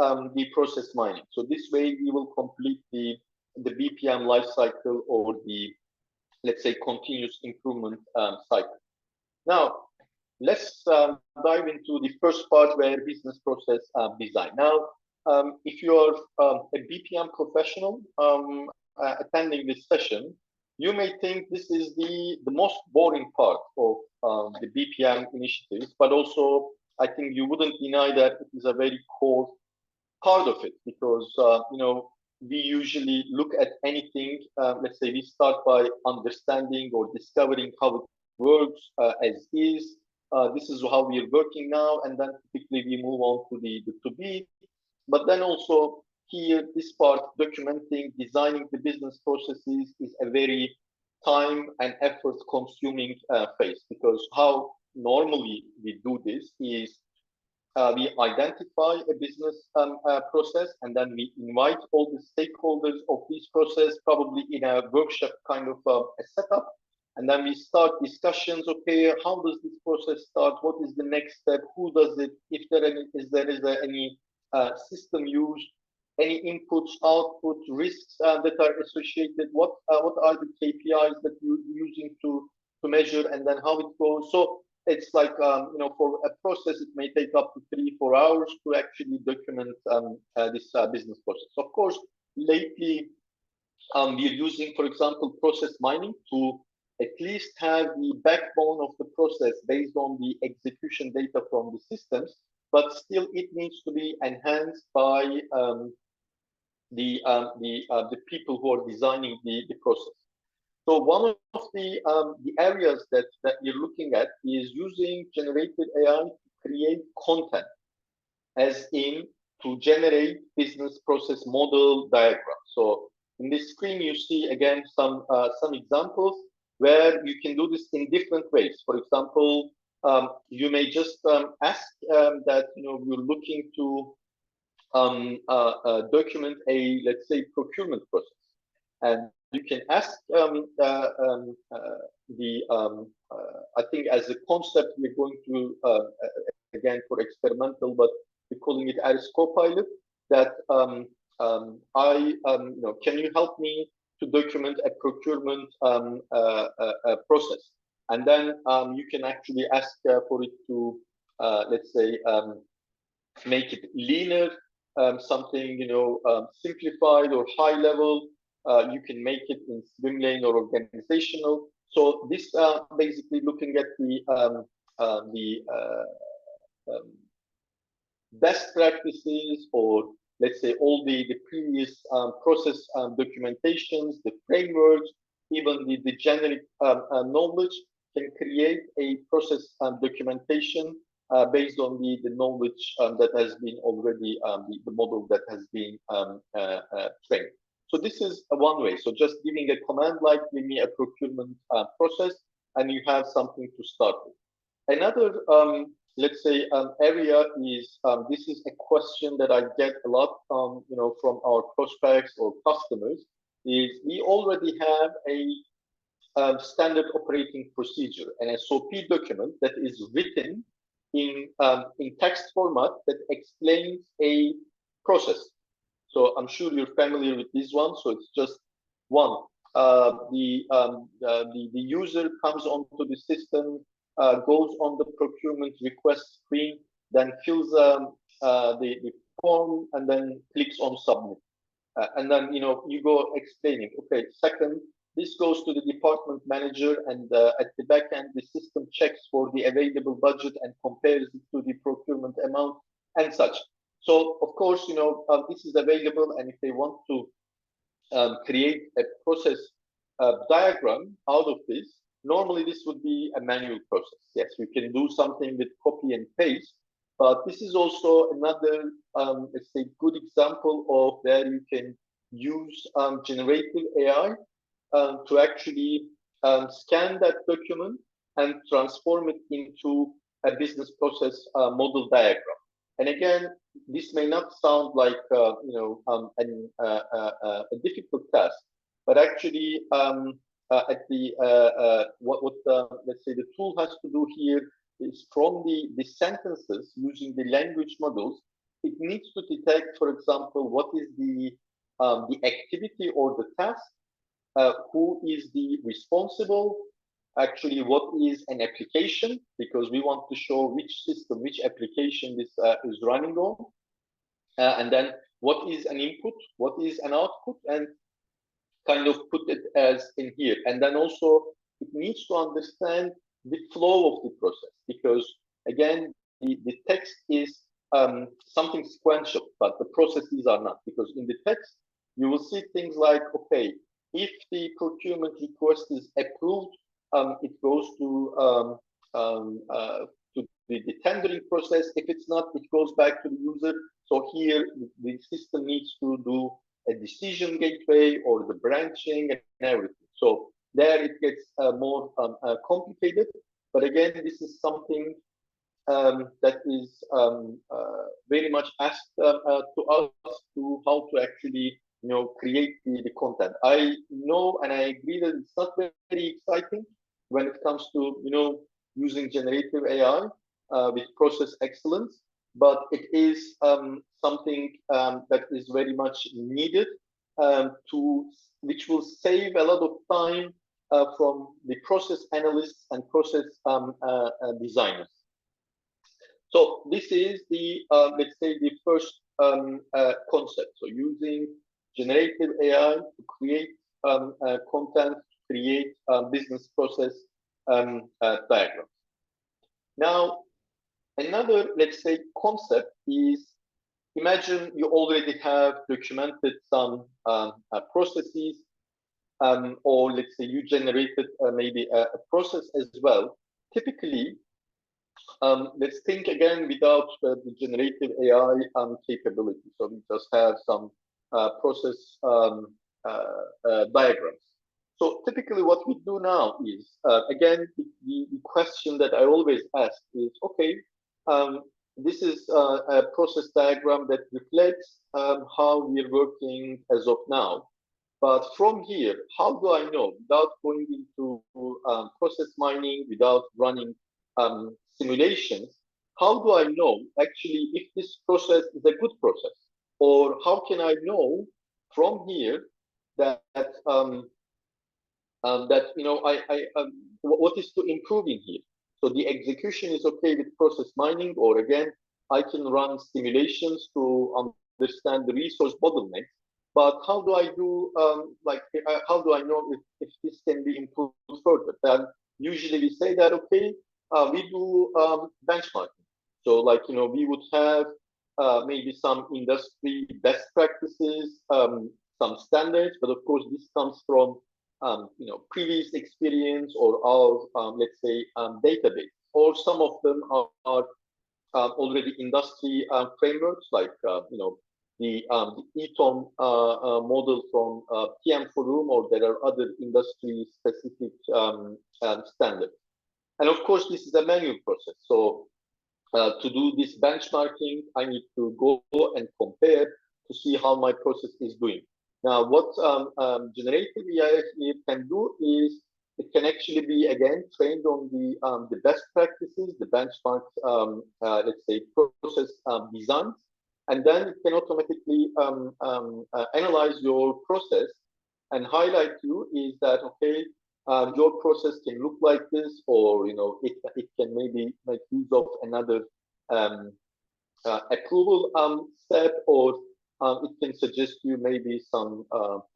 process mining. So this way we will complete the BPM lifecycle, or the, let's say, continuous improvement cycle. Now, let's dive into the first part, where business process design. Now, if you are a BPM professional attending this session, you may think this is the most boring part of the BPM initiatives, but also I think you wouldn't deny that it is a very core part of it, because you know, we usually look at anything. Let's say we start by understanding or discovering how it works as is. This is how we are working now, and then typically we move on to the to-be. But then also here, this part, documenting, designing the business processes, is a very time and effort consuming phase, because how normally we do this is we identify a business process, and then we invite all the stakeholders of this process, probably in a workshop kind of a setup. And then we start discussions. Okay, how does this process start? What is the next step? Who does it? If there is any system used, any inputs, outputs, risks that are associated? What are the KPIs that you're using to measure, and then how it goes? So it's like you know, for a process, it may take up to 3-4 hours to actually document this business process. Of course, lately we're using, for example, process mining to at least have the backbone of the process based on the execution data from the systems, but still it needs to be enhanced by the people who are designing the process. So one of the areas that you're looking at is using generative AI to create content, as in to generate business process model diagrams. So in this screen, you see again some examples where you can do this in different ways. For example, you may just ask that, you know, you're looking to document a, let's say, procurement process, and you can ask I think as a concept, we're going to again for experimental, but we're calling it ARIS Copilot, that you know, can you help me to document a procurement process? And then you can actually ask for it to let's say make it leaner, something, you know, simplified or high level. You can make it in swim lane or organizational. So this basically looking at the best practices, or let's say all the previous process documentations, the frameworks, even the generic knowledge, can create a process documentation based on the knowledge that has been already, the model that has been trained. So this is one way. So just giving a command like give me a procurement process, and you have something to start with. Another, let's say, area is, this is a question that I get a lot, you know, from our prospects or customers, is we already have a standard operating procedure, an SOP document that is written in text format that explains a process. So I'm sure you're familiar with this one. So it's just one. The user comes onto the system, goes on the procurement request screen, then fills the form, and then clicks on submit. And then, you know, you go explaining, okay, second, this goes to the department manager, and at the back end, the system checks for the available budget and compares it to the procurement amount and such. So, of course, you know, this is available, and if they want to create a process diagram out of this, normally this would be a manual process. Yes, you can do something with copy and paste, but this is also another, let's say, good example of where you can use generative AI to actually scan that document and transform it into a business process model diagram. And again, this may not sound like a difficult task, but actually let's say the tool has to do here is from the sentences using the language models, it needs to detect, for example, what is the activity or the task, who is the responsible, actually what is an application, because we want to show which system, which application this is running on, and then what is an input, what is an output, and kind of put it as in here. And then also it needs to understand the flow of the process, because again, the text is something sequential, but the processes are not, because in the text, you will see things like, okay, if the procurement request is approved, it goes to the tendering process. If it's not, it goes back to the user. So here, the system needs to do a decision gateway or the branching and everything. So there it gets more complicated. But again, this is something that is very much asked to us to how to actually create the content. I know and I agree that it's not very exciting when it comes to using generative AI with process excellence, but it is something that is very much needed which will save a lot of time from the process analysts and process designers. So this is the let's say the first concept. So using generative AI to create content, create business process diagrams. Now, another, let's say, concept is, imagine you already have documented some processes, or let's say you generated maybe a process as well. Typically, let's think again without the generative AI capability. So we just have some process diagrams. So typically what we do now is, again, the question that I always ask is, okay, this is a process diagram that reflects how we're working as of now. But from here, how do I know, without going into process mining, without running simulations, how do I know actually if this process is a good process? Or how can I know from here that what is to improve in here? So the execution is okay with process mining, or again, I can run simulations to understand the resource bottlenecks. But how do I do, how do I know if this can be improved further? Then usually we say that, okay, we do benchmarking. So we would have maybe some industry best practices, some standards, but of course this comes from previous experience or our let's say database, or some of them are already industry frameworks like the ETOM model from PM Forum, or there are other industry specific standards. And of course this is a manual process. So to do this benchmarking, I need to go and compare to see how my process is doing. Now, what generative AI can do is it can actually be again trained on the best practices, the benchmarks, let's say process designs, and then it can automatically analyze your process and highlight you is that okay, your process can look like this, or it can maybe make use of another approval step, or it can suggest you maybe some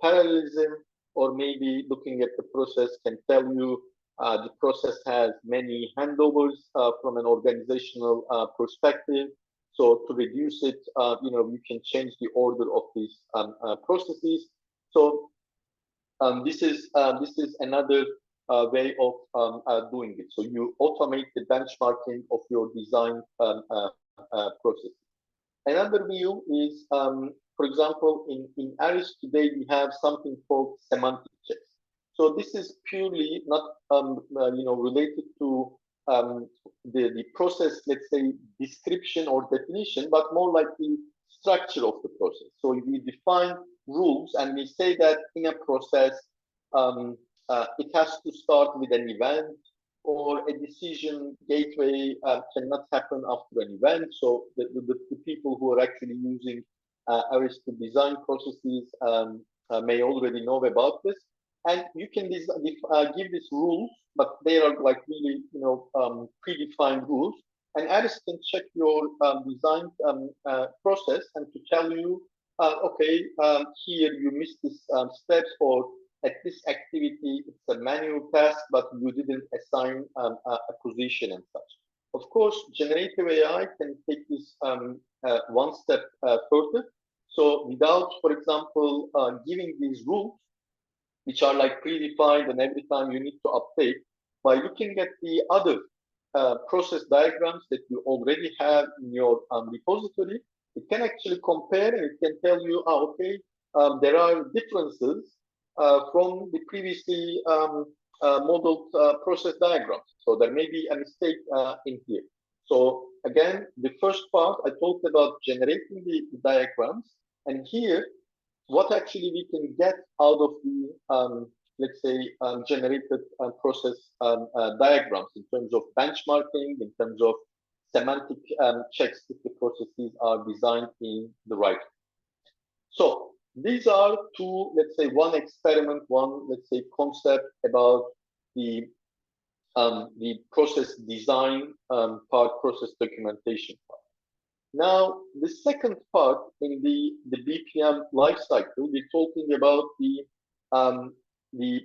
parallelism, or maybe looking at the process can tell you the process has many handovers from an organizational perspective. So to reduce it, you can change the order of these processes. So this is another way of doing it. So you automate the benchmarking of your design process. Another view is, for example, in ARIS today, we have something called semantic checks. So this is purely not related to the process, let's say, description or definition, but more like the structure of the process. So we define rules and we say that in a process, it has to start with an event, or a decision gateway cannot happen after an event. So the people who are actually using ARIS to design processes may already know about this. And you can give these rules, but they are like really, predefined rules. And ARIS can check your design process and to tell you, okay, here you missed this steps, or at this activity, it's a manual task, but you didn't assign a position and such. Of course, generative AI can take this one step further. So without, for example, giving these rules, which are like predefined and every time you need to update, by looking at the other process diagrams that you already have in your repository, it can actually compare and it can tell you, okay, there are differences from the previously modeled process diagrams. So there may be a mistake in here. So again, the first part, I talked about generating the diagrams. And here, what actually we can get out of the, let's say, generated process diagrams in terms of benchmarking, in terms of semantic checks if the processes are designed in the right way. So these are two, let's say, one experiment, one, let's say, concept about the process design part, process documentation part. Now, the second part in the BPM lifecycle, we're talking about the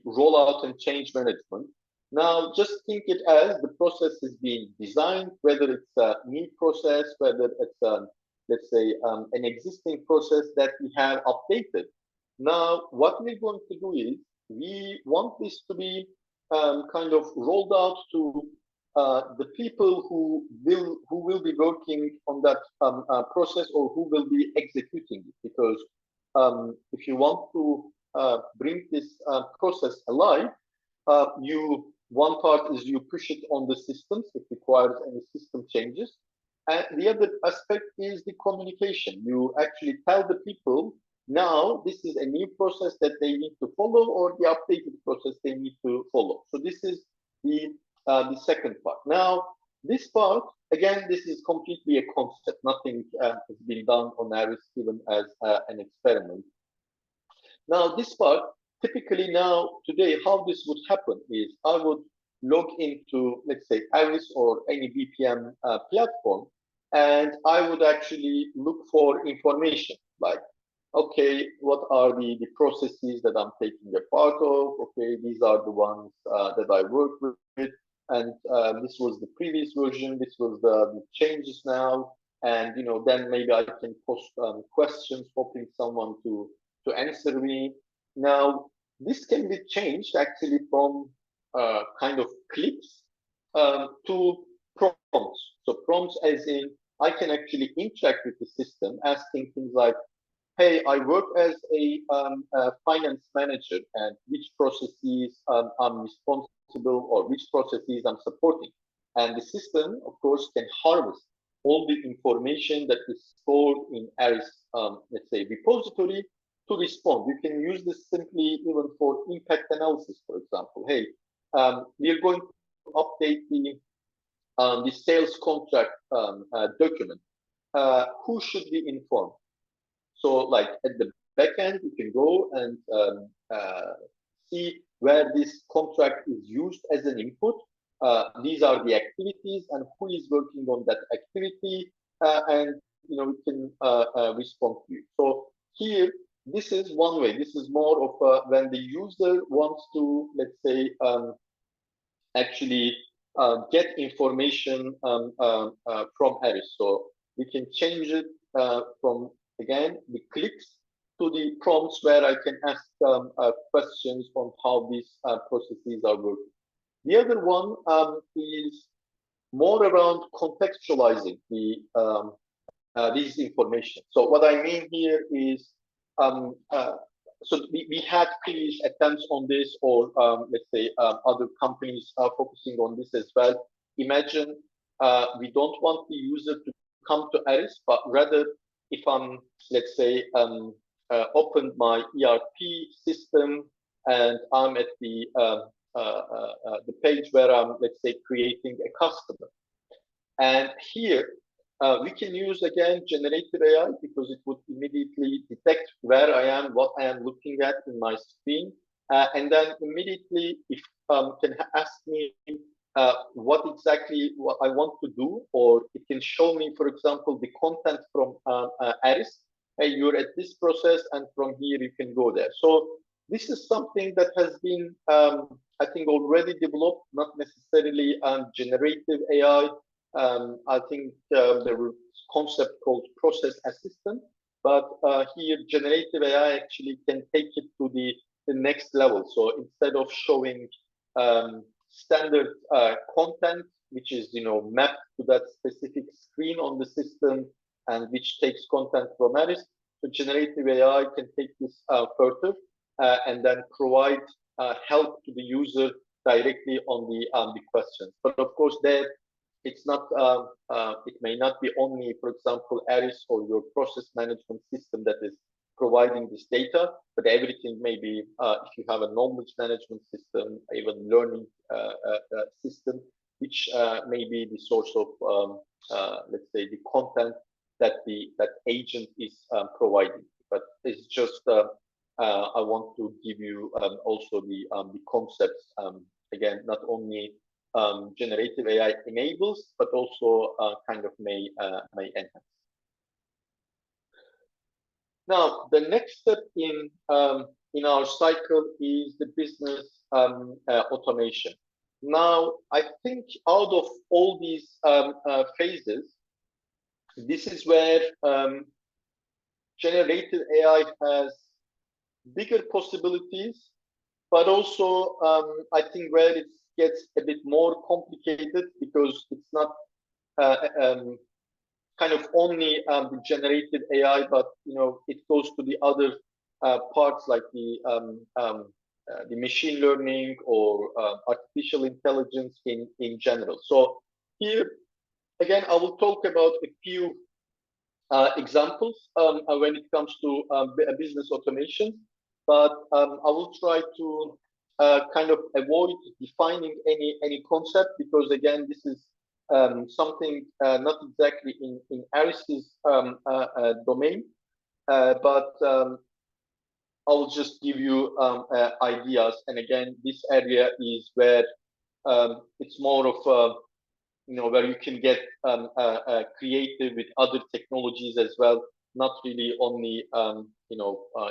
rollout and change management. Now, just think it as the process is being designed, whether it's a new process, whether it's let's say an existing process that we have updated. Now, what we're going to do is we want this to be kind of rolled out to the people who will be working on that process, or who will be executing it. Because if you want to bring this process alive, one part is you push it on the systems if requires any system changes. And the other aspect is the communication. You actually tell the people, now this is a new process that they need to follow, or the updated process they need to follow. So this is the second part. Now, this part, again, this is completely a concept. Nothing has been done on ARIS even as an experiment. Now, this part, typically now, today, how this would happen is I would log into, let's say, ARIS or any BPM platform, and I would actually look for information like, okay, what are the processes that I'm taking a part of? Okay, these are the ones that I work with. And this was the previous version. This was the changes now. And, then maybe I can post questions, hoping someone to answer me. Now, this can be changed actually from kind of clicks to prompts. So prompts as in, I can actually interact with the system asking things like, hey, I work as a finance manager, and which processes I'm responsible, or which processes I'm supporting. And the system, of course, can harvest all the information that is stored in ARIS, let's say, repository to respond. You can use this simply even for impact analysis, for example. Hey, we are going to update the sales contract document. Who should be informed? So like at the back end, you can go and see where this contract is used as an input. These are the activities and who is working on that activity, and we can respond to you. So here, this is one way. This is more of when the user wants to, let's say, actually get information from ARIS. So we can change it from, again, the clicks to the prompts, where I can ask questions on how these processes are working. The other one is more around contextualizing these information. So what I mean here is, so we had previous attempts on this, or let's say other companies are focusing on this as well. imagine we don't want the user to come to ARIS, but rather if I'm, let's say, opened my ERP system and I'm at the page where I'm, let's say, creating a customer. And here we can use again generative AI because it would immediately detect where I am, what I am looking at in my screen, and then immediately if can ask me what exactly what I want to do, or it can show me, for example, the content from ARIS. Hey, you're at this process, and from here you can go there. So this is something that has been, I think, already developed, not necessarily generative AI. I think there was a concept called process assistant, but here generative AI actually can take it to the next level. So instead of showing standard content, which is mapped to that specific screen on the system and which takes content from ARIS, so generative AI can take this further and then provide help to the user directly on the questions. But of course, there it's not. It may not be only, for example, ARIS or your process management system that is providing this data, but everything may be, if you have a knowledge management system, even learning system, which may be the source of, let's say, the content that that agent is providing. But it's just, I want to give you also the concepts, again, not only generative AI enables, but also kind of may enhance. Now, the next step in our cycle is the business automation. Now, I think out of all these phases, this is where generative AI has bigger possibilities, but also I think where it gets a bit more complicated because it's not kind of only the generative AI, but it goes to the other parts like the machine learning or artificial intelligence in general. So here again, I will talk about a few examples when it comes to business automation, but I will try to kind of avoid defining any concept because again, this is something not exactly in ARIS's domain, but I will just give you ideas. And again, this area is where it's more of where you can get creative with other technologies as well, not really only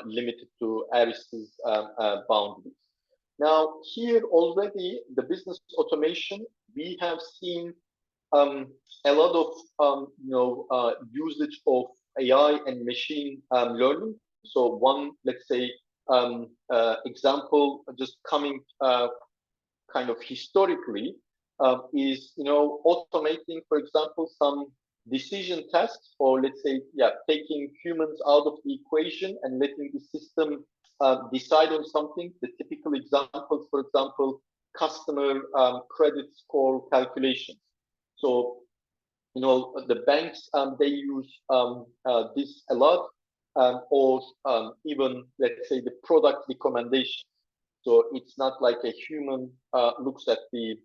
limited to ARIS's boundaries. Now, here already the business automation, we have seen a lot of usage of AI and machine learning. So one, let's say, example just coming kind of historically is automating, for example, some decision tasks, or let's say, taking humans out of the equation and letting the system decide on something. The typical examples, for example, customer credit score calculations. So, the banks, they use this a lot, or even, let's say, the product recommendation. So it's not like a human looks at the,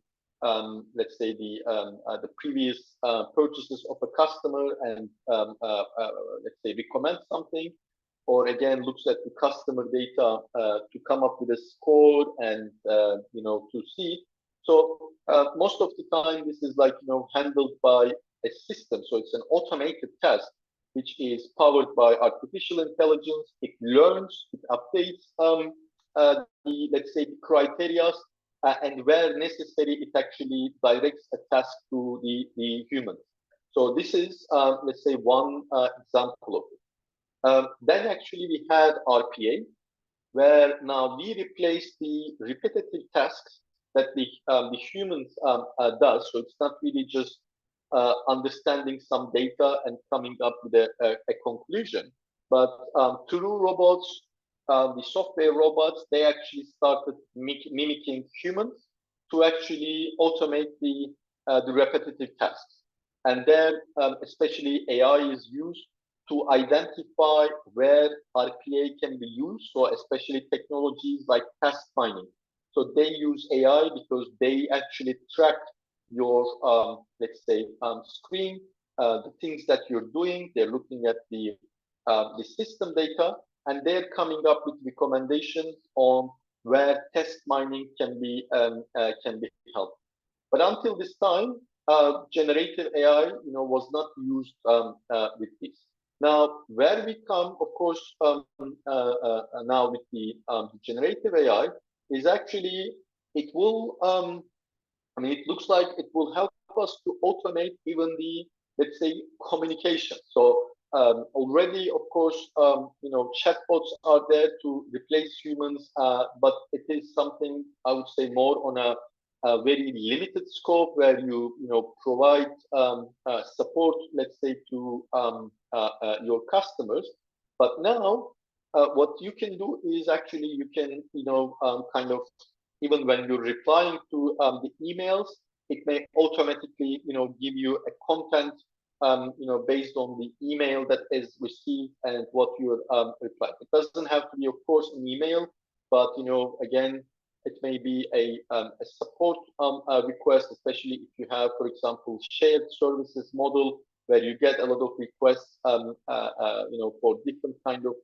let's say, the previous purchases of a customer and, let's say, recommend something, or again, looks at the customer data to come up with a score and, to see. So most of the time, this is like, handled by a system. So it's an automated task, which is powered by artificial intelligence. It learns, it updates let's say, the criteria, and where necessary, it actually directs a task to the humans. So this is, let's say, one example of it. Then actually we had RPA, where now we replace the repetitive tasks that the humans does. So it's not really just understanding some data and coming up with a conclusion, but through robots, the software robots, they actually started mimicking humans to actually automate the the repetitive tasks. And there, especially AI is used to identify where RPA can be used. So especially technologies like task mining. So they use AI because they actually track your, let's say, screen, the things that you're doing. They're looking at the system data, and they're coming up with recommendations on where test mining can be helped. But until this time, generative AI, was not used with this. Now, where we come, of course, now with the generative AI is actually it will. It looks like it will help us to automate even the, let's say, communication. So already, of course, chatbots are there to replace humans, but it is something I would say more on a very limited scope where you provide support, let's say, to your customers. But now, what you can do is actually you can kind of, even when you're replying to the emails, it may automatically give you a content based on the email that is received and what you're replying. It doesn't have to be, of course, an email, but again, it may be a support request, especially if you have, for example, shared services model where you get a lot of requests, for different kind of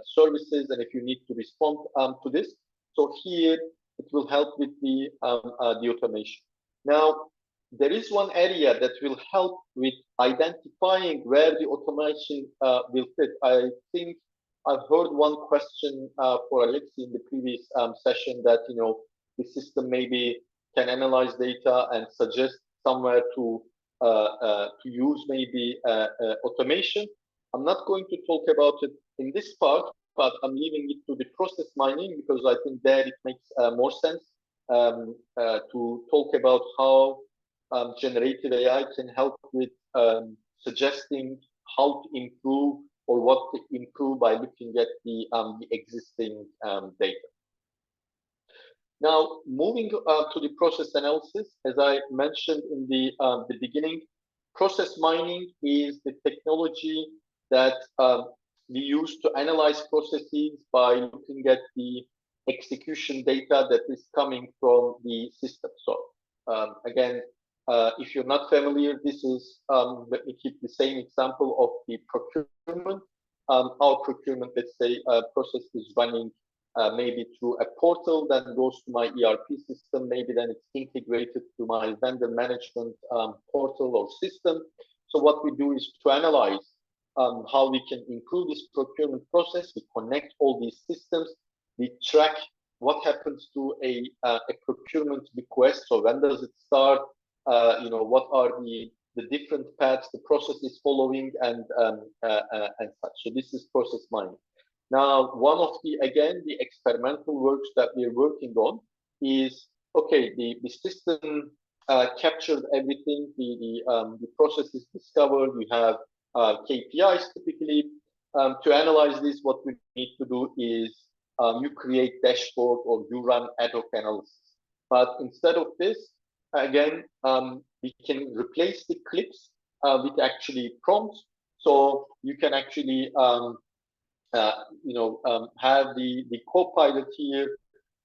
services, and if you need to respond to this, so here it will help with the automation. Now, there is one area that will help with identifying where the automation will fit. I think I've heard one question for Aleksi in the previous session that the system maybe can analyze data and suggest somewhere to use maybe automation. I'm not going to talk about it in this part, but I'm leaving it to the process mining because I think there it makes more sense to talk about how generative AI can help with suggesting how to improve or what to improve by looking at the existing data. Now, moving to the process analysis, as I mentioned in the beginning, process mining is the technology that we use to analyze processes by looking at the execution data that is coming from the system. So again, if you're not familiar, this is, let me keep the same example of the procurement. Our procurement, let's say, process is running maybe through a portal that goes to my ERP system. Maybe then it's integrated to my vendor management portal or system. So what we do is to analyze how we can improve this procurement process. We connect all these systems. We track what happens to a procurement request. So when does it start? What are the different paths the process is following and such. So this is process mining. Now, one of the experimental works that we're working on is, okay, the system captured everything, the process is discovered, we have KPIs typically. To analyze this, what we need to do is you create dashboard or you run ad hoc analysis. But instead of this, again, we can replace the clips with actually prompts. So you can actually have the co-pilot here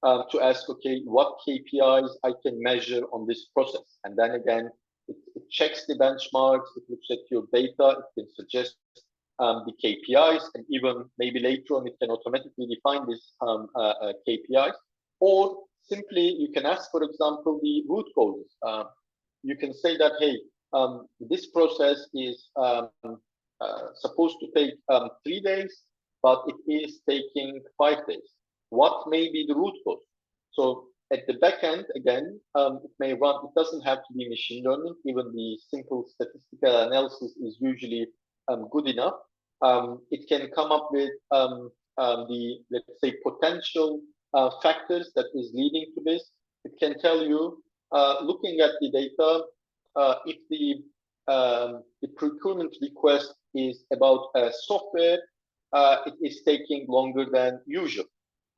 to ask, okay, what KPIs I can measure on this process. And then again, it checks the benchmarks, it looks at your data, it can suggest the KPIs, and even maybe later on, it can automatically define these KPIs. Or simply, you can ask, for example, the root causes. You can say that, hey, this process is supposed to take 3 days, but it is taking 5 days. What may be the root cause? So at the back end, again, it may run, it doesn't have to be machine learning. Even the simple statistical analysis is usually good enough. It can come up with the, let's say, potential factors that is leading to this. It can tell you, looking at the data, if the procurement request is about software, it is taking longer than usual.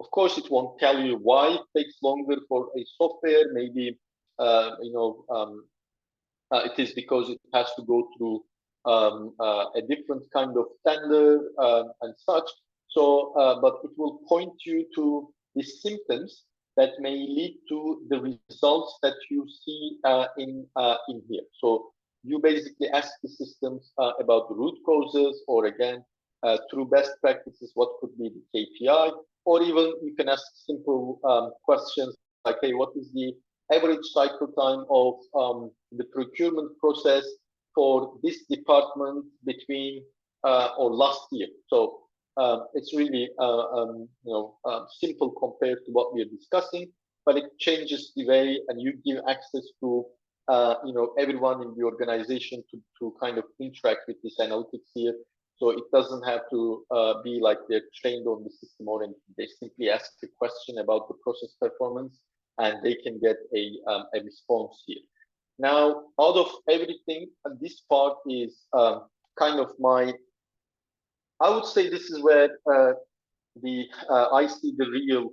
Of course, it won't tell you why it takes longer for a software. Maybe it is because it has to go through a different kind of tender and such. So, but it will point you to the symptoms that may lead to the results that you see in here. So you basically ask the systems about the root causes, or again, through best practices, what could be the KPI, or even you can ask simple questions like, hey, what is the average cycle time of the procurement process for this department between or last year? So it's really simple compared to what we are discussing, but it changes the way, and you give access to everyone in the organization to kind of interact with this analytics here. So it doesn't have to be like they're trained on the system, or anything. They simply ask a question about the process performance, and they can get a response here. Now, out of everything, this part is kind of I would say this is where I see the real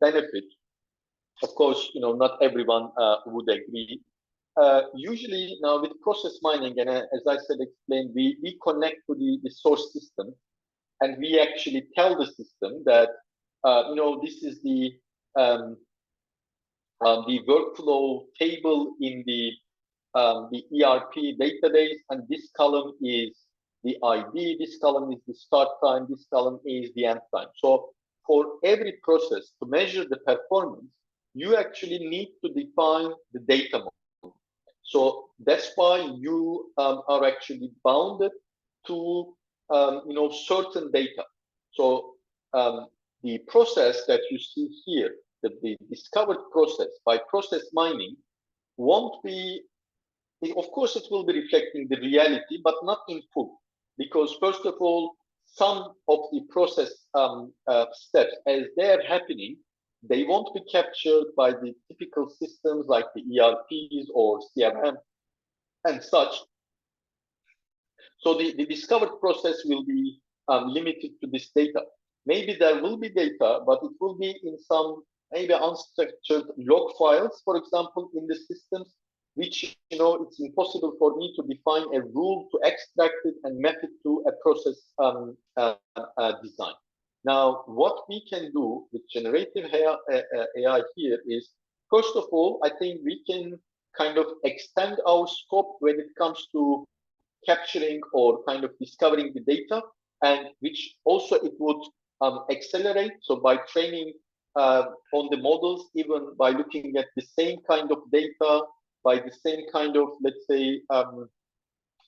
benefit. Of course, not everyone would agree. Usually now with process mining, and as I said, explained, we connect to the source system, and we actually tell the system that this is the workflow table in the ERP database, and this column is the ID, this column is the start time, this column is the end time. So for every process to measure the performance, you actually need to define the data model. So that's why you are actually bounded to certain data. So the process that you see here, the discovered process by process mining, won't be, of course it will be reflecting the reality, but not in full, because first of all, some of the process steps as they're happening, they won't be captured by the typical systems like the ERPs or CRM and such. So the discovered process will be limited to this data. Maybe there will be data, but it will be in some maybe unstructured log files, for example, in the systems, which it's impossible for me to define a rule to extract it and map it to a process design. Now, what we can do with generative AI here is, first of all, I think we can kind of extend our scope when it comes to capturing or kind of discovering the data, and which also it would accelerate. So by training on the models, even by looking at the same kind of data, by the same kind of, let's say,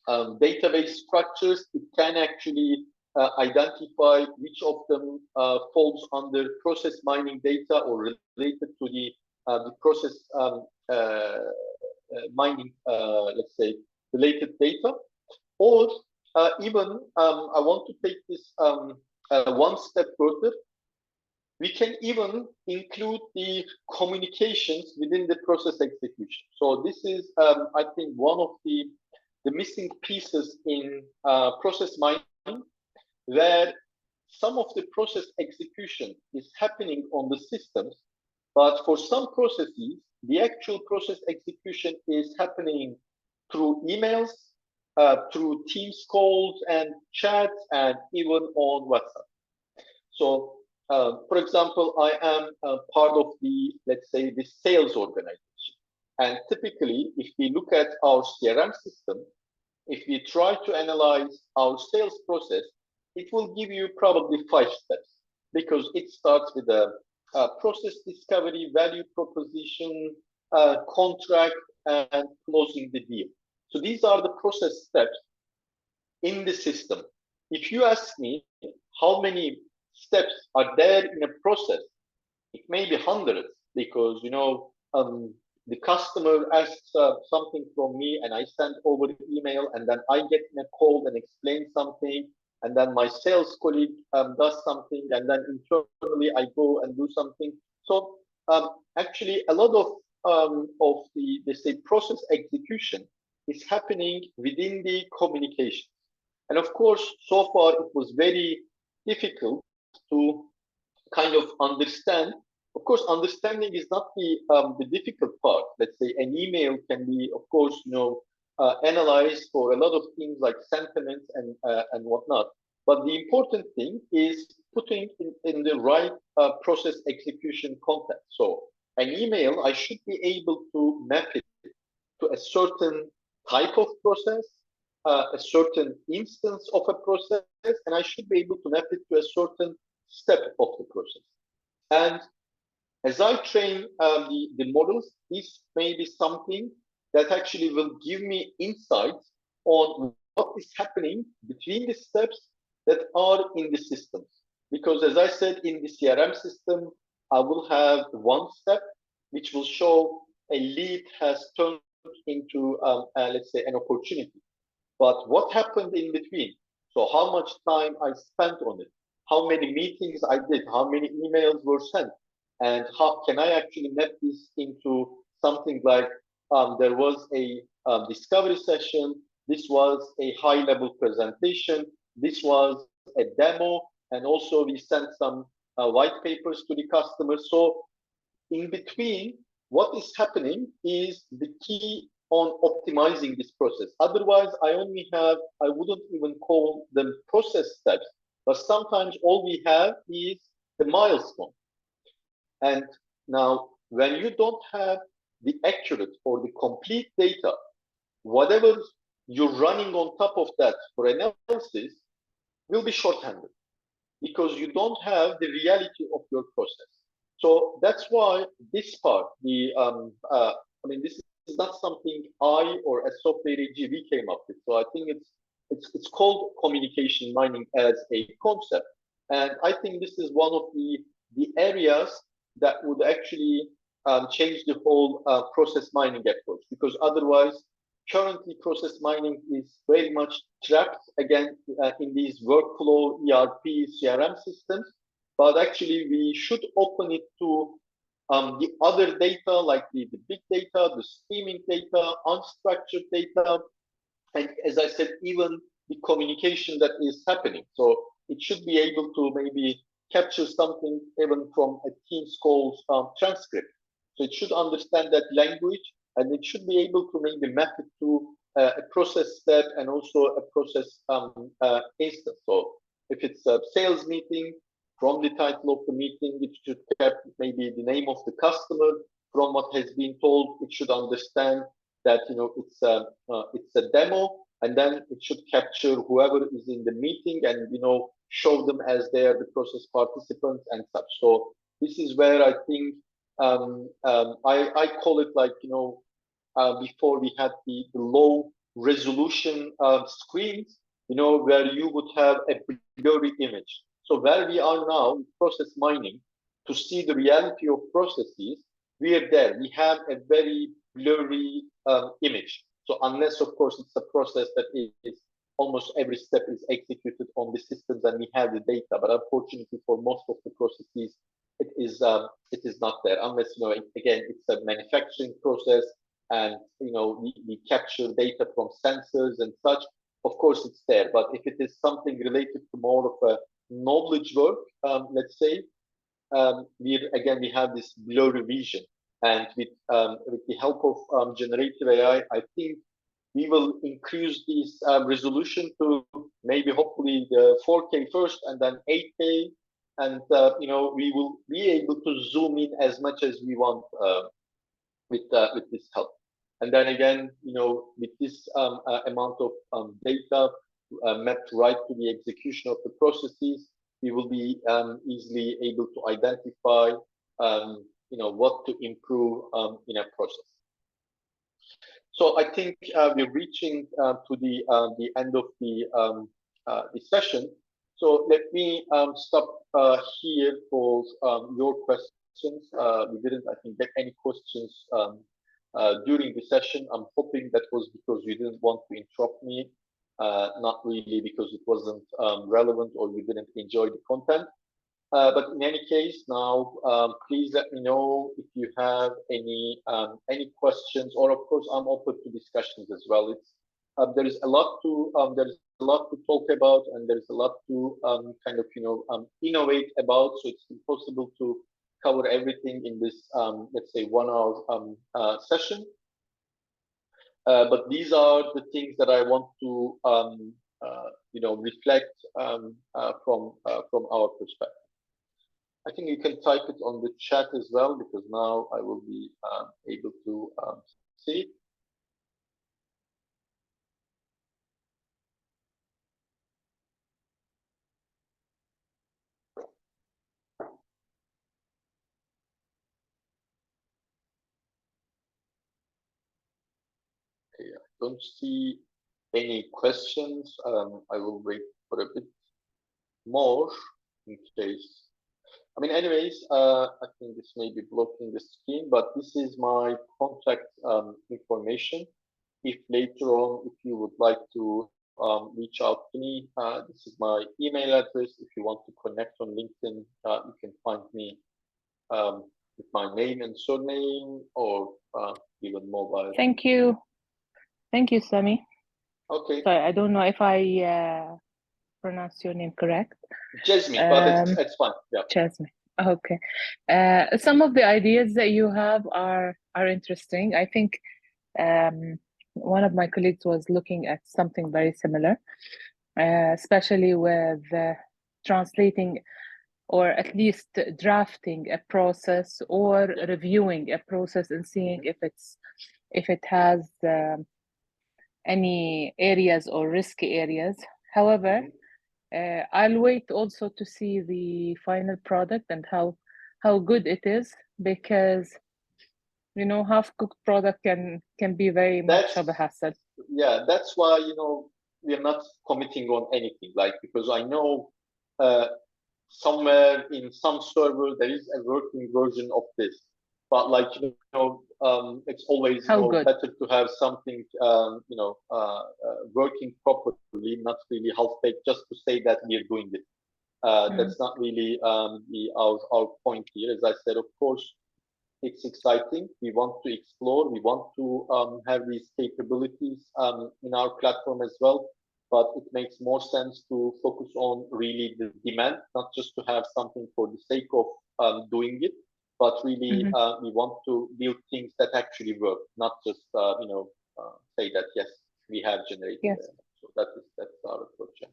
database structures, it can actually identify which of them falls under process mining data or related to the process mining, let's say, related data. Or even, I want to take this one step further. We can even include the communications within the process execution. So this is, I think, one of the missing pieces in process mining, where some of the process execution is happening on the systems, but for some processes, the actual process execution is happening through emails, through Teams calls and chats, and even on WhatsApp. So, for example, I am part of the, let's say, the sales organization. And typically, if we look at our CRM system, if we try to analyze our sales process, it will give you probably 5 steps, because it starts with a process discovery, value proposition, contract, and closing the deal. So these are the process steps in the system. If you ask me how many steps are there in a process, it may be hundreds, because the customer asks something from me, and I send over the email, and then I get in a call and explain something, and then my sales colleague does something, and then internally I go and do something. So actually, a lot of the, let's say, process execution is happening within the communication. And of course, so far it was very difficult to kind of understand of course, understanding is not the difficult part. Let's say an email can be, of course, analyzed for a lot of things like sentiments and whatnot. But the important thing is putting in the right process execution context. So an email, I should be able to map it to a certain type of process, a certain instance of a process, and I should be able to map it to a certain step of the process. And as I train the models, this may be something that actually will give me insights on what is happening between the steps that are in the systems. Because as I said, in the CRM system, I will have one step which will show a lead has turned into, let's say, an opportunity. But what happened in between? So how much time I spent on it, how many meetings I did, how many emails were sent, and how can I actually map this into something like there was a discovery session, this was a high-level presentation, this was a demo, and also we sent some white papers to the customers. So in between, what is happening is the key on optimizing this process. Otherwise, I wouldn't even call them process steps, but sometimes all we have is the milestone. And now, when you don't have the accurate or the complete data, whatever you're running on top of that for analysis will be shorthanded because you don't have the reality of your process. So that's why this part, this is not something I or a software AG we came up with. So I think it's called communication mining as a concept, and I think this is one of the areas that would actually change the whole process mining approach, because otherwise, currently process mining is very much trapped again in these workflow ERP CRM systems. But actually, we should open it to the other data, like the big data, the streaming data, unstructured data, and as I said, even the communication that is happening. So it should be able to maybe capture something even from a Teams call's transcript. So it should understand that language, and it should be able to maybe map it to a process step and also a process instance. So if it's a sales meeting, from the title of the meeting, it should capture maybe the name of the customer. From what has been told, it should understand that it's a demo, and then it should capture whoever is in the meeting and show them as they are the process participants and such. So this is where I think I call it like before we had the low resolution screens, where you would have a blurry image. So where we are now, process mining, to see the reality of processes, we are there. We have a very blurry image. So unless, of course, it's a process that is almost every step is executed on the systems and we have the data. But unfortunately, for most of the processes, it is not there. Unless again, it's a manufacturing process, and we capture data from sensors and such. Of course, it's there. But if it is something related to more of a knowledge work, let's say, we have this blurry vision, and with the help of generative AI, I think we will increase this resolution to maybe hopefully the 4K first, and then 8K, and we will be able to zoom in as much as we want with this help. And then again, with this amount of data mapped right to the execution of the processes, we will be easily able to identify, what to improve in a process. So I think we're reaching to the end of the session. So let me stop here for your questions. We didn't, I think, get any questions during the session. I'm hoping that was because you didn't want to interrupt me. Not really because it wasn't relevant or you didn't enjoy the content. But in any case, now please let me know if you have any questions, or of course I'm open to discussions as well. It's there is a lot to talk about, and there is a lot to kind of innovate about. So it's impossible to cover everything in this, let's say, 1 hour session. But these are the things that I want to, reflect from our perspective. I think you can type it on the chat as well, because now I will be able to see it. Okay, I don't see any questions. I will wait for a bit more in case. I mean, anyways, I think this may be blocking the screen, but this is my contact information. If later on, if you would like to reach out to me, this is my email address. If you want to connect on LinkedIn, you can find me with my name and surname, or even mobile. Thank you. Thank you, Cezmi. Okay. Sorry, I don't know if I pronounce your name correct. Cezmi, but it's fine. Yeah. Cezmi. Okay. Some of the ideas that you have are interesting. I think one of my colleagues was looking at something very similar, especially with translating, or at least drafting a process, or reviewing a process and seeing if it has any areas or risky areas. However, I'll wait also to see the final product and how good it is, because half-cooked product can be very much of a hassle. Yeah, that's why we are not committing on anything, because I know somewhere in some server there is a working version of this, but it's always better to have something working properly, not really half-baked, just to say that we are doing it. That's not really our point here. As I said, of course, it's exciting. We want to explore. We want to have these capabilities in our platform as well. But it makes more sense to focus on really the demand, not just to have something for the sake of doing it, but really we want to build things that actually work, not just say that yes, we have generated. Yes. So that's our approach. Yeah.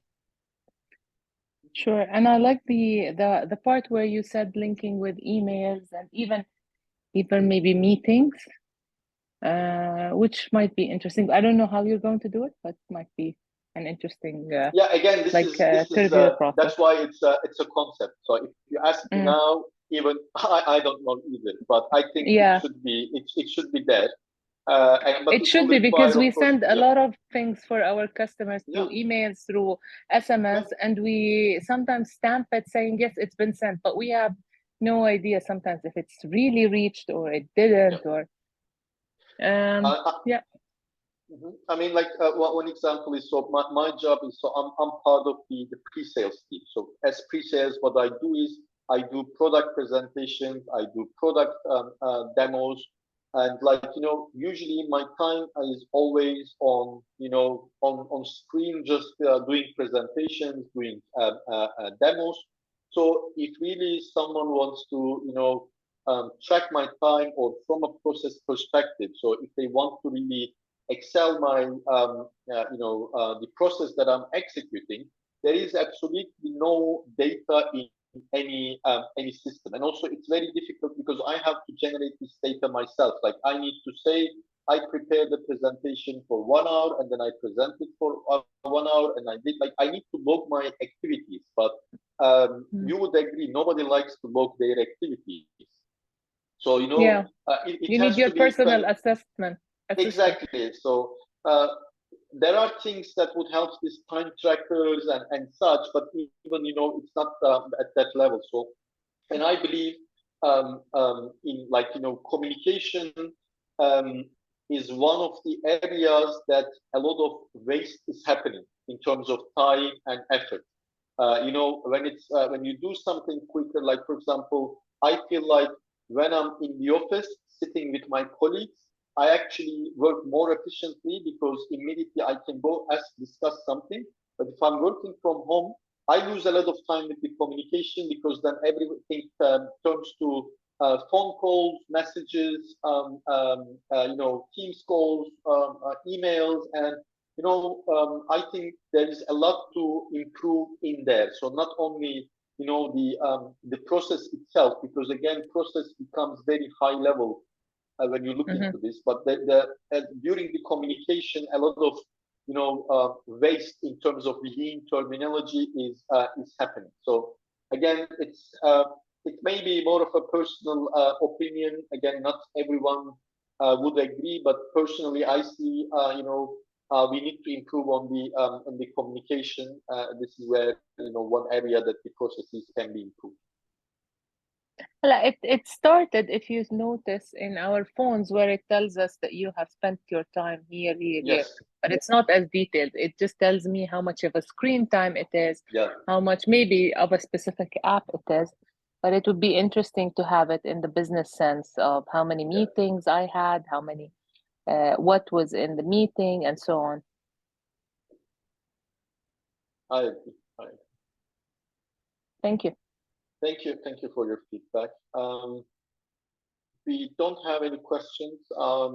Sure, and I like the part where you said linking with emails and even maybe meetings, which might be interesting. I don't know how you're going to do it, but it might be an interesting again, this is that's why it's a concept. So if you ask me now, even I don't know either, but I think it should be there. But it should be, because we send a lot of things for our customers through emails, through SMS, and we sometimes stamp it saying yes, it's been sent, but we have no idea sometimes if it's really reached or it didn't, or I mean, one example is, so my job is, so I'm part of the pre-sales team. So as pre-sales, what I do is I do product presentations, I do product demos, and usually my time is always on on screen, just doing presentations, doing demos. So if really someone wants to track my time, or from a process perspective, so if they want to really excel my the process that I'm executing, there is absolutely no data in any system. And also it's very difficult because I have to generate this data myself. Like I need to say I prepared the presentation for 1 hour and then I present it for 1 hour, and I need to log my activities. But you would agree, nobody likes to log their activities. So you need your personal assessment. Exactly. So there are things that would help these time trackers and such, but even it's not at that level. So, and I believe in communication is one of the areas that a lot of waste is happening in terms of time and effort. When you do something quicker, like for example, I feel like when I'm in the office sitting with my colleagues, I actually work more efficiently because immediately I can go discuss something. But if I'm working from home, I lose a lot of time with the communication because then everything turns to phone calls, messages, Teams calls, emails, and I think there is a lot to improve in there. So not only the process itself, because again, process becomes very high level when you look into this, but during the communication, a lot of waste in terms of lean terminology is happening. So again, it may be more of a personal opinion. Again, not everyone would agree, but personally, I see we need to improve on the communication. This is where one area that the processes can be improved. It started, if you notice, in our phones where it tells us that you have spent your time here, here, here. But it's not as detailed. It just tells me how much of a screen time it is, how much maybe of a specific app it is. But it would be interesting to have it in the business sense of how many meetings I had, how many, what was in the meeting, and so on. I agree. Thank you. Thank you for your feedback. We don't have any questions. I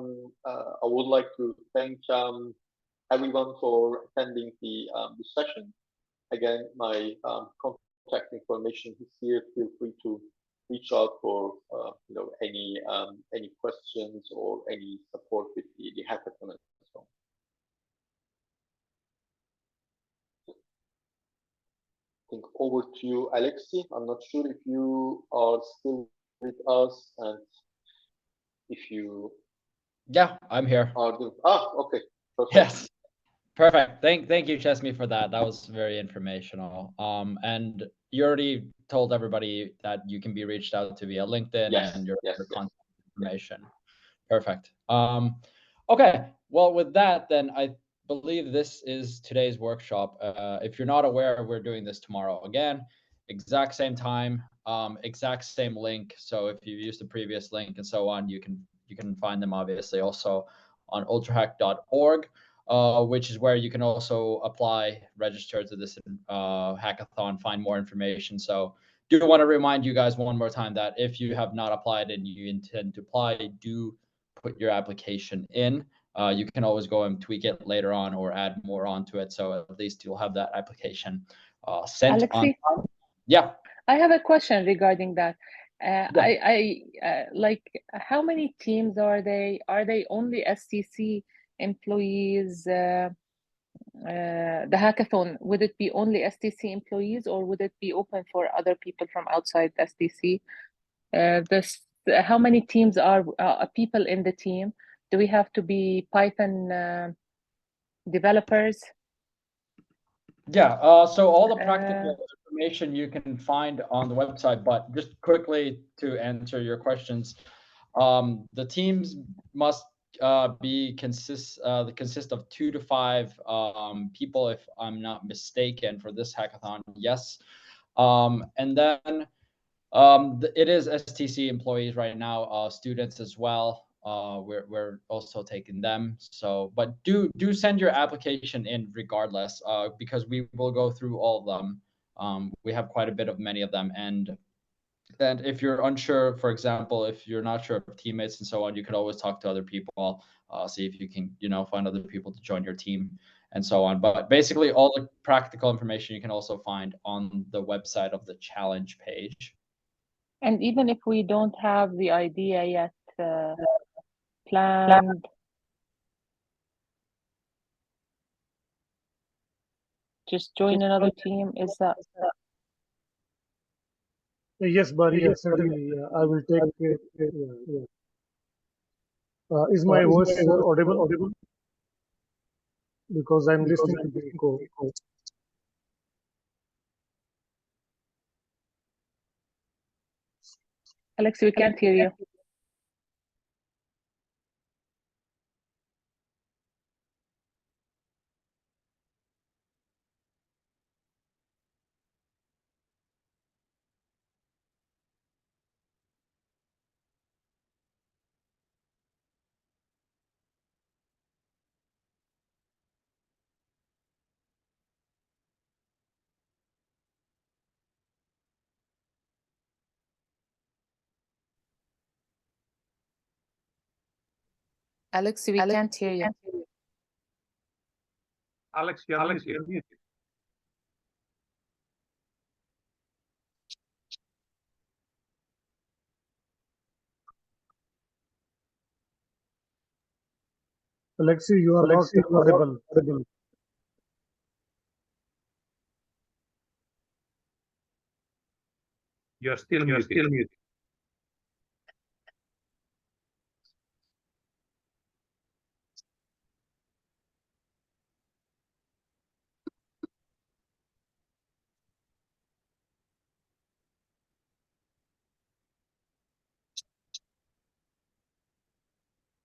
would like to thank everyone for attending the session. Again, my contact information is here. Feel free to reach out for any questions or any support with the hackathon and so on. I think over to you, Aleksi. I'm not sure if you are still with us and if you. Yeah, I'm here. Okay. Perfect. Yes. Perfect. Thank you, Cezmi, for that. That was very informational. And you already told everybody that you can be reached out to via LinkedIn and your contact information. Perfect. Okay. Well, with that, then I believe this is today's workshop. If you're not aware, we're doing this tomorrow again, exact same time, exact same link. So if you use the previous link and so on, you can find them obviously also on ultrahack.org. Which is where you can also apply, register to this hackathon, find more information. So do want to remind you guys one more time that if you have not applied and you intend to apply, do put your application in. You can always go and tweak it later on or add more onto it. So at least you'll have that application sent on. Yeah. I have a question regarding that. Like, how many teams are they? Are they only STC employees? The hackathon, would it be only STC employees, or would it be open for other people from outside STC? How many teams are people in the team? Do we have to be Python developers? Yeah, so all the practical information you can find on the website, but just quickly to answer your questions, the teams must consist of 2 to 5 people, if I'm not mistaken, for this hackathon. Yes, and then it is STC employees right now, students as well. We're also taking them. So, but do send your application in regardless, because we will go through all of them. We have quite a bit of many of them, and if you're unsure, for example, if you're not sure of teammates and so on, you can always talk to other people, see if you can, find other people to join your team and so on. But basically, all the practical information you can also find on the website of the challenge page. And even if we don't have the idea yet planned, just join another team, is that? Yes, Bari, certainly. I will take it. Is my voice audible? Because I'm listening to the echo. Alex, we can't hear you. Alex, we can't hear you. Alex, you're muted. Alexi, you are not audible. You're still muted.